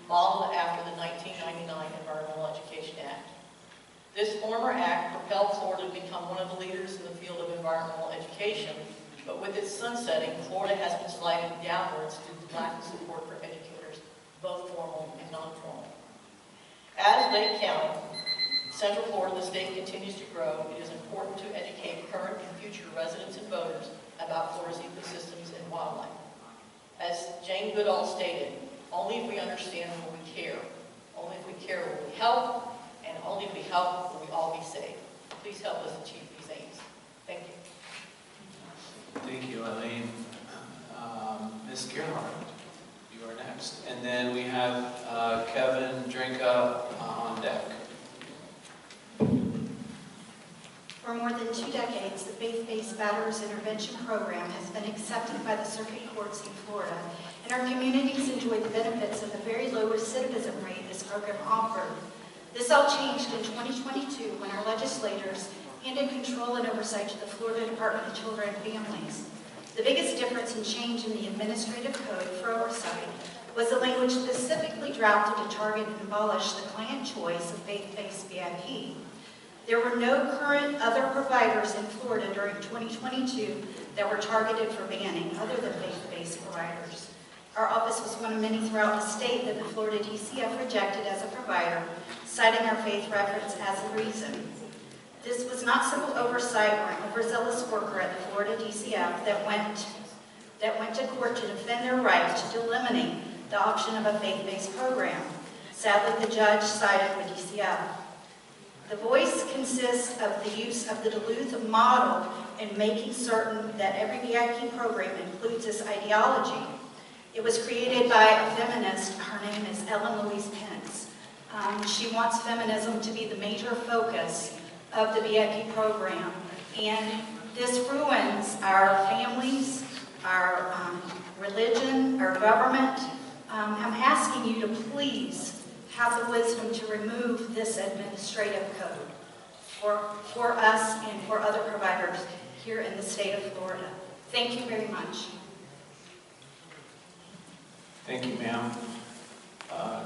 modeled after the 1999 Environmental Education Act. This former act propelled Florida to become one of the leaders in the field of environmental education, but with its sunsetting, Florida has been sliding downwards due to lack of support for educators, both formal and non-formal. As Lake County, Central Florida, the state continues to grow, it is important to educate current and future residents and voters about Florida's ecosystems and wildlife. As Jane Goodall stated, only if we understand will we care. Only if we care will we help, and only if we help will we all be safe. Please help us achieve these aims. Thank you. Thank you, Eileen. Ms. Gerhardt, you are next. And then we have Kevin Drinka on deck. For more than 2 decades, the faith-based batterers intervention program has been accepted by the circuit courts in Florida, and our communities enjoy the benefits of the very low recidivism rate this program offered. This all changed in 2022 when our legislators handed control and oversight to the Florida Department of Children and Families. The biggest difference and change in the administrative code for oversight was the language specifically drafted to target and abolish the client choice of faith-based VIP. There were no current other providers in Florida during 2022 that were targeted for banning other than faith-based providers. Our office was one of many throughout the state that the Florida DCF rejected as a provider, citing our faith reference as a reason. This was not simple oversight or an overzealous worker at the Florida DCF that went to court to defend their right to eliminate the option of a faith-based program. Sadly, the judge sided with DCF. The voice consists of the use of the Duluth model in making certain that every VIP program includes this ideology. It was created by a feminist. Her name is Ellen Louise Pence. She wants feminism to be the major focus of the VIP program, and this ruins our families, our religion, our government. I'm asking you to please have the wisdom to remove this administrative code for us and for other providers here in the state of Florida. Thank you very much. Thank you, ma'am.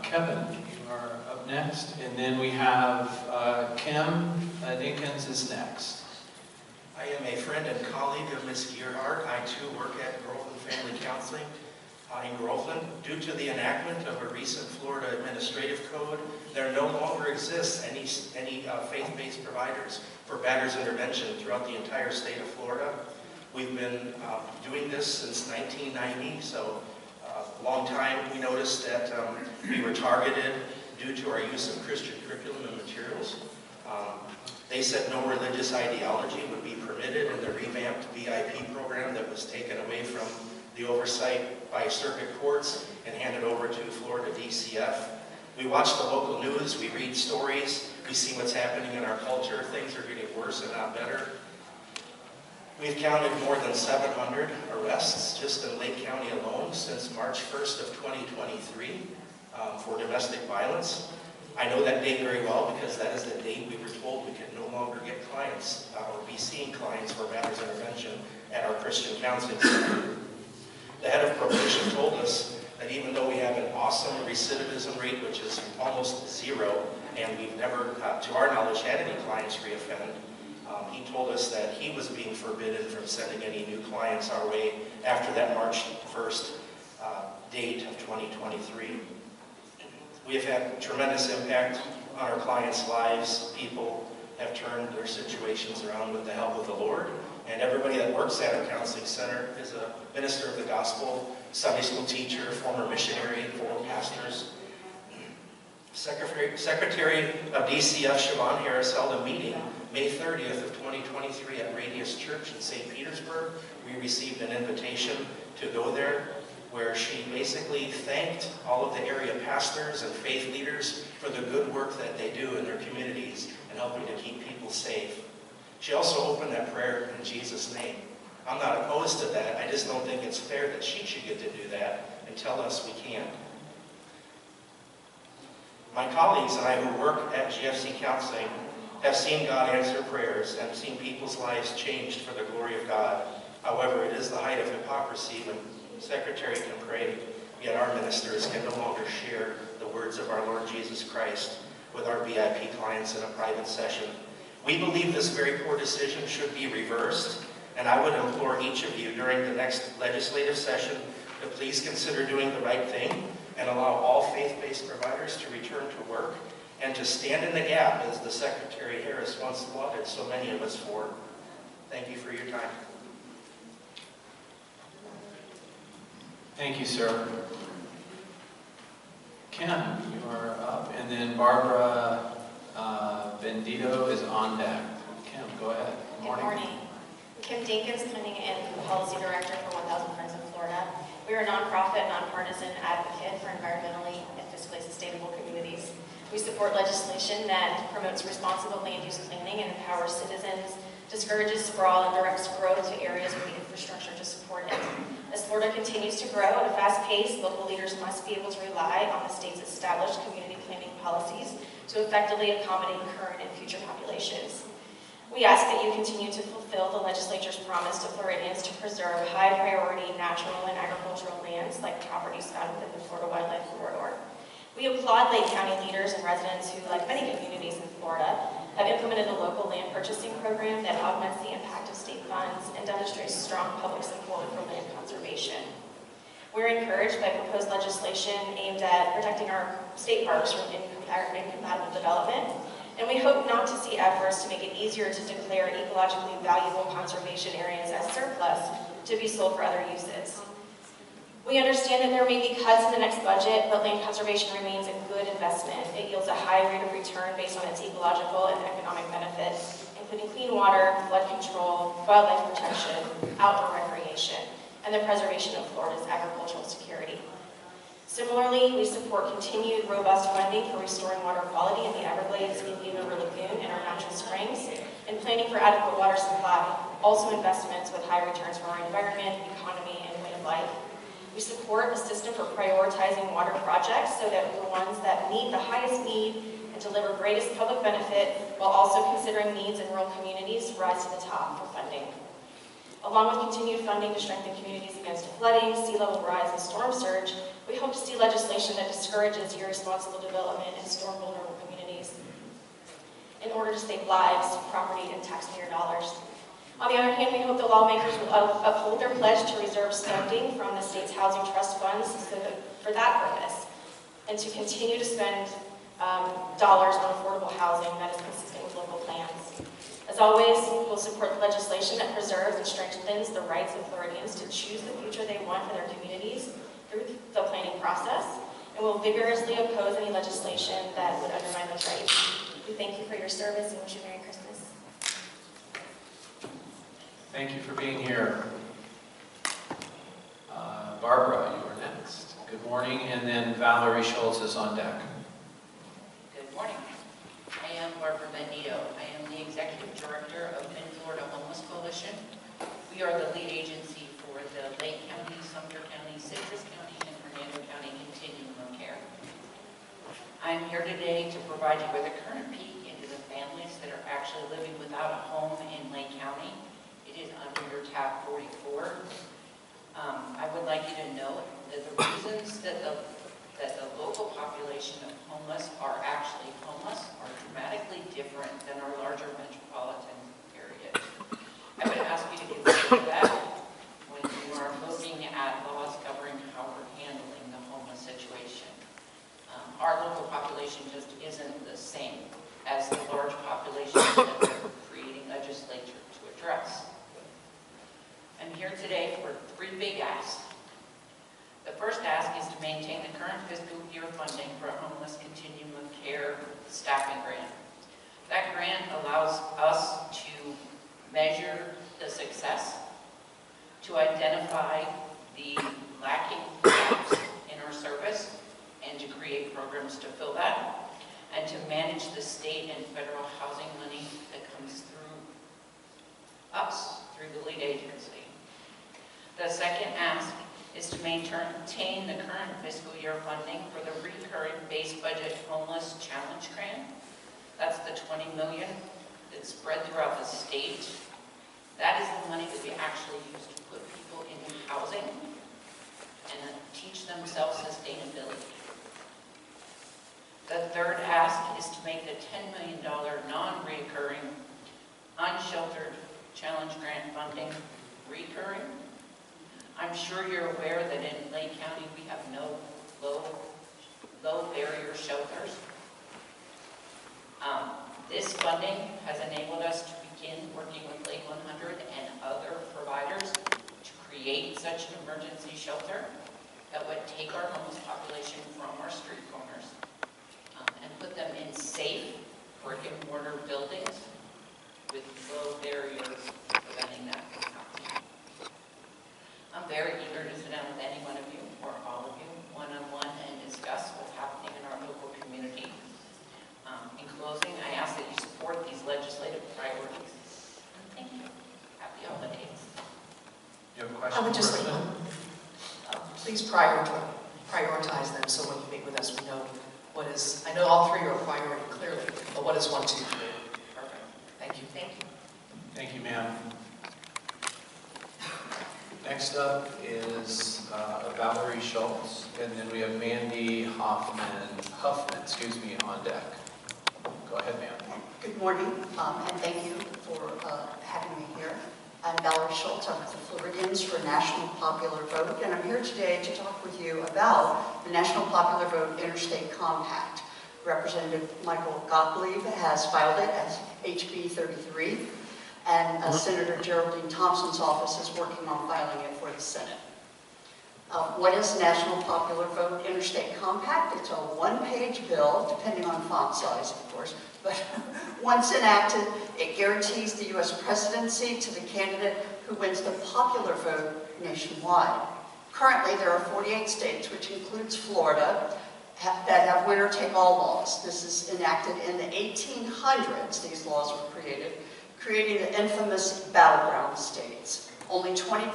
Kevin, you are up next. And then we have Kim Dinkins is next. I am a friend and colleague of Ms. Gerhardt. I too work at Grove and Family Counseling. in Groveland. Due to the enactment of a recent Florida administrative code, there no longer exists any faith-based providers for batter's intervention throughout the entire state of Florida. We've been doing this since 1990, so a long time. We noticed that we were targeted due to our use of Christian curriculum and materials. They said no religious ideology would be permitted in the revamped VIP program that was taken away from the oversight by circuit courts and handed over to Florida DCF. We watch the local news, we read stories, we see what's happening in our culture. Things are getting worse and not better. We've counted more than 700 arrests just in Lake County alone since March 1st of 2023 for domestic violence. I know that date very well because that is the date we were told we could no longer get clients or be seeing clients for matters intervention at our Christian counseling center. The head of probation told us that even though we have an awesome recidivism rate, which is almost zero, and we've never, to our knowledge, had any clients reoffend, he told us that he was being forbidden from sending any new clients our way after that March 1st date of 2023. We have had tremendous impact on our clients' lives. People have turned their situations around with the help of the Lord. And everybody that works at our counseling center is a minister of the gospel, Sunday school teacher, former missionary, former pastors. Secretary of DCF Siobhan Harris held a meeting May 30th of 2023 at Radius Church in St. Petersburg. We received an invitation to go there, where she basically thanked all of the area pastors and faith leaders for the good work that they do in their communities and helping to keep people safe. She also opened that prayer in Jesus' name. I'm not opposed to that. I just don't think it's fair that she should get to do that and tell us we can't. My colleagues and I who work at GFC Counseling have seen God answer prayers and seen people's lives changed for the glory of God. However, it is the height of hypocrisy when Secretary can pray, yet our ministers can no longer share the words of our Lord Jesus Christ with our VIP clients in a private session. We believe this very poor decision should be reversed, and I would implore each of you during the next legislative session to please consider doing the right thing and allow all faith-based providers to return to work and to stand in the gap as the Secretary Harris once lauded so many of us for. Thank you for your time. Thank you, sir. Kim, you are up, and then Barbara Bendito is on deck. Kim, go ahead. Good morning. Kim Dinkins, Planning and Policy Director for 1000 Friends of Florida. We are a nonprofit, nonpartisan advocate for environmentally and fiscally sustainable communities. We support legislation that promotes responsible land use planning and empowers citizens, discourages sprawl, and directs growth to areas with the infrastructure to support it. As Florida continues to grow at a fast pace, local leaders must be able to rely on the state's established community planning policies to effectively accommodate current and future populations. We ask that you continue to fulfill the legislature's promise to Floridians to preserve high-priority natural and agricultural lands like properties found within the Florida Wildlife Corridor. We applaud Lake County leaders and residents who, like many communities in Florida, have implemented a local land purchasing program that augments the impact of state funds and demonstrates strong public support for land conservation. We're encouraged by proposed legislation aimed at protecting our state parks from incompatible development, and we hope not to see efforts to make it easier to declare ecologically valuable conservation areas as surplus to be sold for other uses. We understand that there may be cuts in the next budget, but land conservation remains a good investment. It yields a high rate of return based on its ecological and economic benefits, including clean water, flood control, wildlife protection, outdoor recreation, and the preservation of Florida's agricultural security. Similarly, we support continued robust funding for restoring water quality in the Everglades, Indian River Lagoon, and our natural springs, and planning for adequate water supply, also investments with high returns for our environment, economy, and way of life. We support a system for prioritizing water projects so that the ones that meet the highest need and deliver greatest public benefit while also considering needs in rural communities rise to the top for funding. Along with continued funding to strengthen communities against flooding, sea level rise, and storm surge, we hope to see legislation that discourages irresponsible development in storm vulnerable communities in order to save lives, property, and taxpayer dollars. On the other hand, we hope the lawmakers will uphold their pledge to reserve spending from the state's housing trust funds for that purpose, and to continue to spend dollars on affordable housing that is consistent with local plans. As always, we'll support the legislation that preserves and strengthens the rights of Floridians to choose the future they want for their communities through the planning process, and we'll vigorously oppose any legislation that would undermine those rights. We thank you for your service and wish you Merry Christmas. Thank you for being here. Barbara, you are next. Good morning, and then Valerie Schultz is on deck. Good morning. I am Barbara Benito. I am the Executive Director of Mid-Florida Homeless Coalition. We are the lead agency for the Lake County, Sumter County, Citrus County, and Hernando County Continuum of Care. I'm here today to provide you with a current peek into the families that are actually living without a home in Lake County. It is under your tab 44. I would like you to note that the reasons that the local population of homeless are actually homeless are dramatically different than our larger metropolitan areas. I would ask you to consider that when you are looking at laws governing how we're handling the homeless situation. Our local population just isn't the same as the large population that we're creating legislature to address. I'm here today for 3 big asks. The first ask is to maintain the current fiscal year funding for a homeless continuum of care staffing grant. That grant allows us to measure the success, to identify the lacking gaps in our service, and to create programs to fill that, and to manage the state and federal housing money that comes through us, through the lead agency. The second ask is to maintain the current fiscal year funding for the recurring base budget homeless challenge grant. That's the $20 million that's spread throughout the state. That is the money that we actually use to put people into housing and teach them self-sustainability. The third ask is to make the $10 million non-recurring unsheltered challenge grant funding recurring. I'm sure you're aware that in Lake County we have no low barrier shelters. This funding has enabled us to begin working with Lake 100 and other providers to create such an emergency shelter that would take our homeless population from our street corners and put them in safe brick and mortar buildings with low barriers preventing that from happening. I'm very eager to sit down with any one of you, or all of you, one-on-one and discuss what's happening in our local community. In closing, I ask that you support these legislative priorities. Thank you. Happy holidays. You have a question? I would just like, please prioritize them so when you meet with us, we know what is, I know all 3 are a priority clearly, but what is 1, 2, 3? Perfect. Thank you. Thank you. Thank you, ma'am. Next up is Valerie Schultz, and then we have Mandy Huffman, on deck. Go ahead, ma'am. Good morning, and thank you for having me here. I'm Valerie Schultz. I'm with the Floridians for National Popular Vote, and I'm here today to talk with you about the National Popular Vote Interstate Compact. Representative Michael Gottlieb has filed it as HB 33, and Senator Geraldine Thompson's office is working on filing it for the Senate. What is National Popular Vote Interstate Compact? It's a one-page bill, depending on font size, of course, but once enacted, it guarantees the U.S. presidency to the candidate who wins the popular vote nationwide. Currently, there are 48 states, which includes Florida, that have winner-take-all laws. This is enacted in the 1800s, these laws were creating the infamous battleground states. Only 20%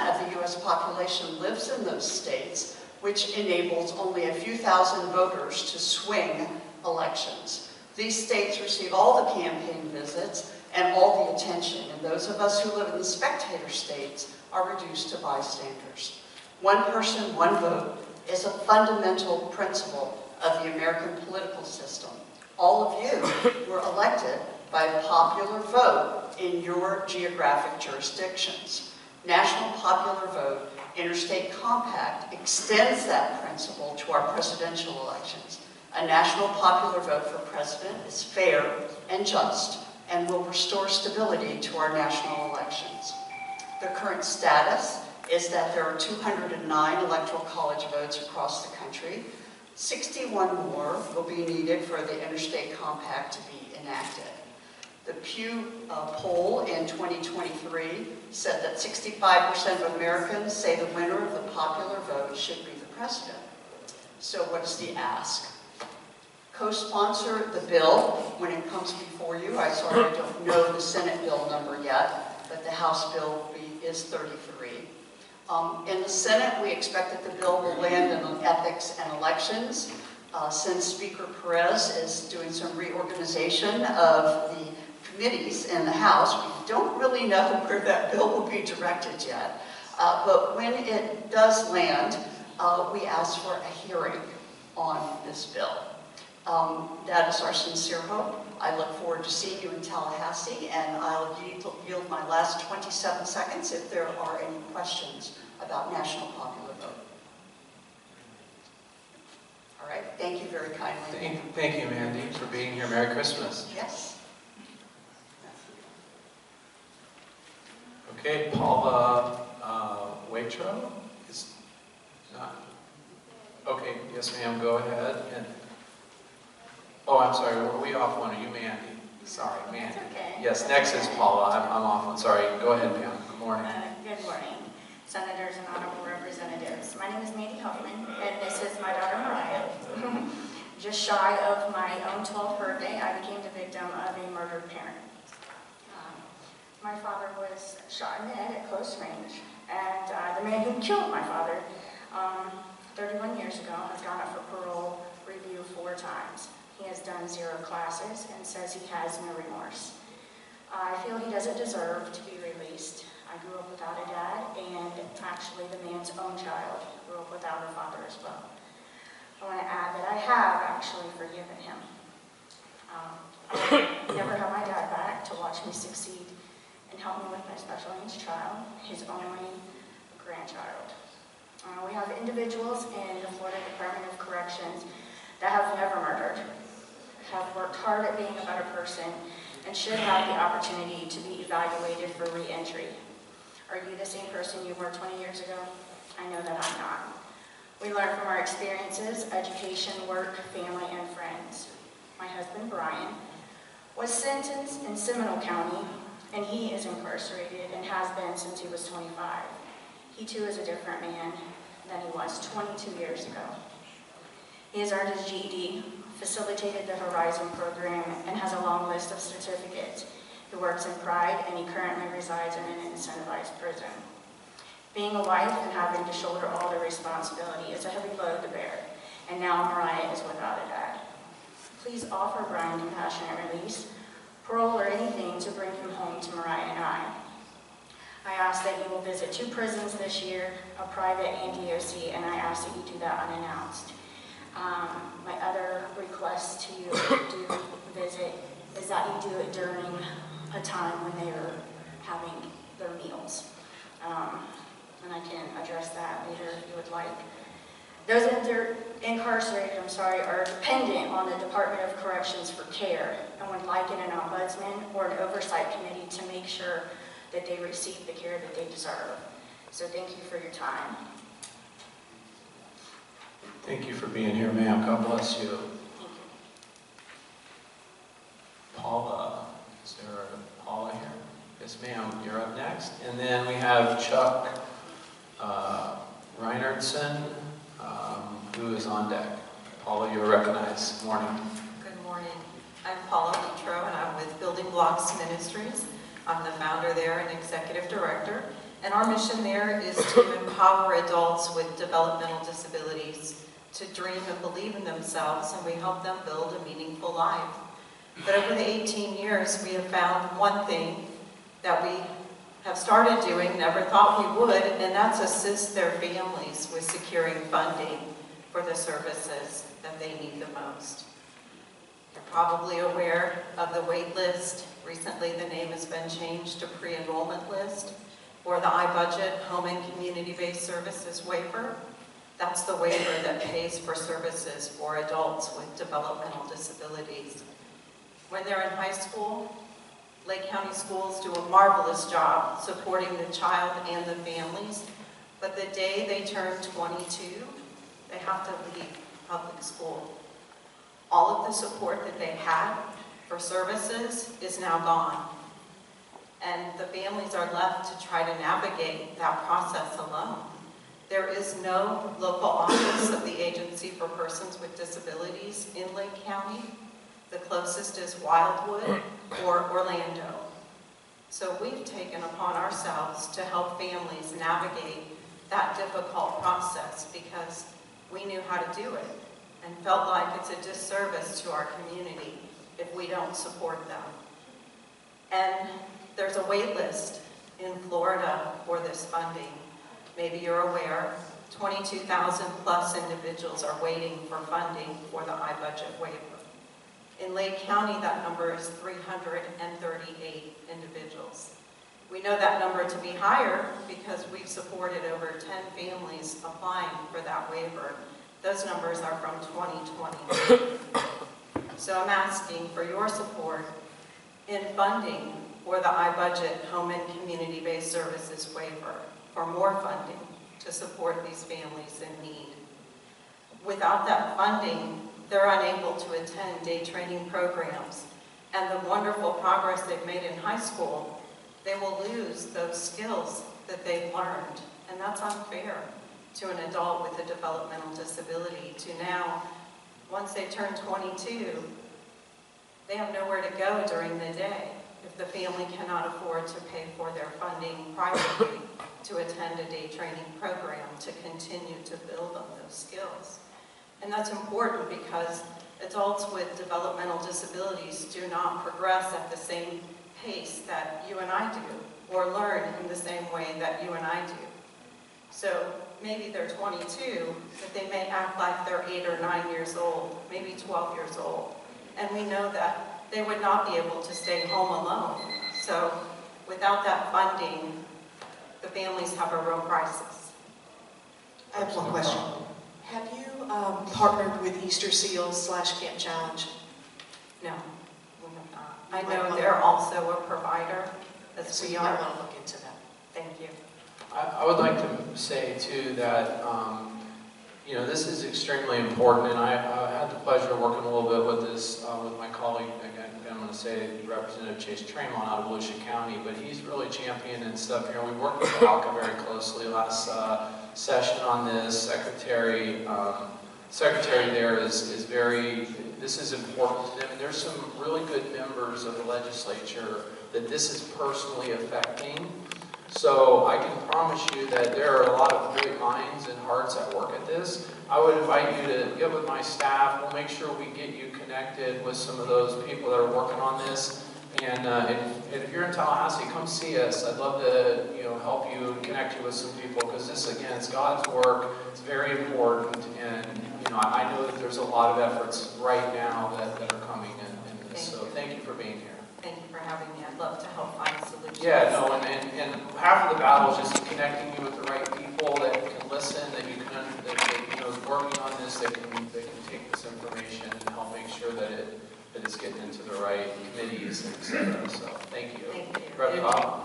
of the U.S. population lives in those states, which enables only a few thousand voters to swing elections. These states receive all the campaign visits and all the attention, and those of us who live in the spectator states are reduced to bystanders. One person, one vote is a fundamental principle of the American political system. All of you were elected by popular vote in your geographic jurisdictions. National popular vote, interstate compact extends that principle to our presidential elections. A national popular vote for president is fair and just and will restore stability to our national elections. The current status is that there are 209 electoral college votes across the country. 61 more will be needed for the interstate compact to be enacted. The Pew poll in 2023 said that 65% of Americans say the winner of the popular vote should be the president. So what is the ask? Co-sponsor the bill when it comes before you. I don't know the Senate bill number yet, but the House bill is 33. In the Senate, we expect that the bill will land in ethics and elections. Since Speaker Perez is doing some reorganization of the committees in the House, we don't really know where that bill will be directed yet. But when it does land, we ask for a hearing on this bill. That is our sincere hope. I look forward to seeing you in Tallahassee, and I'll yield my last 27 seconds if there are any questions about national popular vote. All right, thank you very kindly. Thank you, Mandy, for being here. Merry Christmas. Yes. Okay, Paula Waitro is not. Okay, yes, ma'am, go ahead. Oh, I'm sorry, were we off one? Are you Mandy? Sorry, Mandy. That's okay. Yes, next is Paula. I'm off one. Sorry, go ahead, ma'am. Good morning. Good morning, Senators and Honorable Representatives. My name is Mandy Hoffman, and this is my daughter Mariah. Just shy of my own 12th birthday, I became the victim of a murdered parent. My father was shot in the head at close range, and the man who killed my father 31 years ago has gone up for parole review 4 times. He has done 0 classes and says he has no remorse. I feel he doesn't deserve to be released. I grew up without a dad, and actually the man's own child grew up without her father as well. I want to add that I have actually forgiven him. I never have my dad back to watch me succeed and help me with my special needs child, his only grandchild. We have individuals in the Florida Department of Corrections that have never murdered, have worked hard at being a better person, and should have the opportunity to be evaluated for re-entry. Are you the same person you were 20 years ago? I know that I'm not. We learn from our experiences, education, work, family, and friends. My husband, Brian, was sentenced in Seminole County, and he is incarcerated and has been since he was 25. He too is a different man than he was 22 years ago. He has earned his GED, facilitated the Horizon program, and has a long list of certificates. He works in Pride, and he currently resides in an incentivized prison. Being a wife and having to shoulder all the responsibility is a heavy load to bear, and now Mariah is without a dad. Please offer Brian compassionate release, parole, or anything to bring him home to Mariah and I. I ask that you will visit 2 prisons this year, a private and DOC, and I ask that you do that unannounced. My other request to you to visit is that you do it during a time when they are having their meals. And I can address that later if you would like. Those that are incarcerated, are dependent on the Department of Corrections for care and would like an ombudsman or an oversight committee to make sure that they receive the care that they deserve. So thank you for your time. Thank you for being here, ma'am. God bless you. Paula, is there a Paula here? Yes, ma'am. You're up next. And then we have Chuck Reinertson, who is on deck. Paula, you are recognized. Good morning. Good morning. I'm Paula Petro, and I'm with Building Blocks Ministries. I'm the founder there and executive director. And our mission there is to empower adults with developmental disabilities to dream and believe in themselves, and we help them build a meaningful life. But over the 18 years, we have found one thing that we have started doing, never thought we would, and that's assist their families with securing funding for the services that they need the most. You're probably aware of the wait list. Recently, the name has been changed to pre-enrollment list, or the iBudget Home and Community-Based Services waiver. That's the waiver that pays for services for adults with developmental disabilities. When they're in high school, Lake County schools do a marvelous job supporting the child and the families, but the day they turn 22, they have to leave public school. All of the support that they had for services is now gone. And the families are left to try to navigate that process alone. There is no local office of the Agency for Persons with Disabilities in Lake County. The closest is Wildwood or Orlando. So we've taken upon ourselves to help families navigate that difficult process because we knew how to do it and felt like it's a disservice to our community if we don't support them. And there's a wait list in Florida for this funding. Maybe you're aware, 22,000 plus individuals are waiting for funding for the iBudget waiver. In Lake County, that number is 338 individuals. We know that number to be higher because we've supported over 10 families applying for that waiver. Those numbers are from 2020. So I'm asking for your support in funding for the iBudget Home and Community-Based Services waiver for more funding to support these families in need. Without that funding, they're unable to attend day training programs, and the wonderful progress they've made in high school, they will lose those skills that they've learned, and that's unfair to an adult with a developmental disability to now, once they turn 22, they have nowhere to go during the day if the family cannot afford to pay for their funding privately to attend a day training program to continue to build on those skills. And that's important because adults with developmental disabilities do not progress at the same pace that you and I do, or learn in the same way that you and I do. So maybe they're 22, but they may act like they're 8 or 9 years old, maybe 12 years old. And we know that they would not be able to stay home alone. So without that funding, the families have a real crisis. I have one question. Have you partnered with Easter Seals / Camp Challenge? No, we have not. I know they're also a provider, as we are. I want to look into that. Thank you. I would like to say too that you know, this is extremely important, and I had the pleasure of working a little bit with this with my colleague. Again, I'm going to say Representative Chase Tremont out of Volusia County, but he's really championing stuff here. We worked with ALCA very closely last session on this. Secretary there is very, this is important to them. And there's some really good members of the legislature that this is personally affecting. So I can promise you that there are a lot of great minds and hearts that work at this. I would invite you to get with my staff. We'll make sure we get you connected with some of those people that are working on this. And if you're in Tallahassee, come see us. I'd love to, you know, help you and connect you with some people, because this, again, it's God's work. It's very important, and you know, I know that there's a lot of efforts right now that are coming in this. So thank you for being here. Thank you for having me. I'd love to help find solutions. Yeah, no, and half of the battle is just connecting you with the right people that can listen, that you can, that you know, is working on this, that can take this information and help make sure that it's getting into the right committees, et cetera. So thank you. Thank you.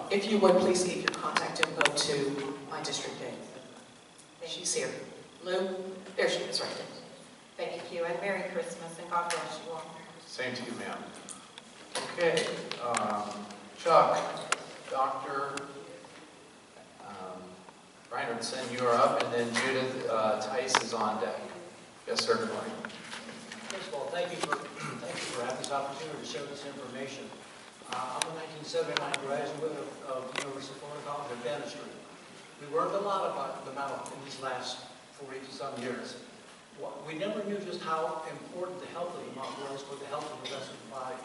If you would, please give your contact info to my district aide. She's here. Lou, there she is right there. Thank you, and Merry Christmas, and God bless you all. Same to you, ma'am. Okay, Chuck, Dr. Reinertson, you are up, and then Judith Tice is on deck. Yes, sir, good morning. First of all, thank you for having this opportunity to share this information. I'm a 1979 graduate of the University of Florida College of Dentistry. We learned a lot about the mouth in these last 40-some years. We never knew just how important the health of the mouth was for the health of the rest of the body.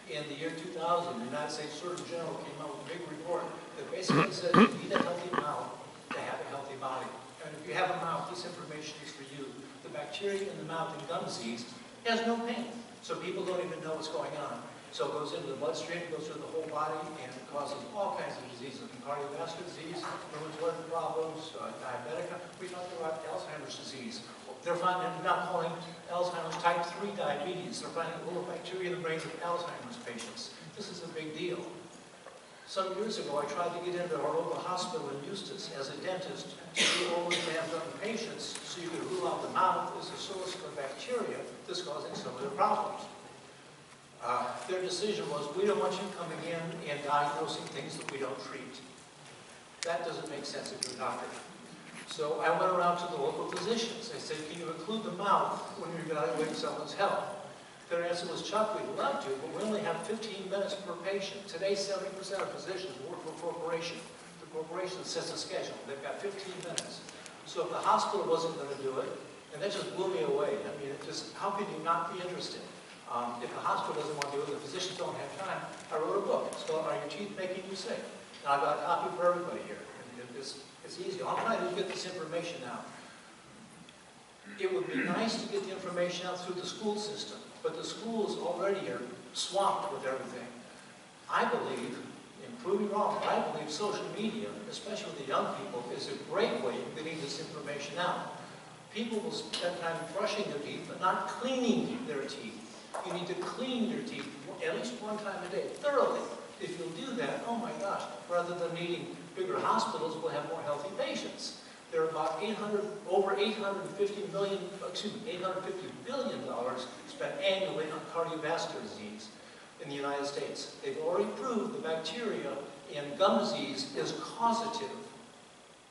In the year 2000, the United States Surgeon General came out with a big report that basically said you need a healthy mouth to have a healthy body. And if you have a mouth, this information is for you. The bacteria in the mouth and gum disease has no pain. So people don't even know what's going on. So it goes into the bloodstream, it goes through the whole body, and it causes all kinds of diseases, cardiovascular disease, rheumatoid problems, diabetic. We talked about Alzheimer's disease. They're not calling Alzheimer's type 3 diabetes. They're finding a little bacteria in the brains of Alzheimer's patients. This is a big deal. Some years ago, I tried to get into our local hospital in Eustis as a dentist to do oral exams on the patients so you could rule out the mouth as a source of bacteria that's causing some of their problems. Their decision was, we don't want you coming in and diagnosing things that we don't treat. That doesn't make sense if you're a doctor. So I went around to the local physicians. I said, can you include the mouth when you're evaluating someone's health? Their answer was, Chuck, we'd love to, but we only have 15 minutes per patient. Today, 70% of physicians work for a corporation. The corporation sets a schedule. They've got 15 minutes. So if the hospital wasn't going to do it, and that just blew me away. I mean, how could you not be interested? If the hospital doesn't want to do it, the physicians don't have time. I wrote a book. It's called Are Your Teeth Making You Sick? And I've got a copy for everybody here. It's easy. All I'm trying to do is get this information out. It would be nice to get the information out through the school system, but the schools already are swamped with everything. I believe, and prove me wrong, but I believe social media, especially with the young people, is a great way of getting this information out. People will spend time brushing their teeth, but not cleaning their teeth. You need to clean your teeth at least one time a day, thoroughly. If you'll do that, oh my gosh, rather than needing bigger hospitals, we'll have more healthy patients. There are about over $850 billion spent annually on cardiovascular disease in the United States. They've already proved the bacteria in gum disease is causative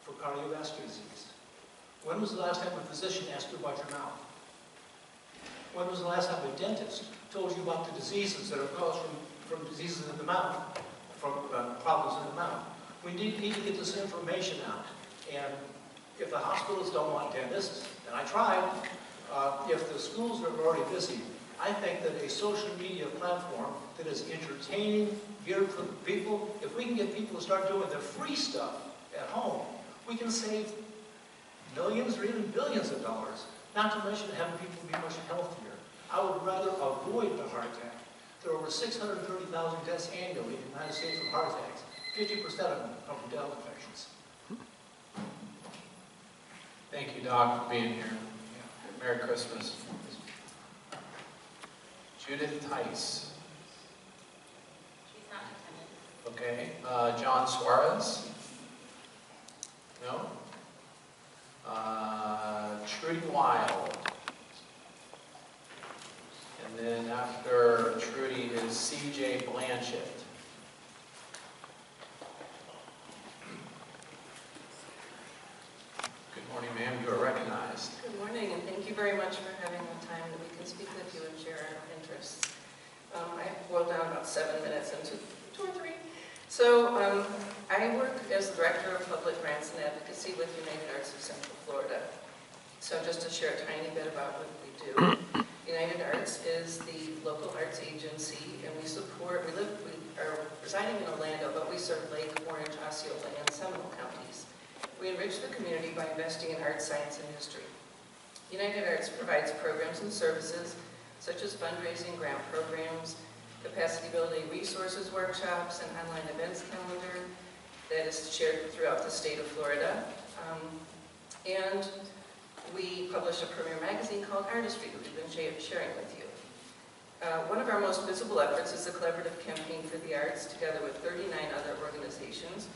for cardiovascular disease. When was the last time a physician asked you about your mouth? When was the last time a dentist told you about the diseases that are caused from diseases in the mouth, from problems in the mouth? We need to get this information out. And if the hospitals don't want dentists, and I tried, if the schools are already busy, I think that a social media platform that is entertaining, geared for people, if we can get people to start doing the free stuff at home, we can save millions or even billions of dollars, not to mention having people be much healthier. I would rather avoid a heart attack. There are over 630,000 deaths annually in the United States from heart attacks. 50% of them come from dental infections. Thank you, Doc, for being here. Merry Christmas. Judith Tice. She's not attending. Okay. John Suarez? No? Trudy Wild. And then after Trudy is C.J. Blanchett. Good morning, ma'am. You are recognized. Good morning, and thank you very much for having the time that we can speak with you and share our interests. I boiled down about 7 minutes into 2 or 3. So I work as the Director of Public Grants and Advocacy with United Arts of Central Florida. So just to share a tiny bit about what we do. United Arts is the local arts agency, and we are residing in Orlando, but we serve Lake, Orange, Osceola, and Seminole counties. We enrich the community by investing in art, science, and history. United Arts provides programs and services such as fundraising, grant programs, capacity building resources, workshops, and online events calendar that is shared throughout the state of Florida. And we publish a premier magazine called Artistry that we've been sharing with you. One of our most visible efforts is the collaborative campaign for the arts, together with 39 other organizations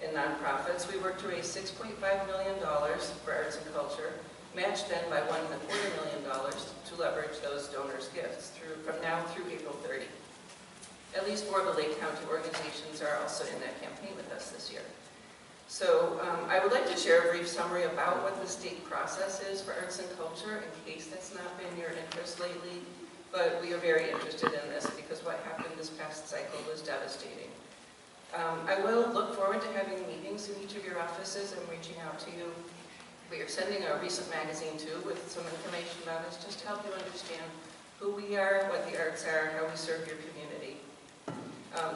and nonprofits. We work to raise $6.5 million for arts and culture, matched then by $1.25 million to leverage those donors' gifts from now through April 30. At least 4 of the Lake County organizations are also in that campaign with us this year. So I would like to share a brief summary about what the state process is for arts and culture, in case that's not been your interest lately. But we are very interested in this because what happened this past cycle was devastating. I will look forward to having meetings in each of your offices and reaching out to you. We are sending a recent magazine too with some information about us, just to help you understand who we are, what the arts are, how we serve your community.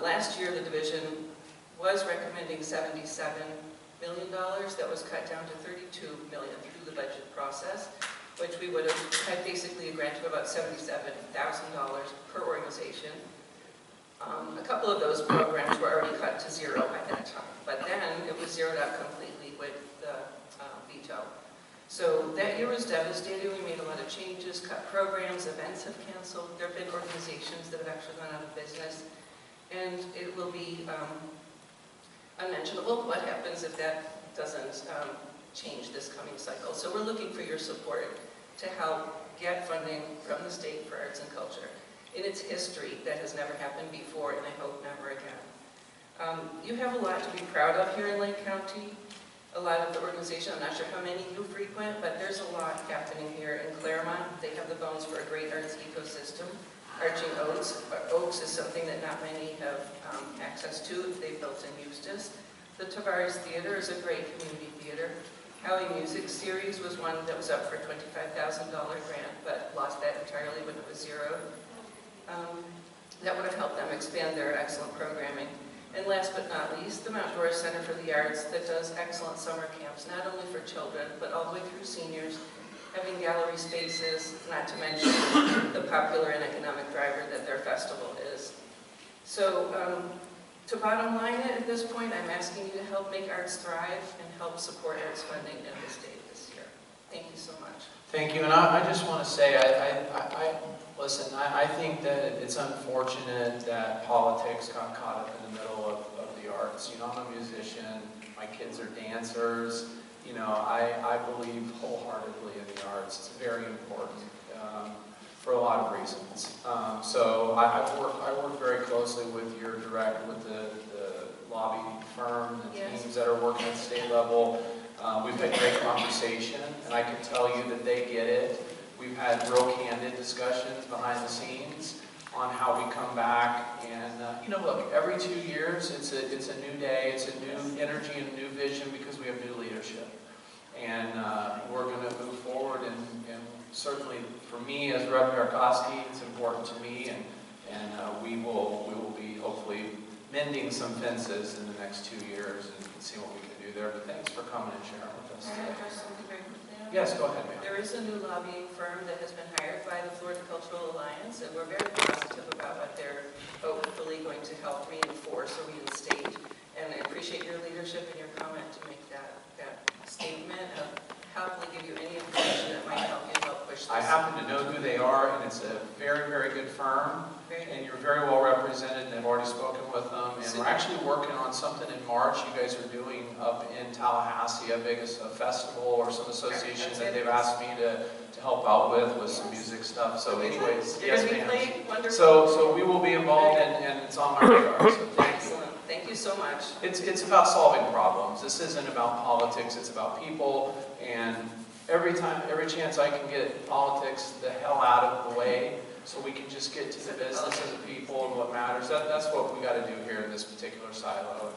Last year the division was recommending $77 million. That was cut down to $32 million through the budget process. which we would have had basically a grant of about $77,000 per organization. A couple of those programs were already cut to zero by that time, but then it was zeroed out completely with the veto. So that year was devastating. We made a lot of changes, cut programs, events have canceled. There have been organizations that have actually gone out of business, and it will be unmentionable what happens if that doesn't change this coming cycle. So we're looking for your support to help get funding from the state for arts and culture. In its history, that has never happened before, and I hope never again. You have a lot to be proud of here in Lake County. A lot of the organization, I'm not sure how many you frequent, but there's a lot happening here in Claremont. They have the bones for a great arts ecosystem. Arching Oaks is something that not many have access to if they built in Eustis. The Tavares Theater is a great community theater. Howie Music Series was one that was up for a $25,000 grant, but lost that entirely when it was zeroed. That would have helped them expand their excellent programming. And last but not least, the Mount Dora Center for the Arts that does excellent summer camps, not only for children, but all the way through seniors, having gallery spaces, not to mention the popular and economic driver that their festival is. So to bottom line it at this point, I'm asking you to help make arts thrive and help support arts funding in the state this year. Thank you so much. Thank you, and I just want to say, listen, I think that it's unfortunate that politics got caught up in the middle of the arts. You know, I'm a musician, my kids are dancers, you know, I believe wholeheartedly in the arts. It's very important for a lot of reasons. So I work very closely with the lobby firm, the teams that are working at the state level. We've had great conversation, and I can tell you that they get it. We've had real candid discussions behind the scenes on how we come back. And you know, look, every 2 years, it's a new day, it's a new energy and a new vision because we have new leadership. And we're going to move forward, and certainly for me as Rep. Yarkosky, it's important to me, and we will be hopefully mending some fences in the next 2 years and see what we can do there. But thanks for coming and sharing with us. Can I address something very quickly? Yes, go ahead, ma'am. There is a new lobbying firm that has been hired by the Florida Cultural Alliance, and we're very positive about what they're hopefully going to help reinforce or reinstate. And I appreciate your leadership and your comment to make that statement. Happily give you any information that might help you help push this. I happen to know who they are, and it's a very, very good firm, and you're very well represented, and I've already spoken with them, and we're actually working on something in March you guys are doing up in Tallahassee, a festival or some association that they've asked me to help out with some music stuff. So anyways, yes ma'am. So we will be involved, and it's on my radar, so thank you. Excellent. Thank you so much. It's about solving problems. This isn't about politics, it's about people, and every chance I can get politics the hell out of the way so we can just get to the business of the people and what matters. That's what we got to do here in this particular silo,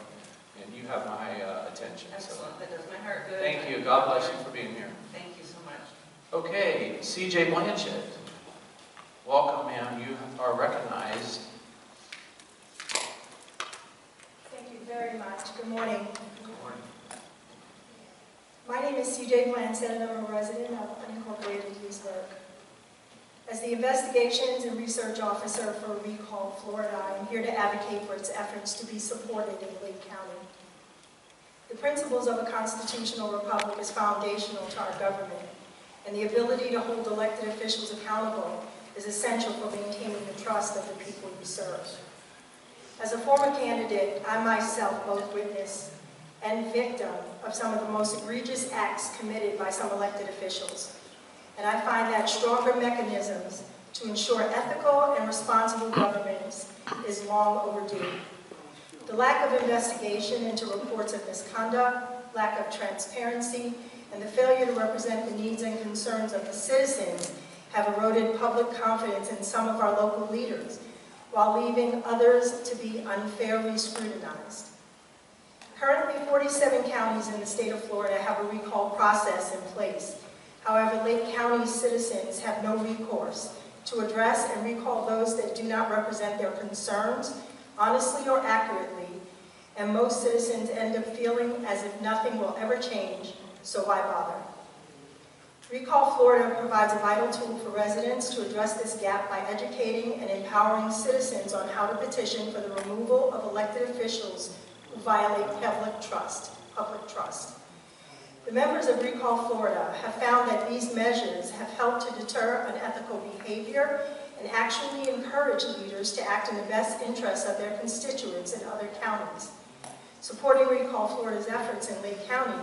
and you have my attention. Excellent. So. That does my heart good. Thank you. God bless you for being here. Thank you so much. Okay, CJ Blanchett. Welcome, ma'am. You are recognized. Thank you very much. Good morning. My name is C.J. Blanchett, and I'm a resident of unincorporated Leesburg. As the Investigations and Research Officer for Recall Florida, I am here to advocate for its efforts to be supported in Lake County. The principles of a constitutional republic is foundational to our government, and the ability to hold elected officials accountable is essential for maintaining the trust of the people you serve. As a former candidate, I myself both witnessed and victim of some of the most egregious acts committed by some elected officials. And I find that stronger mechanisms to ensure ethical and responsible governance is long overdue. The lack of investigation into reports of misconduct, lack of transparency, and the failure to represent the needs and concerns of the citizens have eroded public confidence in some of our local leaders, while leaving others to be unfairly scrutinized. Currently, 47 counties in the state of Florida have a recall process in place. However, Lake County citizens have no recourse to address and recall those that do not represent their concerns honestly or accurately, and most citizens end up feeling as if nothing will ever change, so why bother? Recall Florida provides a vital tool for residents to address this gap by educating and empowering citizens on how to petition for the removal of elected officials who violate public trust. The members of Recall Florida have found that these measures have helped to deter unethical behavior and actually encourage leaders to act in the best interests of their constituents in other counties. Supporting Recall Florida's efforts in Lake County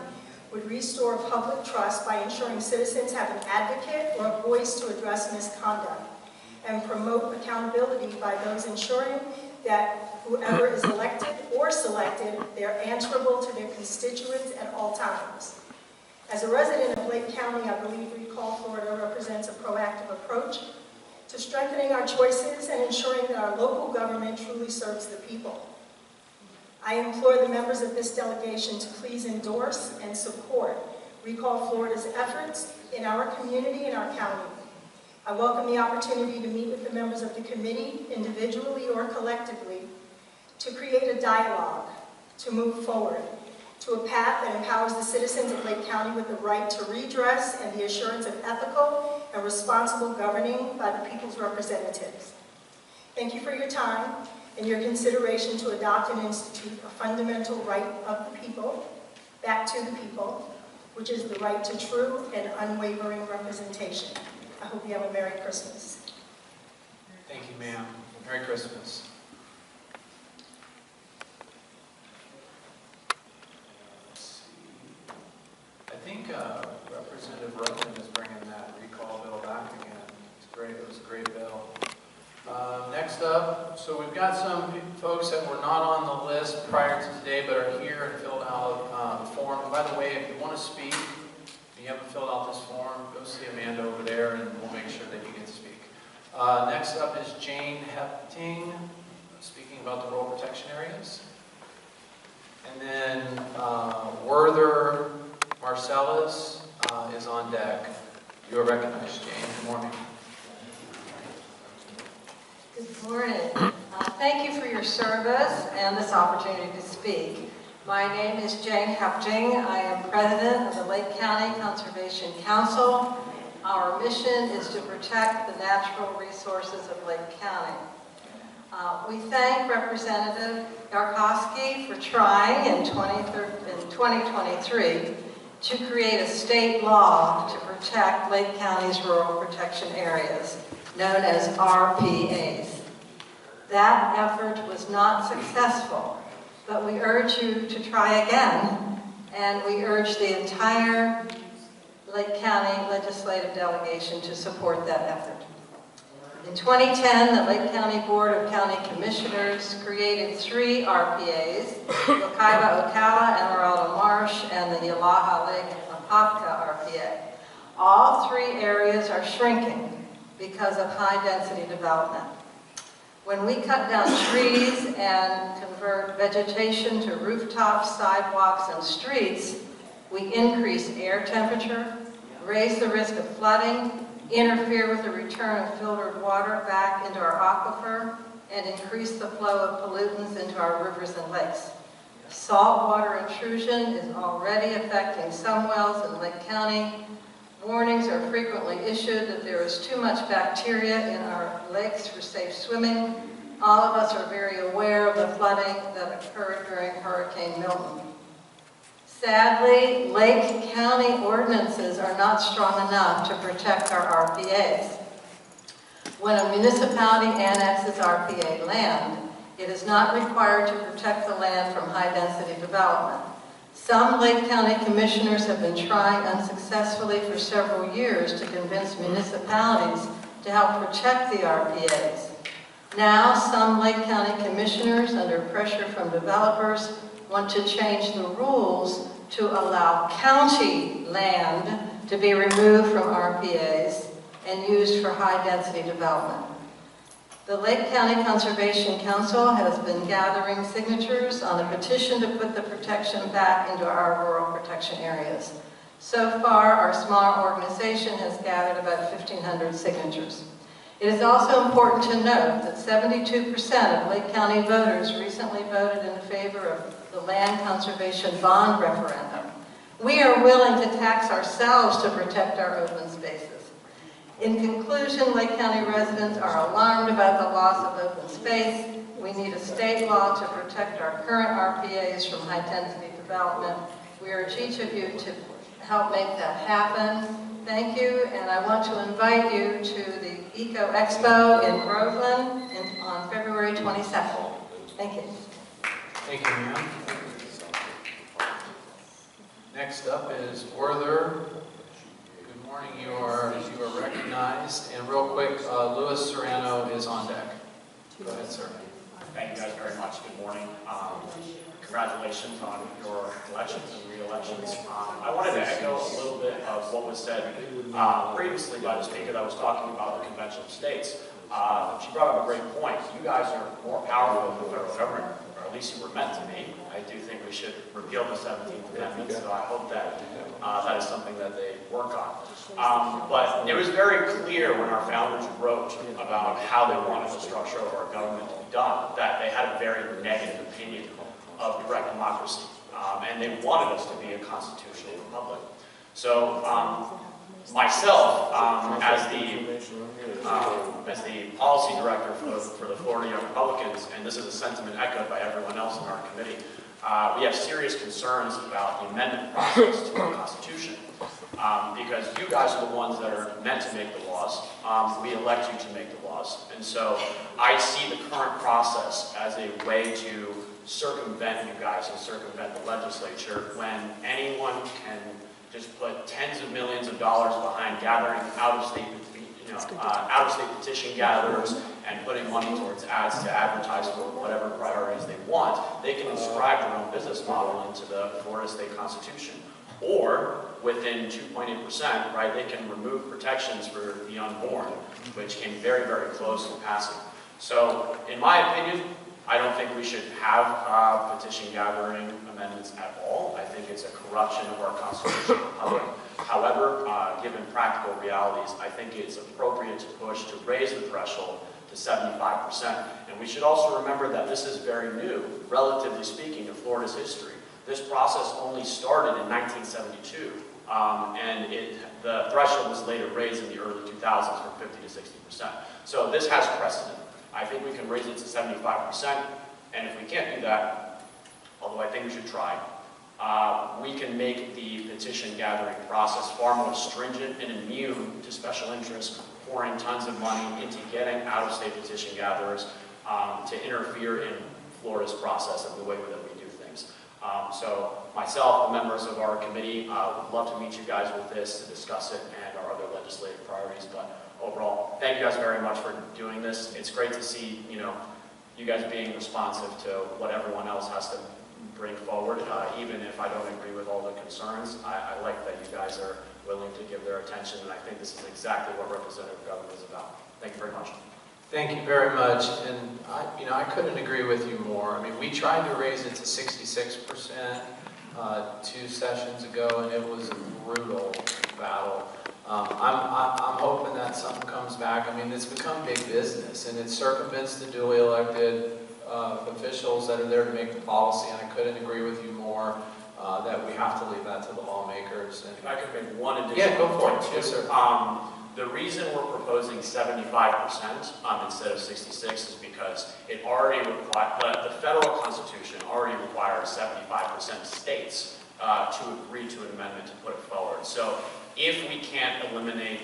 would restore public trust by ensuring citizens have an advocate or a voice to address misconduct, and promote accountability by those ensuring that whoever is elected or selected, they're answerable to their constituents at all times. As a resident of Lake County, I believe Recall Florida represents a proactive approach to strengthening our choices and ensuring that our local government truly serves the people. I implore the members of this delegation to please endorse and support Recall Florida's efforts in our community and our county. I welcome the opportunity to meet with the members of the committee, individually or collectively, to create a dialogue, to move forward, to a path that empowers the citizens of Lake County with the right to redress and the assurance of ethical and responsible governing by the people's representatives. Thank you for your time and your consideration to adopt and institute a fundamental right of the people, back to the people, which is the right to true and unwavering representation. I hope you have a Merry Christmas. Thank you, ma'am. Merry Christmas. I think Representative Rowan is bringing that recall bill back again. It's great. It was a great bill. Next up, so we've got some folks that were not on the list prior to today but are here and filled out the form. And by the way, if you want to speak, if you haven't filled out this form, go see Amanda over there and we'll make sure that you get to speak. Next up is Jane Hepting, speaking about the rural protection areas. And then Werther Marcellus is on deck. You are recognized, Jane. Good morning. Good morning. Thank you for your service and this opportunity to speak. My name is Jane Hepting. I am president of the Lake County Conservation Council. Our mission is to protect the natural resources of Lake County. We thank Representative Yarkosky for trying in 2023 to create a state law to protect Lake County's rural protection areas, known as RPAs. That effort was not successful, but we urge you to try again, and we urge the entire Lake County Legislative Delegation to support that effort. In 2010, the Lake County Board of County Commissioners created 3 RPAs, Wakaiba Ocala, Emeraldo Marsh, and the Yalaha Lake Apopka RPA. All 3 areas are shrinking because of high-density development. When we cut down trees and convert vegetation to rooftops, sidewalks, and streets, we increase air temperature, raise the risk of flooding, interfere with the return of filtered water back into our aquifer, and increase the flow of pollutants into our rivers and lakes. Saltwater intrusion is already affecting some wells in Lake County. Warnings are frequently issued that there is too much bacteria in our lakes for safe swimming. All of us are very aware of the flooding that occurred during Hurricane Milton. Sadly, Lake County ordinances are not strong enough to protect our RPAs. When a municipality annexes RPA land, it is not required to protect the land from high-density development. Some Lake County commissioners have been trying unsuccessfully for several years to convince municipalities to help protect the RPAs. Now, some Lake County commissioners, under pressure from developers, want to change the rules to allow county land to be removed from RPAs and used for high-density development. The Lake County Conservation Council has been gathering signatures on a petition to put the protection back into our rural protection areas. So far, our small organization has gathered about 1,500 signatures. It is also important to note that 72% of Lake County voters recently voted in favor of the land conservation bond referendum. We are willing to tax ourselves to protect our open spaces. In conclusion, Lake County residents are alarmed about the loss of open space. We need a state law to protect our current RPAs from high-density development. We urge each of you to help make that happen. Thank you, and I want to invite you to the Eco Expo in Groveland on February 22nd. Thank you. Thank you, ma'am. Next up is Werther. Good morning. You are recognized. And real quick, Louis Serrano is on deck. Go ahead, sir. Thank you guys very much. Good morning. Congratulations on your elections and re-elections. I wanted to echo a little bit of what was said previously by the speaker that was talking about the Convention of States. She brought up a great point. You guys are more powerful than the federal government, or at least you were meant to be. I do think we should repeal the 17th Amendment, so I hope that that is something that they work on. But it was very clear when our founders wrote about how they wanted the structure of our government to be done, that they had a very negative opinion of direct democracy, and they wanted us to be a constitutional republic. So myself, as the policy director for the Florida Young Republicans, and this is a sentiment echoed by everyone else in our committee, we have serious concerns about the amendment process to our Constitution. Because you guys are the ones that are meant to make the laws. We elect you to make the laws. And so I see the current process as a way to circumvent you guys and circumvent the legislature when anyone can just put tens of millions of dollars behind gathering out-of-state petition gatherers and putting money towards ads to advertise for whatever priorities they want. They can inscribe their own business model into the Florida State Constitution. Or, within 2.8%, right, they can remove protections for the unborn, which came very, very close to passing. So, in my opinion, I don't think we should have petition gathering amendments at all. I think it's a corruption of our constitutional republic. However, given practical realities, I think it's appropriate to push to raise the threshold to 75%. And we should also remember that this is very new, relatively speaking, to Florida's history. This process only started in 1972, and the threshold was later raised in the early 2000s from 50 to 60%. So this has precedent. I think we can raise it to 75%, and if we can't do that, although I think we should try, we can make the petition gathering process far more stringent and immune to special interests pouring tons of money into getting out-of-state petition gatherers to interfere in Florida's process and the way that we do things. So myself, the members of our committee, would love to meet you guys with this to discuss it and our other legislative priorities. But overall, thank you guys very much for doing this. It's great to see, you guys being responsive to what everyone else has to bring forward. Even if I don't agree with all the concerns, I like that you guys are willing to give their attention, and I think this is exactly what representative government is about. Thank you very much. Thank you very much, and I couldn't agree with you more. I mean, we tried to raise it to 66% 2 sessions ago, and it was a brutal battle. I'm hoping that something comes back. I mean, it's become big business, and it circumvents the duly elected officials that are there to make the policy, and I couldn't agree with you more that we have to leave that to the lawmakers. And if I could make one additional go for it. point, Yes, sir. The reason we're proposing 75% instead of 66 is because it already the federal constitution already requires 75% states to agree to an amendment to put it forward. So if we can't eliminate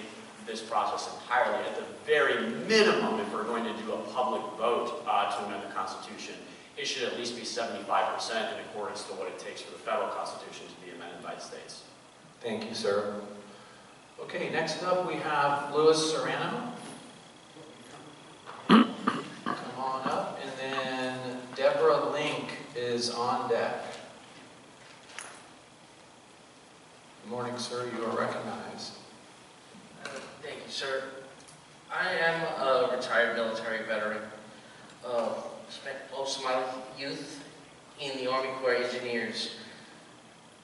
this process entirely, at the very minimum, if we're going to do a public vote to amend the Constitution, it should at least be 75% in accordance to what it takes for the federal Constitution to be amended by the states. Thank you, sir. Okay, next up we have Louis Serrano. Come on up, and then Deborah Link is on deck. Good morning, sir. You are recognized. Thank you, sir. I am a retired military veteran. Spent most of my youth in the Army Corps of Engineers.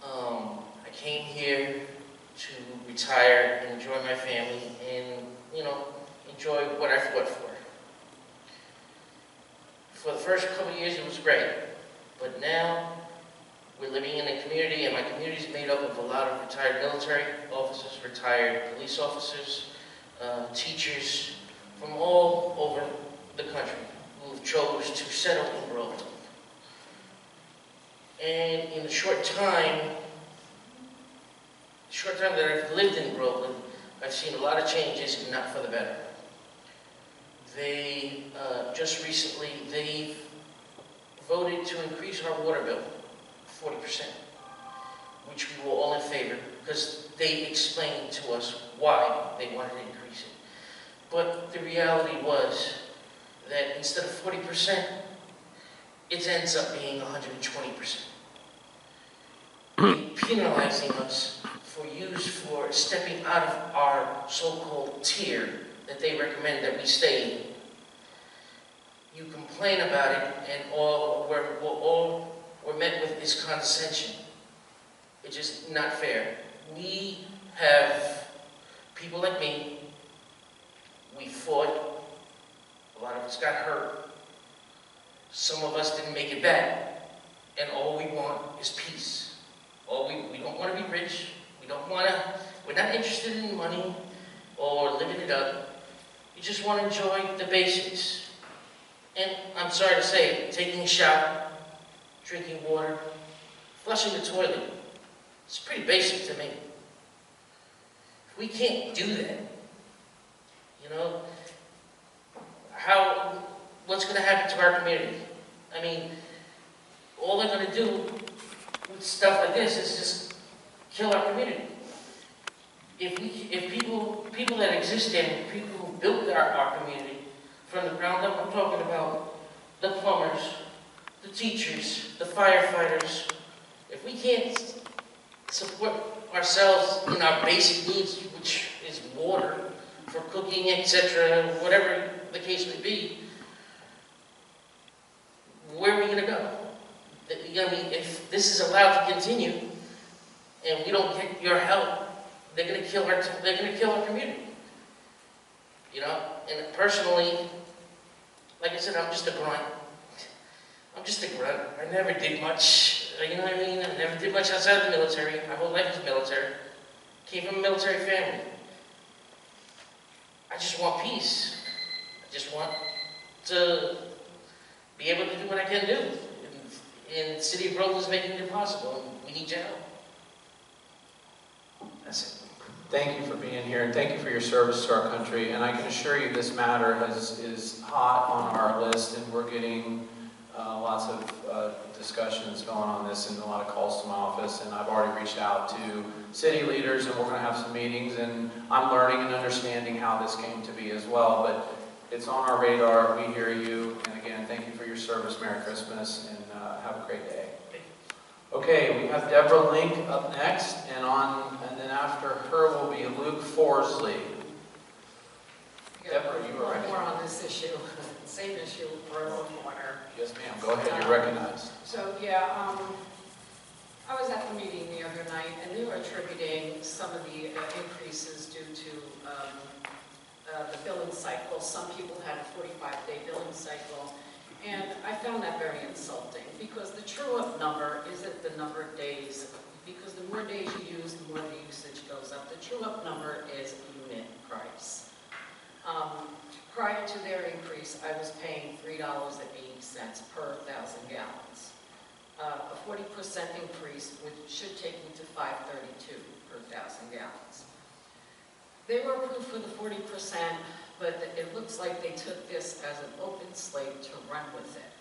I came here to retire and enjoy my family and, enjoy what I fought for. For the first couple of years, it was great. But now, We're living in a community, and my community is made up of a lot of retired military officers, retired police officers, teachers from all over the country who have chose to settle in Groveland. And in the short time that I've lived in Groveland, I've seen a lot of changes, and not for the better. They, just recently, they voted to increase our water bill 40%, which we were all in favor, because they explained to us why they wanted to increase it. But the reality was that instead of 40%, it ends up being 120%. Penalizing us for stepping out of our so-called tier that they recommend that we stay in. You complain about it, and all we're met with is condescension. It's just not fair. We have people like me. We fought. A lot of us got hurt. Some of us didn't make it back. And all we want is peace. We don't want to be rich. We're not interested in money or living it up. We just want to enjoy the basics. And I'm sorry to say, taking a shower, drinking water, flushing the toilet, it's pretty basic to me. If we can't do that, you know, what's going to happen to our community? I mean, all they're going to do with stuff like this is just kill our community. If people that exist there, people who built our community from the ground up, I'm talking about the plumbers, the teachers, the firefighters. If we can't support ourselves in our basic needs, which is water for cooking, etc., whatever the case may be, where are we going to go? I mean, if this is allowed to continue and we don't get your help, they're going to kill our community. You know, and personally, like I said, I'm just a grunt. I never did much. You know what I mean? I never did much outside the military. My whole life was military. Came from a military family. I just want peace. I just want to be able to do what I can do. And the city of Groveland is making it impossible. We need your help. That's it. Thank you for being here, and thank you for your service to our country. And I can assure you this matter is hot on our list, and we're getting lots of discussions going on this and a lot of calls to my office. And I've already reached out to city leaders, and we're going to have some meetings, and I'm learning and understanding how this came to be as well. But it's on our radar. We hear you. And again, thank you for your service. Merry Christmas, and have a great day. Okay, we have Deborah Link up next, and then after her will be Luke Forsley. Deborah, you are ready. More on this issue, same issue for a little corner. Yes, ma'am. Go ahead. You're recognized. So, yeah, I was at the meeting the other night, and they were attributing some of the increases due to the billing cycle. Some people had a 45-day billing cycle. And I found that very insulting, because the true-up number isn't the number of days, because the more days you use, the more the usage goes up. The true-up number is unit price. Prior to their increase, I was paying $3.80 per 1,000 gallons. A 40% increase should take me to $5.32 per 1,000 gallons. They were approved for the 40%, but it looks like they took this as an open slate to run with it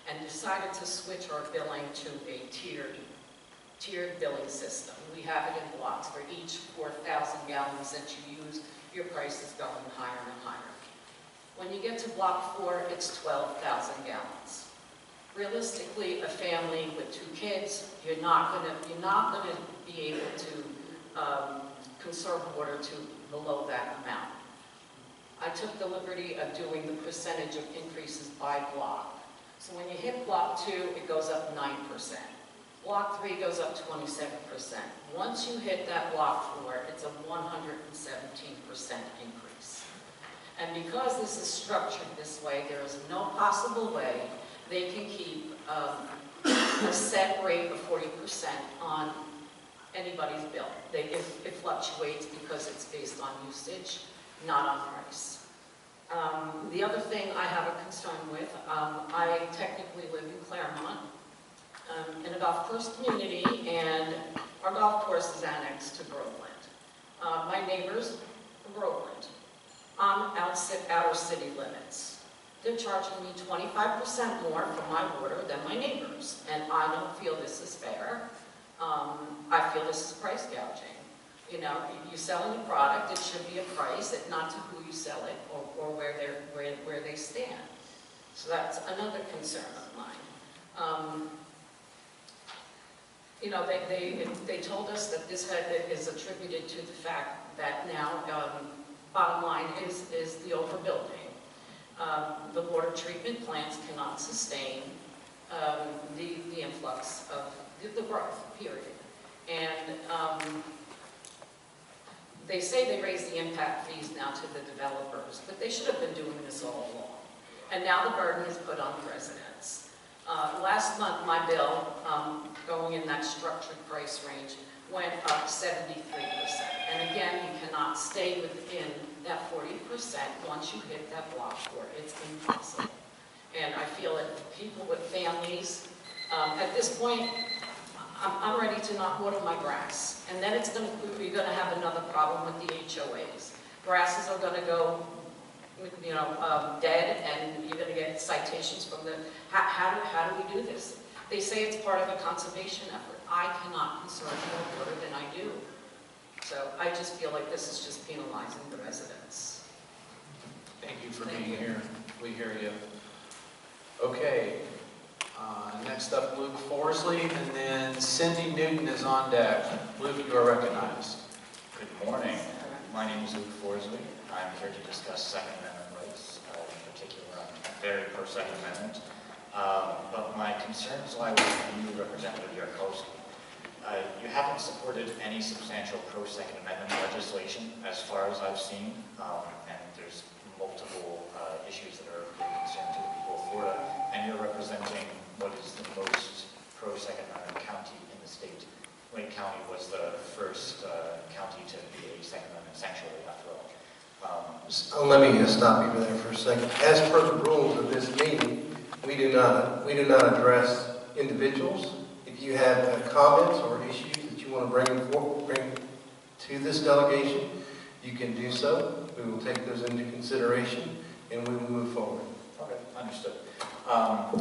and decided to switch our billing to a tiered billing system. We have it in blocks. For each 4,000 gallons that you use, your price is going higher and higher. When you get to block 4, it's 12,000 gallons. Realistically, a family with 2 kids, you're not going to be able to conserve water to below that amount. I took the liberty of doing the percentage of increases by block. So when you hit block 2, it goes up 9%. Block 3 goes up 27%. Once you hit that block 4, it's a 117% increase. And because this is structured this way, there is no possible way they can keep a set rate of 40% on anybody's bill. It fluctuates because it's based on usage, not on price. The other thing I have a concern with, I technically live in Claremont, in a golf course community, and our golf course is annexed to Groveland. My neighbors are Groveland. I'm outer city limits. They're charging me 25% more for my water than my neighbors, and I don't feel this is fair. I feel this is price gouging. You know, you're selling a product, it should be a price, not to who you sell it or where they stand. So that's another concern of mine. You know, they told us that this is attributed to the fact that now, bottom line is the overbuilding. The water treatment plants cannot sustain the influx of the growth, period. And they say they raise the impact fees now to the developers, but they should have been doing this all along. And now the burden is put on the residents. Last month, my bill, going in that structured price range, went up 73%. And again, you cannot stay within that 40% once you hit that block floor. It's impossible. And I feel that people with families, at this point, I'm ready to not water my grass. And then we're going to have another problem with the HOAs. Grasses are going to go, you know, dead, and you're going to get citations from the, how do we do this? They say it's part of a conservation effort. I cannot conserve more water than I do. So I just feel like this is just penalizing the residents. Thank you for being here. We hear you. Okay. Next up, Luke Forsley, and then Cindy Newton is on deck. Luke, you are recognized. Good morning. My name is Luke Forsley. I'm here to discuss Second Amendment rights. In particular, I'm very pro-Second Amendment. But my concerns lie with you, Representative Yarkosky. You haven't supported any substantial pro-Second Amendment legislation, as far as I've seen, and there's multiple issues that are of great concern to the people of Florida, and you're representing what is the most pro-Second Amendment county in the state. Lake County was the first county to be a Second Amendment sanctuary, after all. Let me stop you there for a second. As per the rules of this meeting, we do not address individuals. If you have comments or issues that you want to bring to this delegation, you can do so. We will take those into consideration, and we will move forward. Okay, understood.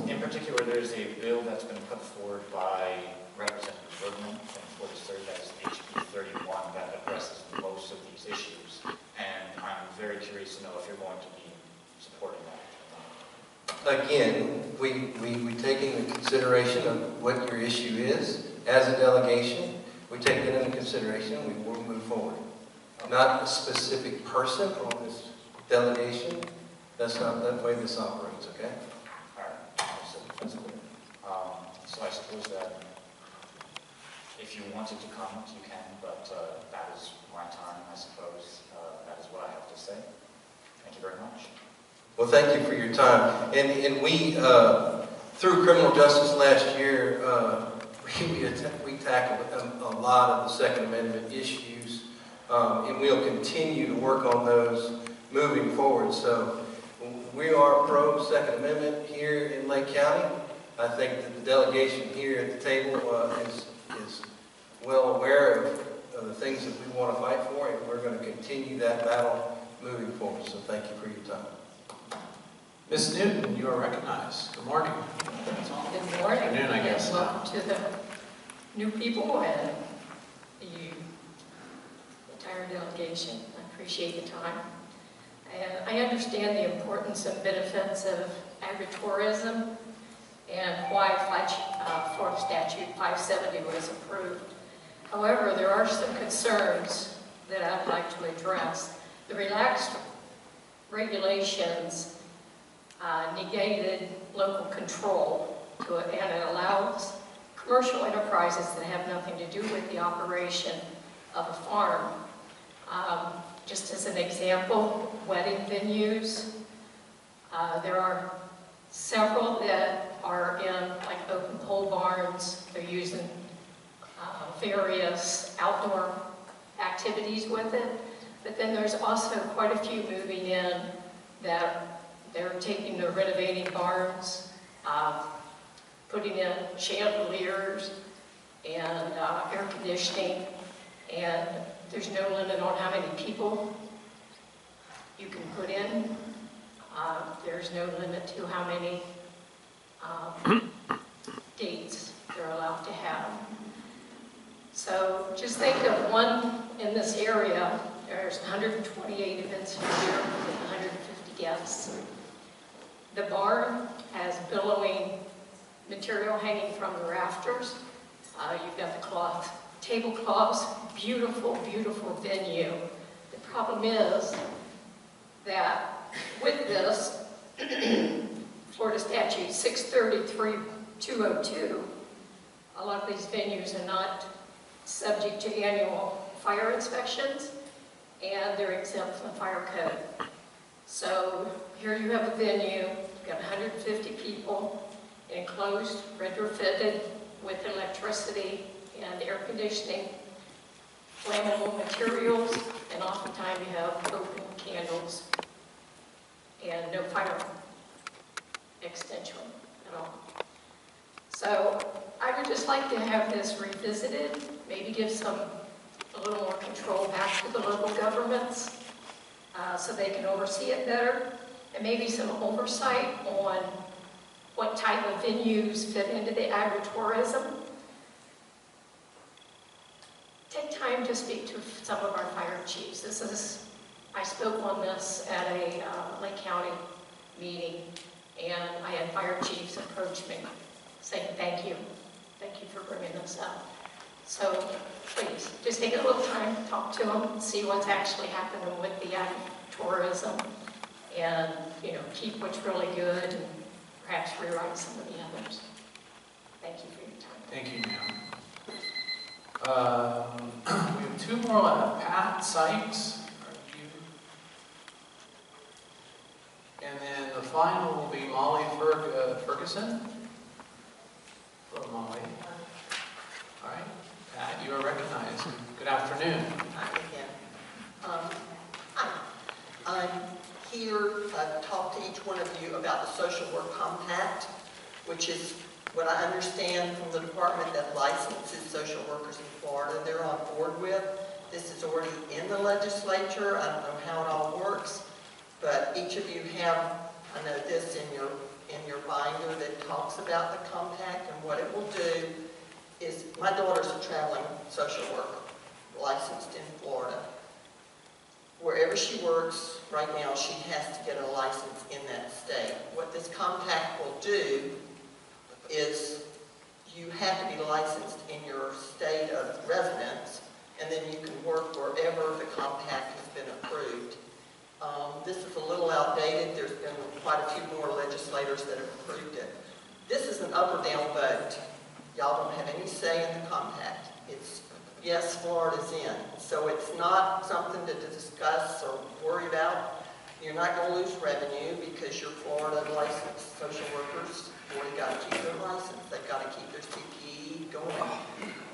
In particular, there's a bill that's been put forward by Representative Bergman from Florida's 3rd, that's HB 31, that addresses most of these issues. And I'm very curious to know if you're going to be supporting that. Again, we take into consideration of what your issue is. As a delegation, we take it into consideration and we will move forward. Not a specific person on this delegation. That's not the way this operates, okay? All right, that's clear. So I suppose that if you wanted to comment, you can, but that is my time, I suppose. That is what I have to say. Thank you very much. Well, thank you for your time. And we, through criminal justice last year, we tackled a lot of the Second Amendment issues, and we'll continue to work on those moving forward. So we are pro-Second Amendment here in Lake County. I think that the delegation here at the table is well aware of the things that we want to fight for, and we're going to continue that battle moving forward. So thank you for your time. Ms. Newton, you are recognized. Good morning. Good morning. Afternoon, I guess. Welcome to the new people and the entire delegation. I appreciate the time. And I understand the importance and benefits of agritourism and why Florida Statute 570 was approved. However, there are some concerns that I'd like to address. The relaxed regulations negated local control and it allows commercial enterprises that have nothing to do with the operation of a farm. Just as an example, wedding venues, there are several that are in like open pole barns. They're using various outdoor activities with it. But then there's also quite a few moving in that they're renovating barns, putting in chandeliers and air conditioning, and there's no limit on how many people you can put in. There's no limit to how many dates they're allowed to have. So just think of one in this area. There's 128 events a year with 150 guests. The barn has billowing material hanging from the rafters. You've got the cloth, tablecloths, beautiful, beautiful venue. The problem is that with this, Florida Statute 633-202, a lot of these venues are not subject to annual fire inspections, and they're exempt from the fire code. So here you have a venue, you've got 150 people, enclosed, retrofitted with electricity and air conditioning, flammable materials, and oftentimes you have open candles and no fire extension at all. So I would just like to have this revisited, maybe give a little more control back to the local governments so they can oversee it better, and maybe some oversight on what type of venues fit into the agritourism. Take time to speak to some of our fire chiefs. I spoke on this at a Lake County meeting, and I had fire chiefs approach me saying, thank you for bringing this up. So please, just take a little time to talk to them, see what's actually happening with the agritourism, and keep what's really good and perhaps rewrite some of the others. Thank you for your time. Thank you, ma'am. We have two more left. Pat Sykes, and then the final will be Molly Ferguson. Hello, Molly. All right, Pat, you are recognized. Good afternoon. Hi again. I'm here to talk to each one of you about the Social Work Compact, which is what I understand from the department that licenses social workers in Florida they're on board with. This is already in the legislature. I don't know how it all works, but each of you have, I know this in your binder that talks about the compact, and what it will do is, my daughter's a traveling social worker, licensed in Florida. Wherever she works right now, she has to get a license in that state. What this compact will do is you have to be licensed in your state of residence, and then you can work wherever the compact has been approved. This is a little outdated. There's been quite a few more legislators that have approved it. This is an up or down vote. Y'all don't have any say in the compact. It's yes, Florida's in. So it's not something to discuss or worry about. You're not going to lose revenue because your Florida licensed social workers already got to keep their license. They've got to keep their CPE going.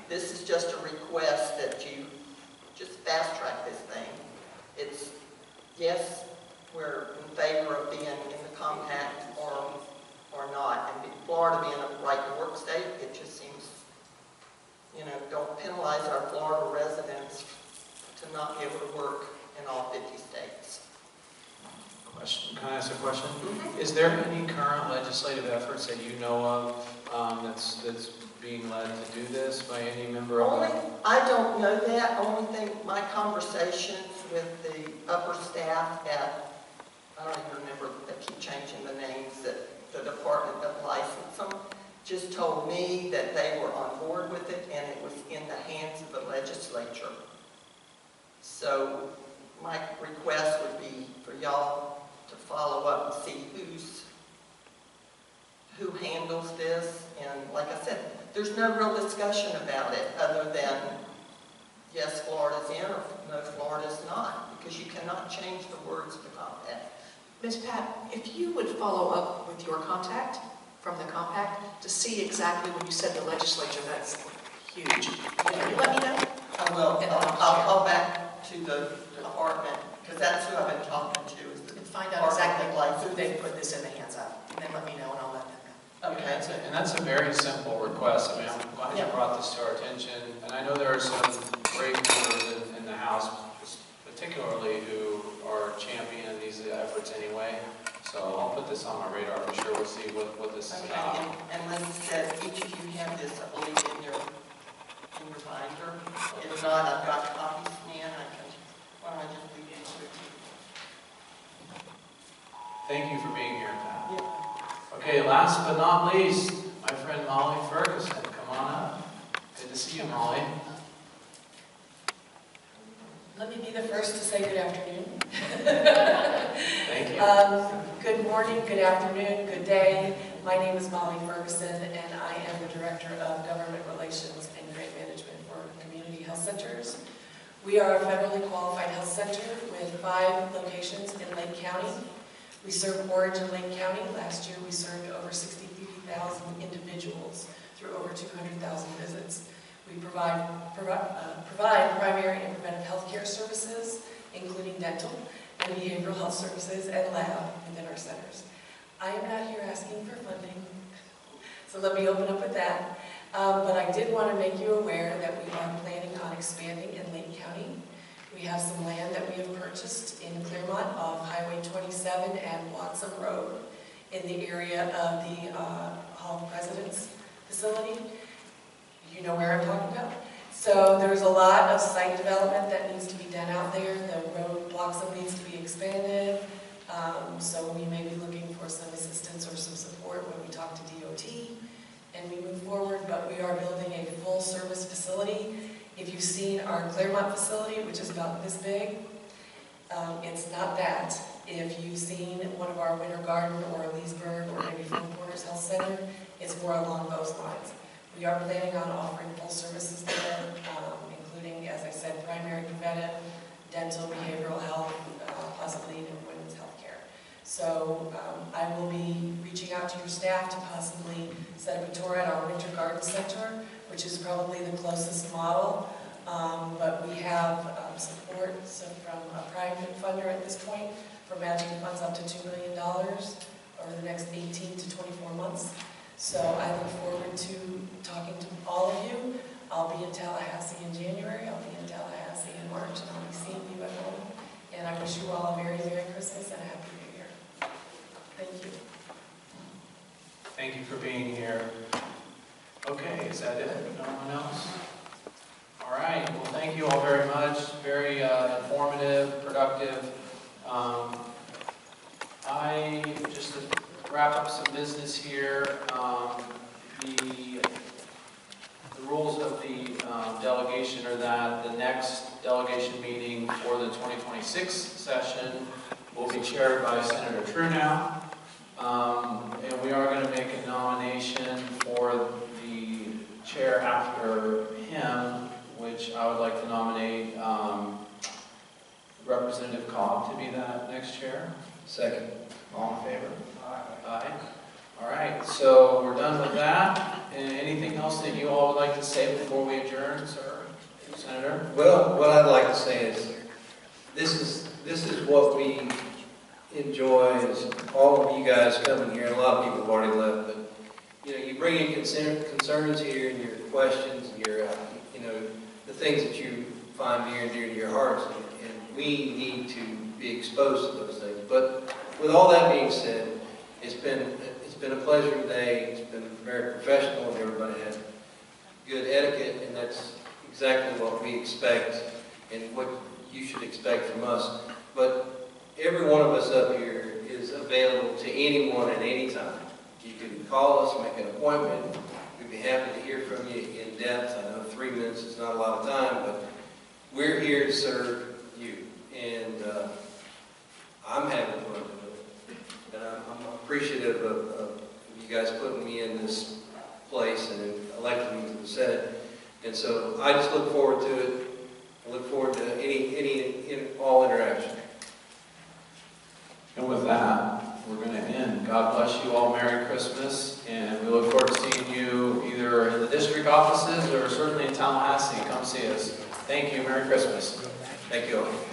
This is just a request that you just fast track this thing. It's yes, we're in favor of being in the compact or not. And Florida being a right to work state, it just seems, don't penalize our Florida residents to not be able to work in all 50 states. Question. Can I ask a question? Mm-hmm. Is there any current legislative efforts that you know of that's being led to do this by any member of I don't know that. Only thing, my conversations with the upper staff at, I don't even remember, they keep changing the names, that the department that licensed them just told me that they were on board with it and it was in the hands of the legislature. So my request would be for y'all to follow up and see who handles this. And like I said, there's no real discussion about it other than yes, Florida's in or no, Florida's not, because you cannot change the words of the compact. Ms. Pat, if you would follow up with your contact from the compact to see exactly when you said the legislature, that's huge. Can you let me know? I will. And then I'll call back to the department, because that's who I've been talking to, is the And find out exactly department who they put this in the hands of, and then let me know and I'll let them know. Okay. And that's a very simple request. I mean, I'm glad you brought this to our attention. And I know there are some great members in the House, particularly who are championing these efforts anyway. So I'll put this on my radar. I'm sure we'll see what this is about. And like I said, each of you have this, I believe, in your binder. If not, I've got copies, man. Why don't I just leave it to you? Thank you for being here, Pat. Okay, last but not least, my friend Molly Ferguson. Come on up. Good to see you, Molly. Let me be the first to say good afternoon. Thank you. Good morning, good afternoon, good day. My name is Molly Ferguson, and I am the Director of Government Relations and Grant Management for Community Health Centers. We are a federally qualified health center with 5 locations in Lake County. We serve Orange and Lake County. Last year we served over 63,000 individuals through over 200,000 visits. We provide primary and preventive health care services, including dental and behavioral health services and lab within our centers. I am not here asking for funding, so let me open up with that. But I did want to make you aware that we are planning on expanding in Lake County. We have some land that we have purchased in Claremont off Highway 27 and Watson Road in the area of the Hall of Presidents facility. You know where I'm talking about? So there's a lot of site development that needs to be done out there. The road blocks up needs to be expanded. So we may be looking for some assistance or some support when we talk to DOT and we move forward, but we are building a full service facility. If you've seen our Claremont facility, which is about this big, it's not that. If you've seen one of our Winter Garden or Leesburg or maybe Four Corners Health Center, it's more along those lines. We are planning on offering full services there, including, as I said, primary preventive, dental, behavioral health, possibly even women's health care. So I will be reaching out to your staff to possibly set up a tour at our Winter Garden Center, which is probably the closest model. But we have support from a private funder at this point for matching funds up to $2 million over the next 18 to 24 months. So I look forward to talking to all of you. I'll be in Tallahassee in January, I'll be in Tallahassee in March, and I'll be seeing you at home. And I wish you all a very Merry Christmas and a Happy New Year. Thank you. Thank you for being here. Okay, is that it? No one else? All right, well, thank you all very much. Very informative, productive. Just to wrap up some business here, the rules of the delegation are that the next delegation meeting for the 2026 session will be chaired by Senator Truenow. And we are going to make a nomination for the chair after him, which I would like to nominate Representative Cobb to be that next chair. Second. All in favor? Aye. All right, so we're done with that. And anything else that you all would like to say before we adjourn, sir? Senator? Well, what I'd like to say is, this is what we enjoy, is all of you guys coming here. A lot of people have already left, but you bring in concerns here and your questions and your the things that you find near and dear to your hearts, and we need to be exposed to those things. But with all that being said, it's been a pleasure today. It's been very professional, and everybody had good etiquette, and that's exactly what we expect and what you should expect from us. But every one of us up here is available to anyone at any time. You can call us, make an appointment. We'd be happy to hear from you in depth. I know 3 minutes is not a lot of time, but we're here to serve you. And I'm having fun doing it. And I'm appreciative of you guys putting me in this place and electing me to the Senate. And so I just look forward to it. I look forward to all interaction. And with that, we're going to end. God bless you all. Merry Christmas. And we look forward to seeing you either in the district offices or certainly in Tallahassee. Come see us. Thank you. Merry Christmas. Thank you all.